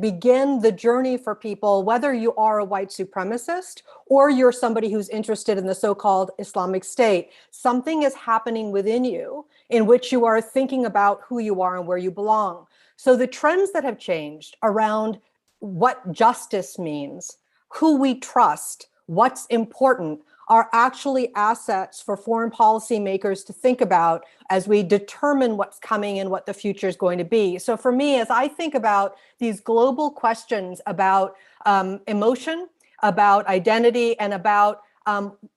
[SPEAKER 12] begin the journey for people, whether you are a white supremacist or you're somebody who's interested in the so-called Islamic State. Something is happening within you in which you are thinking about who you are and where you belong. So the trends that have changed around what justice means, who we trust, what's important, are actually assets for foreign policy makers to think about as we determine what's coming and what the future is going to be. So for me, as I think about these global questions about emotion, about identity, and about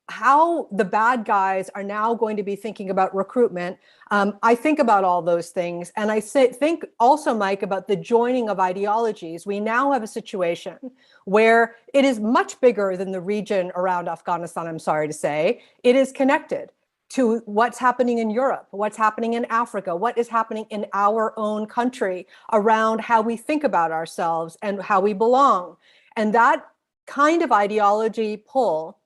[SPEAKER 12] how the bad guys are now going to be thinking about recruitment, I think about all those things. And I think also, Mike, about the joining of ideologies. We now have a situation where it is much bigger than the region around Afghanistan, I'm sorry to say. It is connected to what's happening in Europe, what's happening in Africa, what is happening in our own country around how we think about ourselves and how we belong. And that kind of ideology pull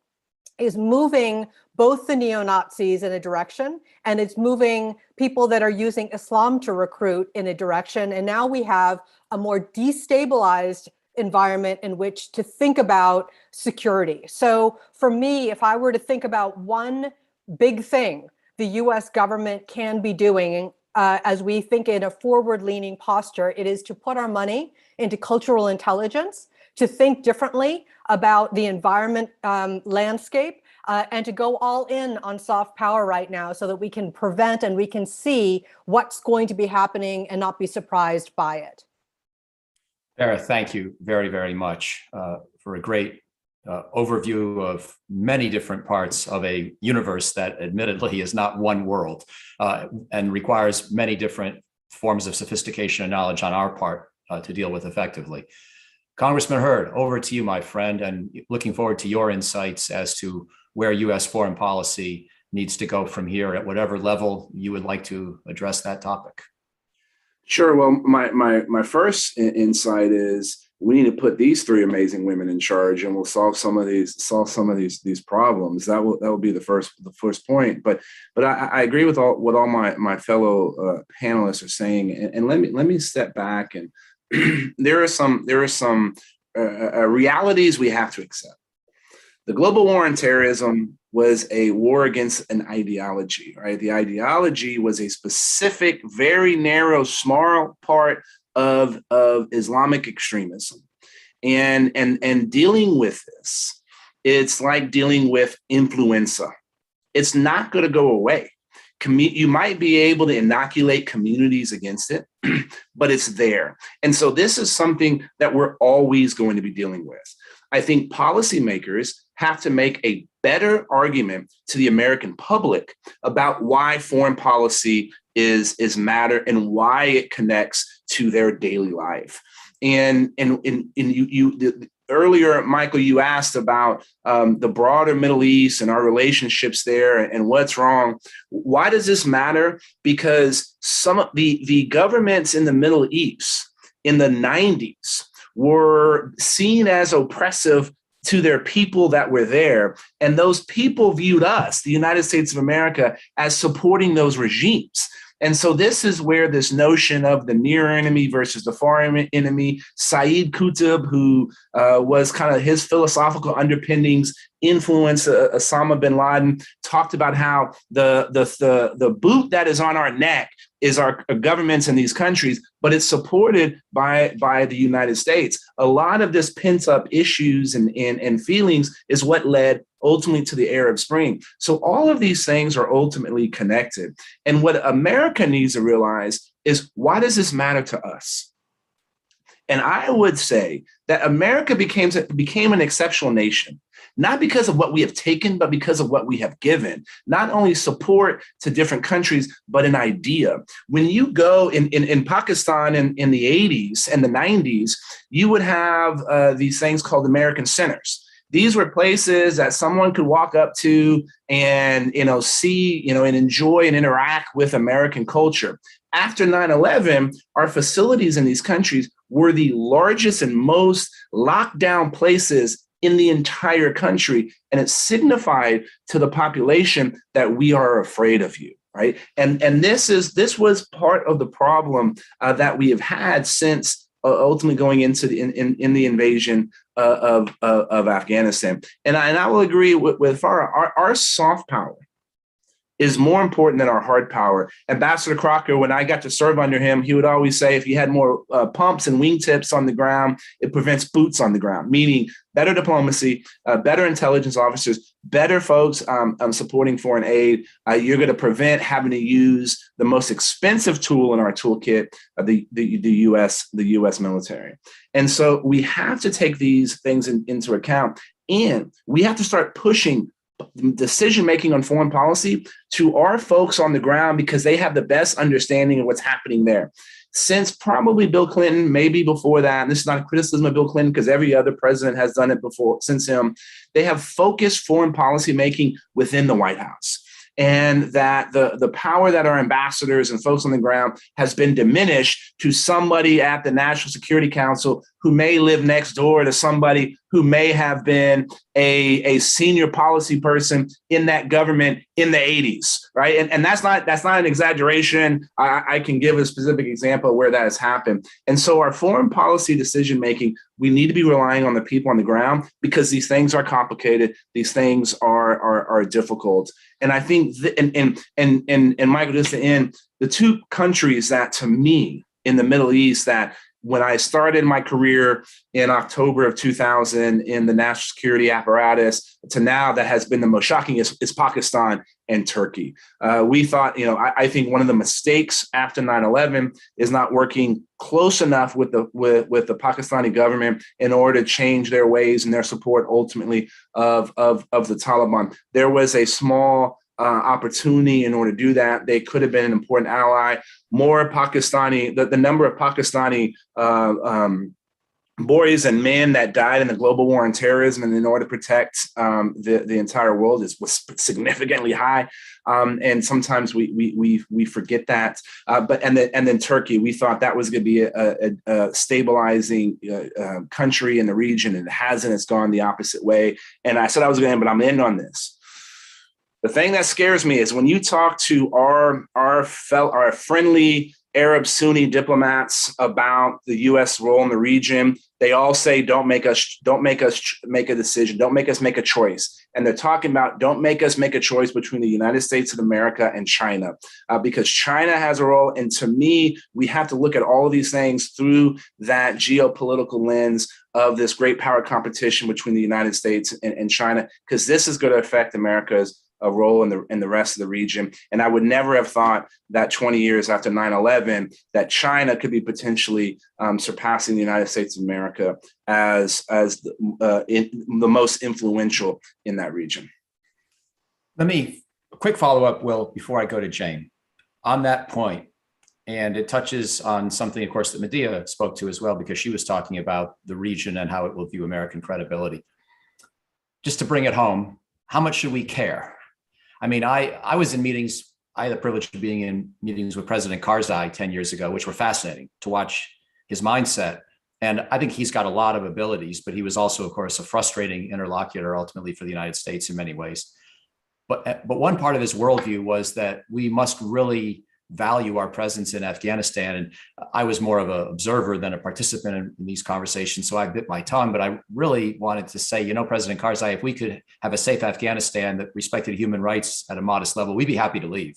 [SPEAKER 12] is moving both the neo-Nazis in a direction, and it's moving people that are using Islam to recruit in a direction. And now we have a more destabilized environment in which to think about security. So for me, if I were to think about one big thing the US government can be doing as we think in a forward-leaning posture, it is to put our money into cultural intelligence, to think differently about the environment landscape, and to go all in on soft power right now so that we can prevent and we can see what's going to be happening and not be surprised by it.
[SPEAKER 9] Farah, thank you very, very much for a great overview of many different parts of a universe that admittedly is not one world and requires many different forms of sophistication and knowledge on our part to deal with effectively. Congressman Hurd, over to you, my friend, and looking forward to your insights as to where U.S. foreign policy needs to go from here at whatever level you would like to address that topic.
[SPEAKER 11] Sure. Well, my first insight is we need to put these three amazing women in charge, and we'll solve some of these problems. That will be the first point. But I agree with what all my fellow panelists are saying, and let me step back and there are some realities we have to accept. The global war on terrorism was a war against an ideology, right? The ideology was a specific, very narrow, small part of Islamic extremism. And dealing with this, it's like dealing with influenza. It's not going to go away. You might be able to inoculate communities against it, but it's there. And so this is something that we're always going to be dealing with. I think policymakers have to make a better argument to the American public about why foreign policy is matter and why it connects to their daily life. And earlier, Michael, you asked about the broader Middle East and our relationships there and what's wrong. Why does this matter? Because some of the governments in the Middle East in the 90s were seen as oppressive to their people that were there. And those people viewed us, the United States of America, as supporting those regimes. And so this is where this notion of the near enemy versus the far enemy, Saeed Qutb, who was kind of his philosophical underpinnings, influenced Osama bin Laden, talked about how the boot that is on our neck is our governments in these countries, but it's supported by the United States. A lot of this pent up issues and feelings is what led ultimately to the Arab Spring. So all of these things are ultimately connected. And what America needs to realize is, why does this matter to us? And I would say that America became an exceptional nation, not because of what we have taken, but because of what we have given. Not only support to different countries, but an idea. When you go in Pakistan in the 80s and the 90s, you would have these things called American centers. These were places that someone could walk up to and, see, and enjoy and interact with American culture. After 9/11, our facilities in these countries were the largest and most locked down places in the entire country. And it signified to the population that we are afraid of you, right? And this was part of the problem that we have had since ultimately going into in the invasion of Afghanistan. And I will agree with Farah, our soft power is more important than our hard power. Ambassador Crocker, when I got to serve under him, he would always say, if you had more pumps and wingtips on the ground, it prevents boots on the ground, meaning better diplomacy, better intelligence officers, better folks supporting foreign aid. You're going to prevent having to use the most expensive tool in our toolkit, the U.S. military. And so we have to take these things into account, and we have to start pushing decision-making on foreign policy to our folks on the ground, because they have the best understanding of what's happening there. Since probably Bill Clinton, maybe before that, and this is not a criticism of Bill Clinton because every other president has done it before since him, they have focused foreign policy making within the White House. And that the power that our ambassadors and folks on the ground has been diminished to somebody at the National Security Council who may live next door to somebody who may have been a senior policy person in that government in the 80s, right? And that's not an exaggeration. I can give a specific example where that has happened. And so our foreign policy decision making, we need to be relying on the people on the ground, because these things are complicated. These things are difficult. And I think, and Michael, just to end, the two countries that to me in the Middle East that when I started my career in October of 2000 in the national security apparatus to now that has been the most shocking is Pakistan and Turkey. We thought, I think one of the mistakes after 9/11 is not working close enough with the Pakistani government in order to change their ways and their support ultimately of the Taliban. There was a small opportunity in order to do that. They could have been an important ally. More Pakistani, the number of Pakistani boys and men that died in the global war on terrorism and in order to protect the entire world was significantly high. And sometimes we forget that. And then Turkey, we thought that was going to be a stabilizing country in the region, and it hasn't. It's gone the opposite way. And I said I was going to end, but I'm going to end on this. The thing that scares me is when you talk to our friendly Arab Sunni diplomats about the U.S. role in the region, they all say, don't make us make a decision. Don't make us make a choice. And they're talking about don't make us make a choice between the United States of America and China, because China has a role. And to me, we have to look at all of these things through that geopolitical lens of this great power competition between the United States and China, because this is going to affect America's a role in the rest of the region. And I would never have thought that 20 years after 9/11, that China could be potentially surpassing the United States of America as the most influential in that region.
[SPEAKER 9] A quick follow-up, Will, before I go to Jane. On that point, and it touches on something, of course, that Medea spoke to as well, because she was talking about the region and how it will view American credibility. Just to bring it home, how much should we care? I mean, I was in meetings. I had the privilege of being in meetings with President Karzai 10 years ago, which were fascinating to watch his mindset. And I think he's got a lot of abilities, but he was also, of course, a frustrating interlocutor ultimately for the United States in many ways. But one part of his worldview was that we must really value our presence in Afghanistan. And I was more of an observer than a participant in these conversations, so I bit my tongue. But I really wanted to say, President Karzai, if we could have a safe Afghanistan that respected human rights at a modest level, we'd be happy to leave.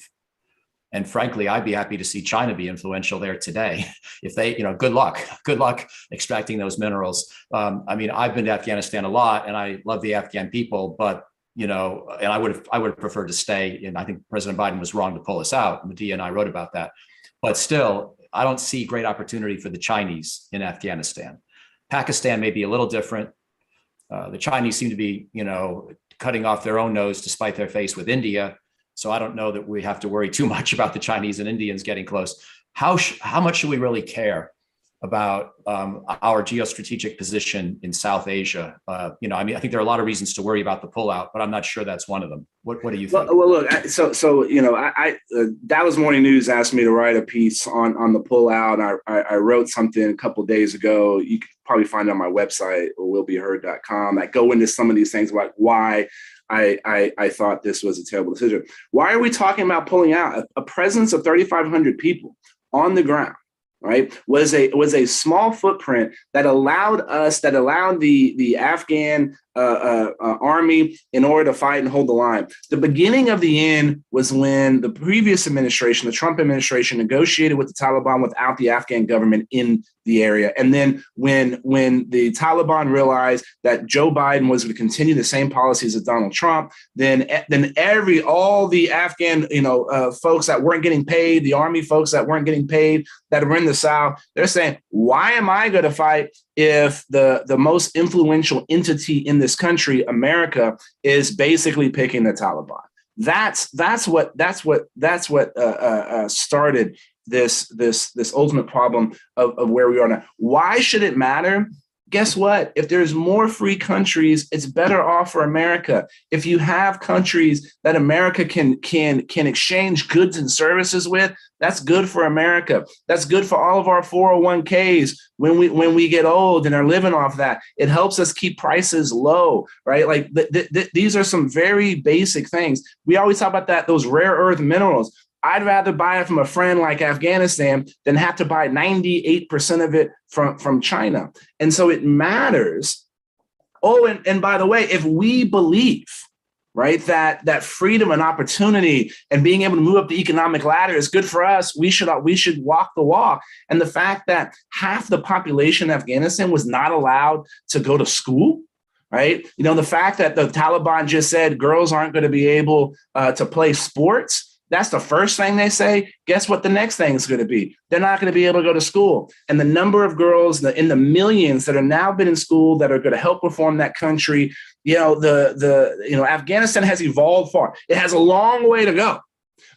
[SPEAKER 9] And frankly, I'd be happy to see China be influential there today. If they, good luck extracting those minerals. I've been to Afghanistan a lot, and I love the Afghan people, but and I would have preferred to stay. And I think President Biden was wrong to pull us out. Medea and I wrote about that. But still, I don't see great opportunity for the Chinese in Afghanistan. Pakistan may be a little different. The Chinese seem to be, cutting off their own nose to spite their face with India. So I don't know that we have to worry too much about the Chinese and Indians getting close. How much should we really care about our geostrategic position in South Asia? I think there are a lot of reasons to worry about the pullout, but I'm not sure that's one of them. What do you think?
[SPEAKER 11] Well, look, Dallas Morning News asked me to write a piece on the pullout. I wrote something a couple of days ago. You can probably find it on my website, willbeheard.com. I go into some of these things like why I thought this was a terrible decision. Why are we talking about pulling out? A presence of 3,500 people on the ground, right, was a small footprint that allowed the Afghan army in order to fight and hold the line. The beginning of the end was when the previous administration, the Trump administration, negotiated with the Taliban without the Afghan government in the area. And then when the Taliban realized that Joe Biden was going to continue the same policies as Donald Trump, then all the Afghan folks that weren't getting paid, the army folks that weren't getting paid, that were in the South, they're saying, why am I going to fight if the most influential entity in this country, America, is basically picking the Taliban? That's what started this ultimate problem of where we are now. Why should it matter? Guess what? If there's more free countries, it's better off for America. If you have countries that America can exchange goods and services with, that's good for America. That's good for all of our 401ks when we get old and are living off that. It helps us keep prices low, right? Like these are some very basic things. We always talk about those rare earth minerals. I'd rather buy it from a friend like Afghanistan than have to buy 98% of it from China. And so it matters. Oh, and by the way, if we believe, right, that freedom and opportunity and being able to move up the economic ladder is good for us, we should walk the walk. And the fact that half the population in Afghanistan was not allowed to go to school, right? The fact that the Taliban just said girls aren't going to be able to play sports. That's the first thing they say. Guess what the next thing is going to be? They're not going to be able to go to school. And the number of girls in the millions that are now been in school that are going to help reform that country, Afghanistan has evolved far. It has a long way to go,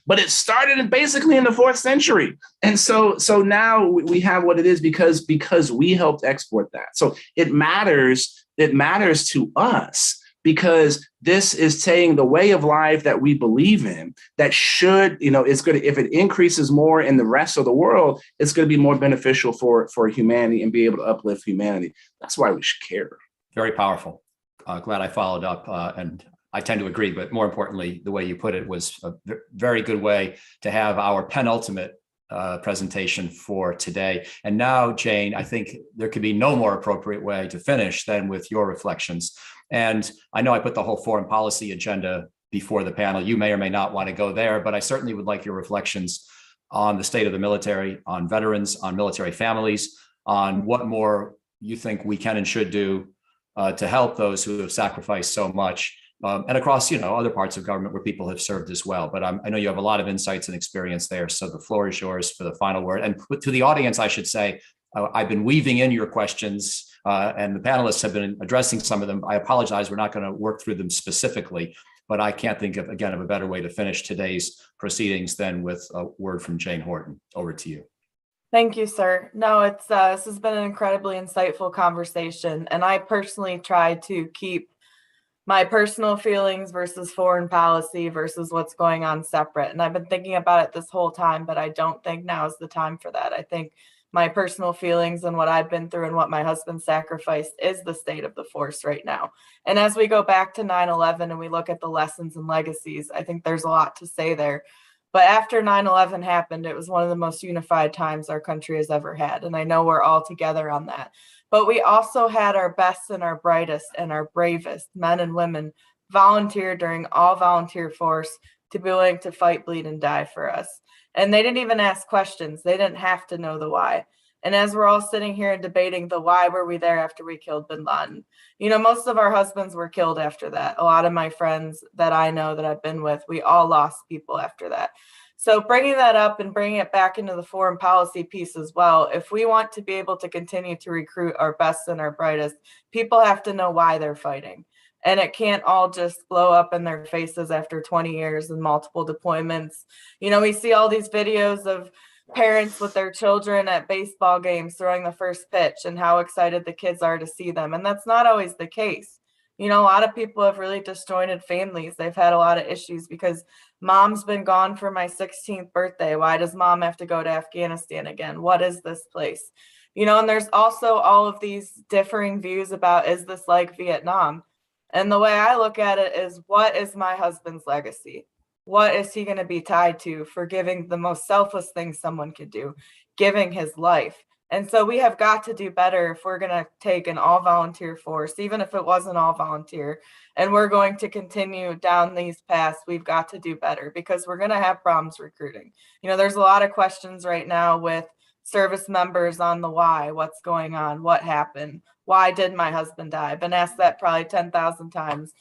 [SPEAKER 11] but it started basically in the 4th century. And so now we have what it is because we helped export that. So it matters to us. Because this is saying the way of life that we believe in that should, it's going to, if it increases more in the rest of the world, it's going to be more beneficial for humanity and be able to uplift humanity. That's why we should care.
[SPEAKER 9] Very powerful. Glad I followed up, and I tend to agree, but more importantly, the way you put it was a very good way to have our penultimate presentation for today. And now, Jane, I think there could be no more appropriate way to finish than with your reflections. And I know I put the whole foreign policy agenda before the panel. You may or may not want to go there, but I certainly would like your reflections on the state of the military, on veterans, on military families, on what more you think we can and should do to help those who have sacrificed so much, and across other parts of government where people have served as well. But I know you have a lot of insights and experience there, so the floor is yours for the final word. And to the audience, I should say, I've been weaving in your questions, and the panelists have been addressing some of them. I apologize, we're not going to work through them specifically, but I can't think of a better way to finish today's proceedings than with a word from Jane Horton. Over to you.
[SPEAKER 10] Thank you, sir. No, this has been an incredibly insightful conversation, and I personally try to keep my personal feelings versus foreign policy versus what's going on separate. And I've been thinking about it this whole time, but I don't think now is the time for that. I think my personal feelings and what I've been through and what my husband sacrificed is the state of the force right now. And as we go back to 9/11 and we look at the lessons and legacies, I think there's a lot to say there. But after 9/11 happened, it was one of the most unified times our country has ever had. And I know we're all together on that. But we also had our best and our brightest and our bravest men and women volunteer during all volunteer force to be willing to fight, bleed, and die for us. And they didn't even ask questions. They didn't have to know the why. And as we're all sitting here and debating the why were we there after we killed bin Laden, most of our husbands were killed after that. A lot of my friends that I know that I've been with, we all lost people after that. So bringing that up and bringing it back into the foreign policy piece as well, if we want to be able to continue to recruit our best and our brightest, people have to know why they're fighting. And it can't all just blow up in their faces after 20 years and multiple deployments. You know, we see all these videos of parents with their children at baseball games throwing the first pitch and how excited the kids are to see them. And that's not always the case. You know, a lot of people have really disjointed families. They've had a lot of issues because mom's been gone for my 16th birthday. Why does mom have to go to Afghanistan again? What is this place? You know, and there's also all of these differing views about, is this like Vietnam? And the way I look at it is, what is my husband's legacy? What is he going to be tied to for giving the most selfless thing someone could do, giving his life? And so we have got to do better if we're going to take an all volunteer force, even if it wasn't all volunteer, and we're going to continue down these paths. We've got to do better because we're going to have problems recruiting. You know, there's a lot of questions right now with service members on the why, what's going on, what happened, why did my husband die? I've been asked that probably 10,000 times,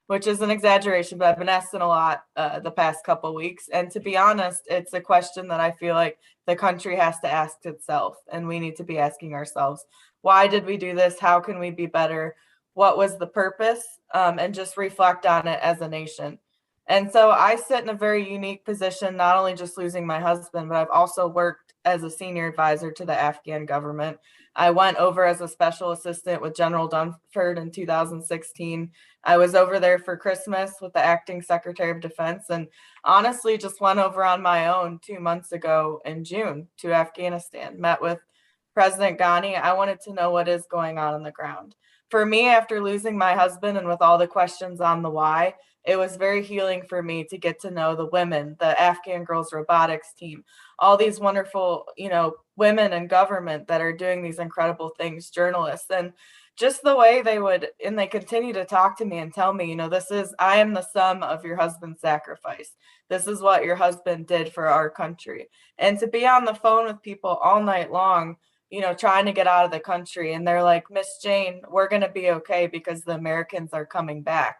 [SPEAKER 10] which is an exaggeration, but I've been asked it a lot the past couple of weeks. And to be honest, it's a question that I feel like the country has to ask itself, and we need to be asking ourselves, why did we do this? How can we be better? What was the purpose? And just reflect on it as a nation. And so I sit in a very unique position, not only just losing my husband, but I've also worked as a senior advisor to the Afghan government. I went over as a special assistant with General Dunford in 2016. I was over there for Christmas with the acting Secretary of Defense, and honestly just went over on my own 2 months ago in June to Afghanistan, met with President Ghani. I wanted to know what is going on the ground. For me, after losing my husband and with all the questions on the why, it was very healing for me to get to know the women, the Afghan Girls Robotics team, all these wonderful, you know, women in government that are doing these incredible things, journalists, and just the way they continue to talk to me and tell me, you know, I am the sum of your husband's sacrifice. This is what your husband did for our country. And to be on the phone with people all night long, you know, trying to get out of the country. And they're like, Miss Jane, we're going to be okay because the Americans are coming back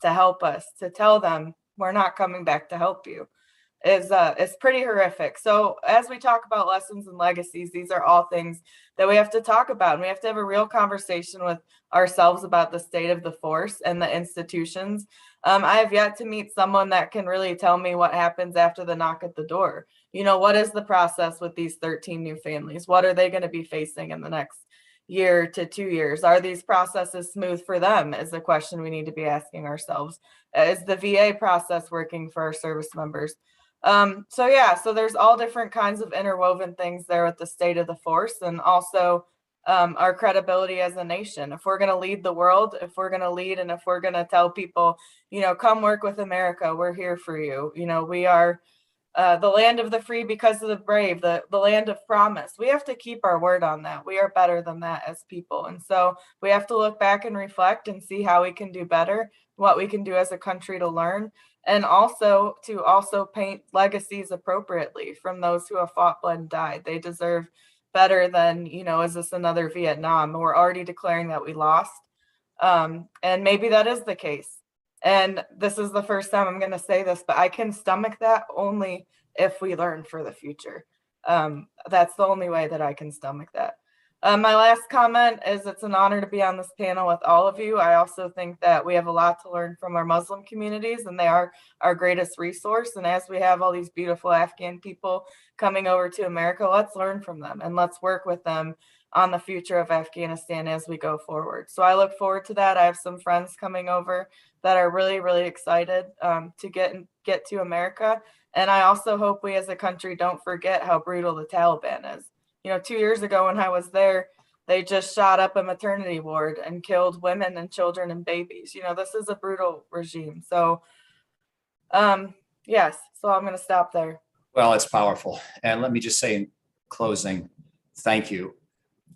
[SPEAKER 10] to help us, to tell them we're not coming back to help you is pretty horrific. So as we talk about lessons and legacies, these are all things that we have to talk about. And we have to have a real conversation with ourselves about the state of the force and the institutions. I have yet to meet someone that can really tell me what happens after the knock at the door. You know, what is the process with these 13 new families? What are they going to be facing in the next year to 2 years? Are these processes smooth for them is the question we need to be asking ourselves. Is the VA process working for our service members? So there's all different kinds of interwoven things there with the state of the force, and also our credibility as a nation. If we're going to lead the world, if we're going to lead, and if we're going to tell people, you know, come work with America, we're here for you. You know, we are the land of the free because of the brave, the land of promise. We have to keep our word on that. We are better than that as people. And so we have to look back and reflect and see how we can do better, what we can do as a country to learn, and also to paint legacies appropriately from those who have fought, bled, and died. They deserve better than, you know, is this another Vietnam? We're already declaring that we lost. And maybe that is the case. And this is the first time I'm going to say this, but I can stomach that only if we learn for the future. That's the only way that I can stomach that. My last comment is it's an honor to be on this panel with all of you. I also think that we have a lot to learn from our Muslim communities, and they are our greatest resource. And as we have all these beautiful Afghan people coming over to America, let's learn from them and let's work with them on the future of Afghanistan as we go forward. So I look forward to that. I have some friends coming over that are really, really excited to get to America. And I also hope we as a country don't forget how brutal the Taliban is. You know, 2 years ago when I was there, they just shot up a maternity ward and killed women and children and babies. You know, this is a brutal regime. So, yes, so I'm going to stop there.
[SPEAKER 9] Well, it's powerful. And let me just say in closing, thank you.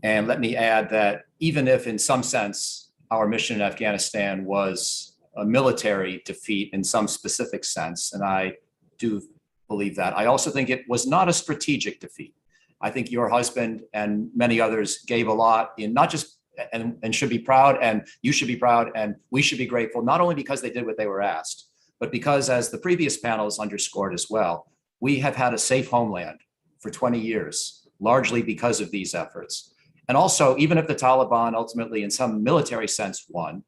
[SPEAKER 9] And let me add that even if in some sense our mission in Afghanistan was a military defeat in some specific sense, and I do believe that, I also think it was not a strategic defeat. I think your husband and many others gave a lot in not just, and should be proud, and you should be proud, and we should be grateful, not only because they did what they were asked, but because, as the previous panels underscored as well, we have had a safe homeland for 20 years, largely because of these efforts. And also, even if the Taliban ultimately, in some military sense, won,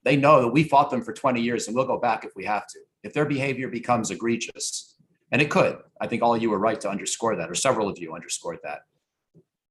[SPEAKER 9] they know that we fought them for 20 years and we'll go back if we have to. If their behavior becomes egregious, and it could, I think all of you were right to underscore that, or several of you underscored that.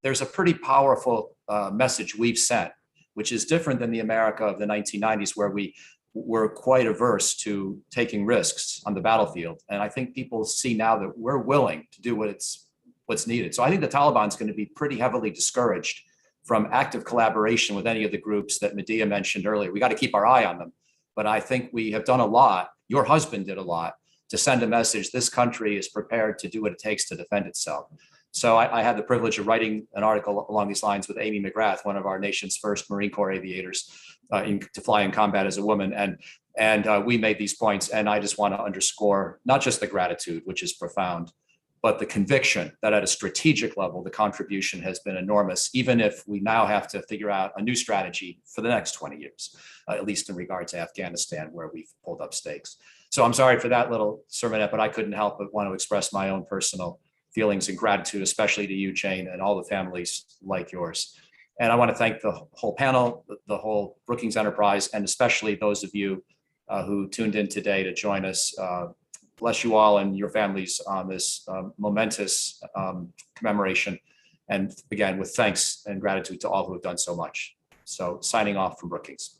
[SPEAKER 9] There's a pretty powerful message we've sent, which is different than the America of the 1990s, where we were quite averse to taking risks on the battlefield. And I think people see now that we're willing to do what's needed. So I think the Taliban is going to be pretty heavily discouraged from active collaboration with any of the groups that Medea mentioned earlier. We got to keep our eye on them. But I think we have done a lot. Your husband did a lot to send a message. This country is prepared to do what it takes to defend itself. So I had the privilege of writing an article along these lines with Amy McGrath, one of our nation's first Marine Corps aviators to fly in combat as a woman. And we made these points. And I just want to underscore not just the gratitude, which is profound, but the conviction that at a strategic level, the contribution has been enormous, even if we now have to figure out a new strategy for the next 20 years, at least in regard to Afghanistan, where we've pulled up stakes. So I'm sorry for that little sermonette, but I couldn't help but want to express my own personal feelings and gratitude, especially to you, Jane, and all the families like yours. And I want to thank the whole panel, the whole Brookings enterprise, and especially those of you who tuned in today to join us. Bless you all and your families on this momentous commemoration. And again, with thanks and gratitude to all who have done so much. So signing off from Brookings.